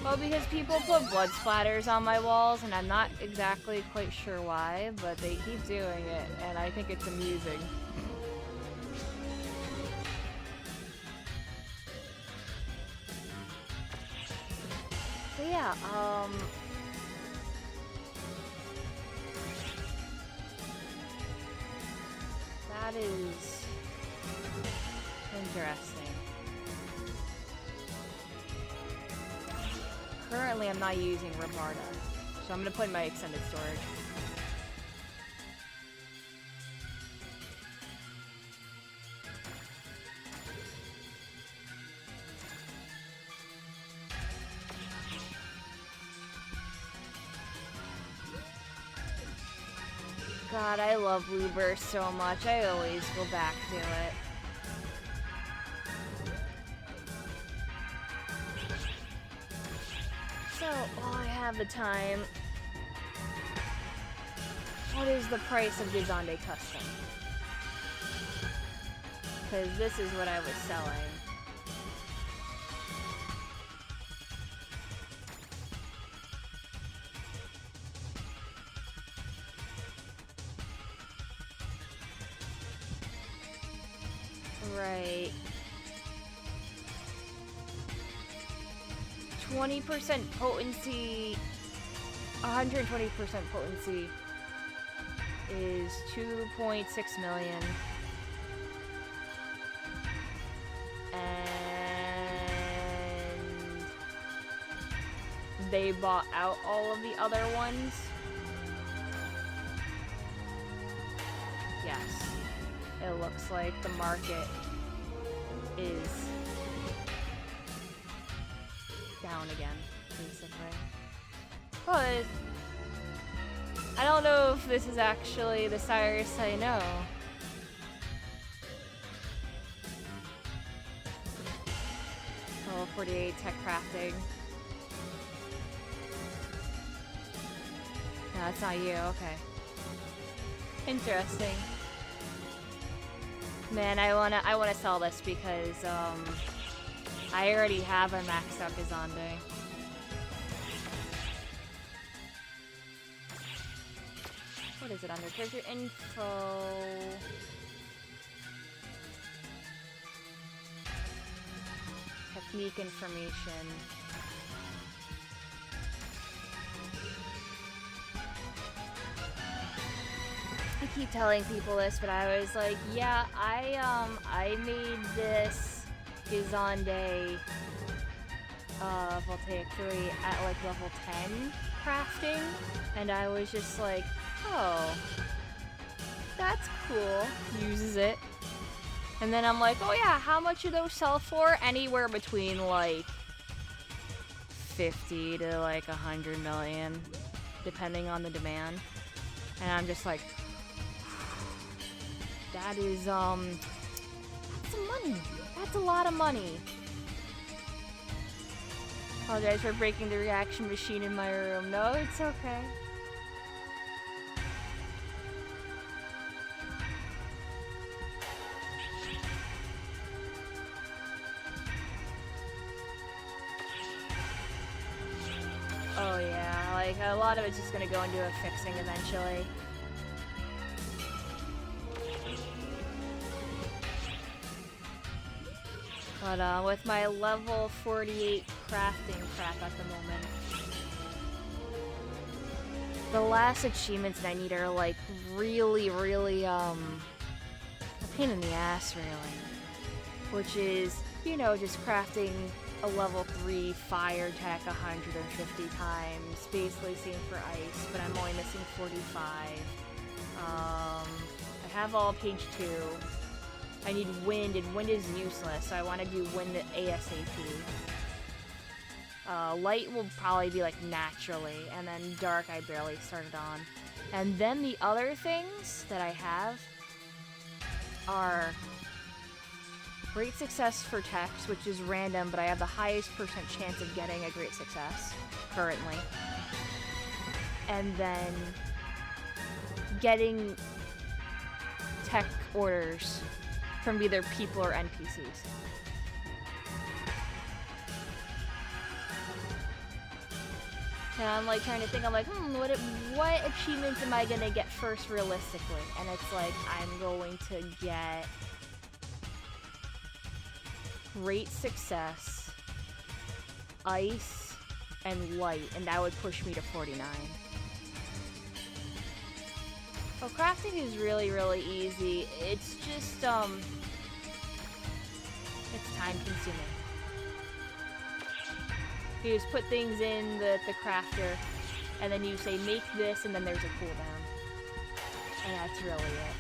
Well, because people put blood splatters on my walls, and I'm not exactly quite sure why, but they keep doing it, and I think it's amusing. So yeah, that is interesting. Currently, I'm not using Rabarda, so I'm gonna put in my extended storage. God, I love Blue Burst so much. I always go back to it. So, while I have the time, what is the price of Gizande Custom? Because this is what I was selling. Right. 20% potency, 120% potency is 2.6 million. And they bought out all of the other ones. Yes. It looks like the market is down again, basically. But I don't know if this is actually the Cyrus I know. Oh, 48 tech crafting. No, that's not you, okay. Interesting. Man, I wanna sell this because I already have a maxed out Gizande. What is it under character info? Tech sneak information. I keep telling people this, but I was like, yeah, I made this Gizande Voltaic 3 at like level 10 crafting, and I was just like, oh, that's cool. Uses it. And then I'm like, oh yeah, how much do those sell for? Anywhere between like 50 to like 100 million, depending on the demand. And I'm just like, that is, that's some money. That's a lot of money. Apologize for breaking the reaction machine in my room. No, it's okay. Oh yeah, like a lot of it's just gonna go into a fixing eventually. But with my level 48 crafting crap at the moment, the last achievements that I need are like really a pain in the ass really. Which is, you know, just crafting a level 3 fire tech 150 times. Basically same for ice, but I'm only missing 45. I have all page 2. I need wind, and wind is useless, so I want to do wind ASAP. Light will probably be like naturally, and then dark I barely started on. And then the other things that I have are great success for text, which is random, but I have the highest % chance of getting a great success currently. And then getting tech orders from either people or NPCs. And I'm like trying to think, I'm like, what achievements am I gonna get first realistically? And it's like, I'm going to get great success, ice, and light, and that would push me to 49. Well, crafting is really easy. It's just, it's time consuming. You just put things in the crafter, and then you say, make this, and then there's a cooldown. And that's really it.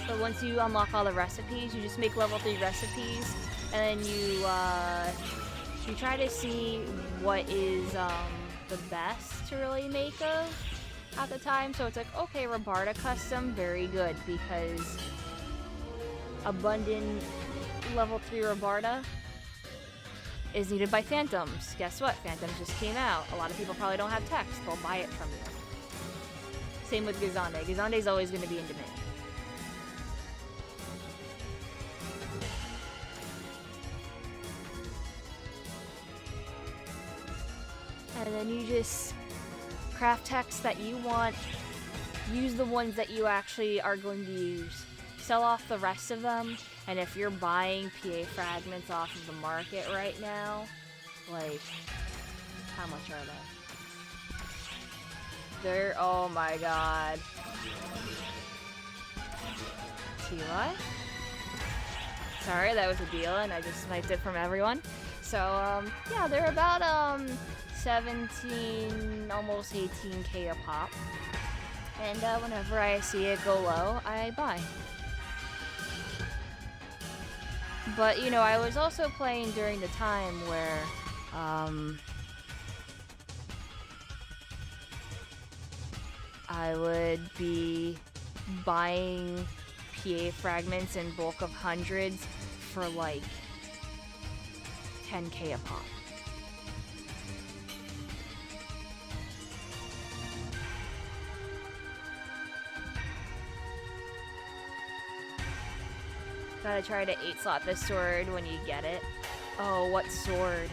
But once you unlock all the recipes, you just make level 3 recipes, and then you try to see what is the best to really make of at the time. So it's like, okay, Rabarda custom, very good, because abundant level 3 Rabarda is needed by Phantoms. Guess what? Phantoms just came out. A lot of people probably don't have text. They'll buy it from you. Same with Gizande. Gizande is always going to be in demand. And then you just craft text that you want, use the ones that you actually are going to use, sell off the rest of them, and if you're buying PA fragments off of the market right now, like, how much are they? They're, oh my god. TY? Sorry, that was a deal and I just sniped it from everyone. So, yeah, they're about, 17, almost 18k a pop. And whenever I see it go low, I buy. But, you know, I was also playing during the time where, I would be buying PA fragments in bulk of hundreds for like 10k a pop. Gotta try to 8-slot this sword when you get it. Oh, what sword?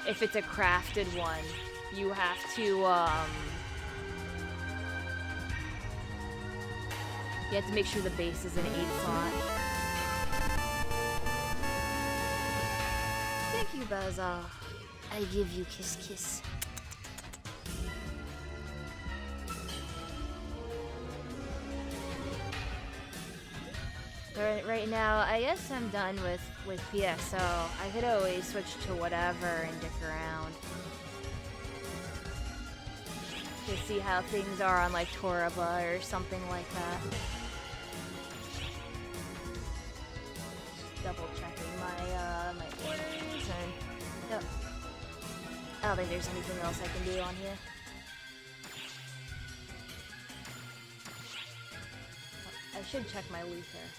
If it's a crafted one, you have to, You have to make sure the base is an 8 slot. Thank you, Baza. I give you kiss kiss. Right now, I guess I'm done with PSO. I could always switch to whatever and dick around. To see how things are on like Toraba or something like that. Just double checking my orders and no. I don't think there's anything else I can do on here. Oh, I should check my loot here.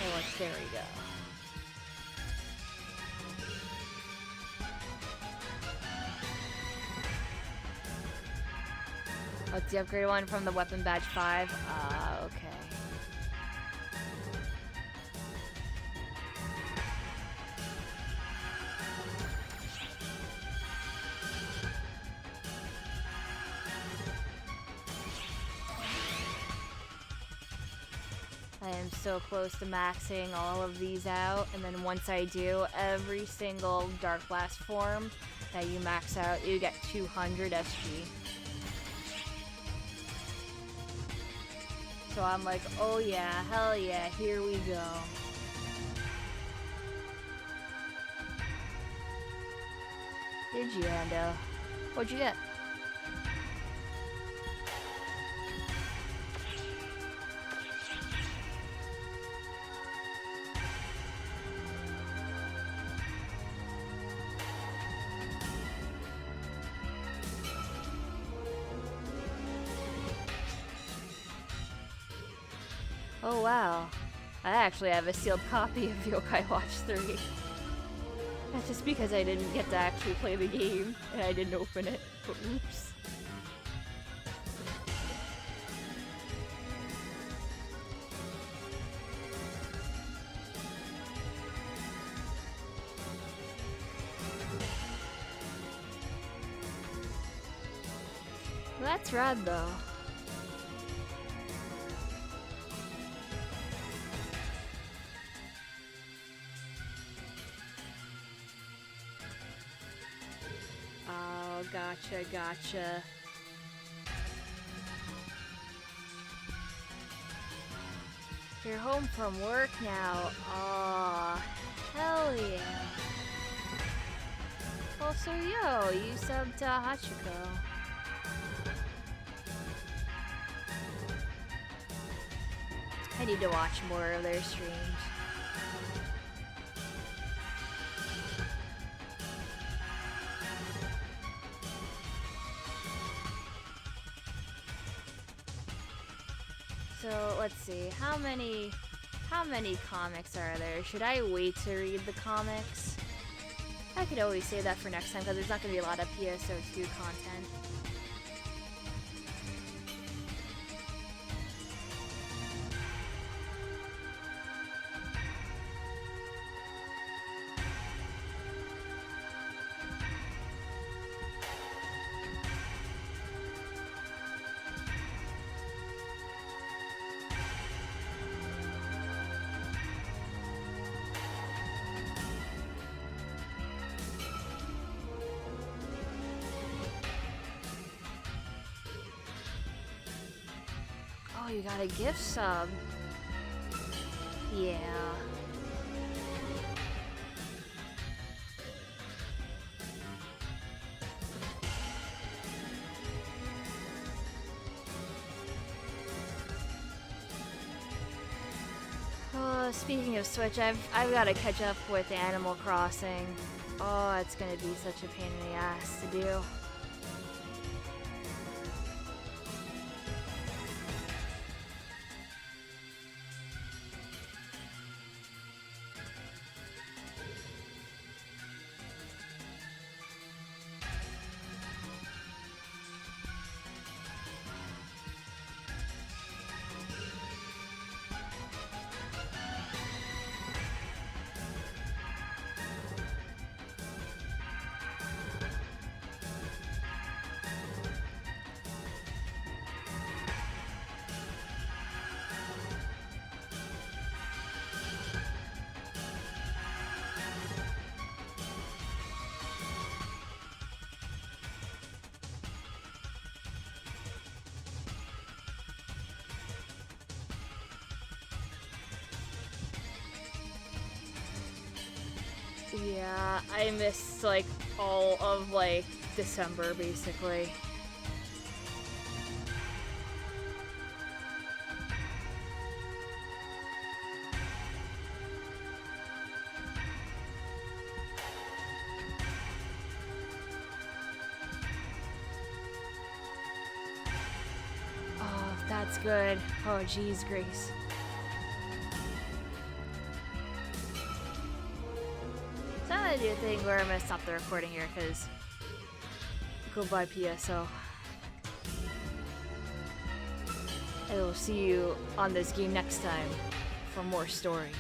Okay, there we go. Oh, it's the upgraded one from the weapon badge 5? Okay. I am so close to maxing all of these out, and then once I do, every single Dark Blast form that you max out, you get 200 SG. So I'm like, oh yeah, hell yeah, here we go. Did you, Ando? What'd you get? Oh wow, I actually have a sealed copy of Yokai Watch 3. That's just because I didn't get to actually play the game, and I didn't open it, but oops. That's rad though. Gotcha. You're home from work now. Aw, hell yeah. Also, yo, you subbed to Hachiko. I need to watch more of their streams. So let's see, how many comics are there? Should I wait to read the comics? I could always say that for next time because there's not going to be a lot of PSO2 content. Oh, you got a gift sub. Yeah. Speaking of Switch, I've got to catch up with Animal Crossing. Oh, it's gonna be such a pain in the ass to do. Yeah, I missed like all of like December basically. Oh, that's good. Oh, geez, Grace. So I'm gonna do a thing where I'm gonna stop the recording here, because goodbye PSO. I will see you on this game next time for more story.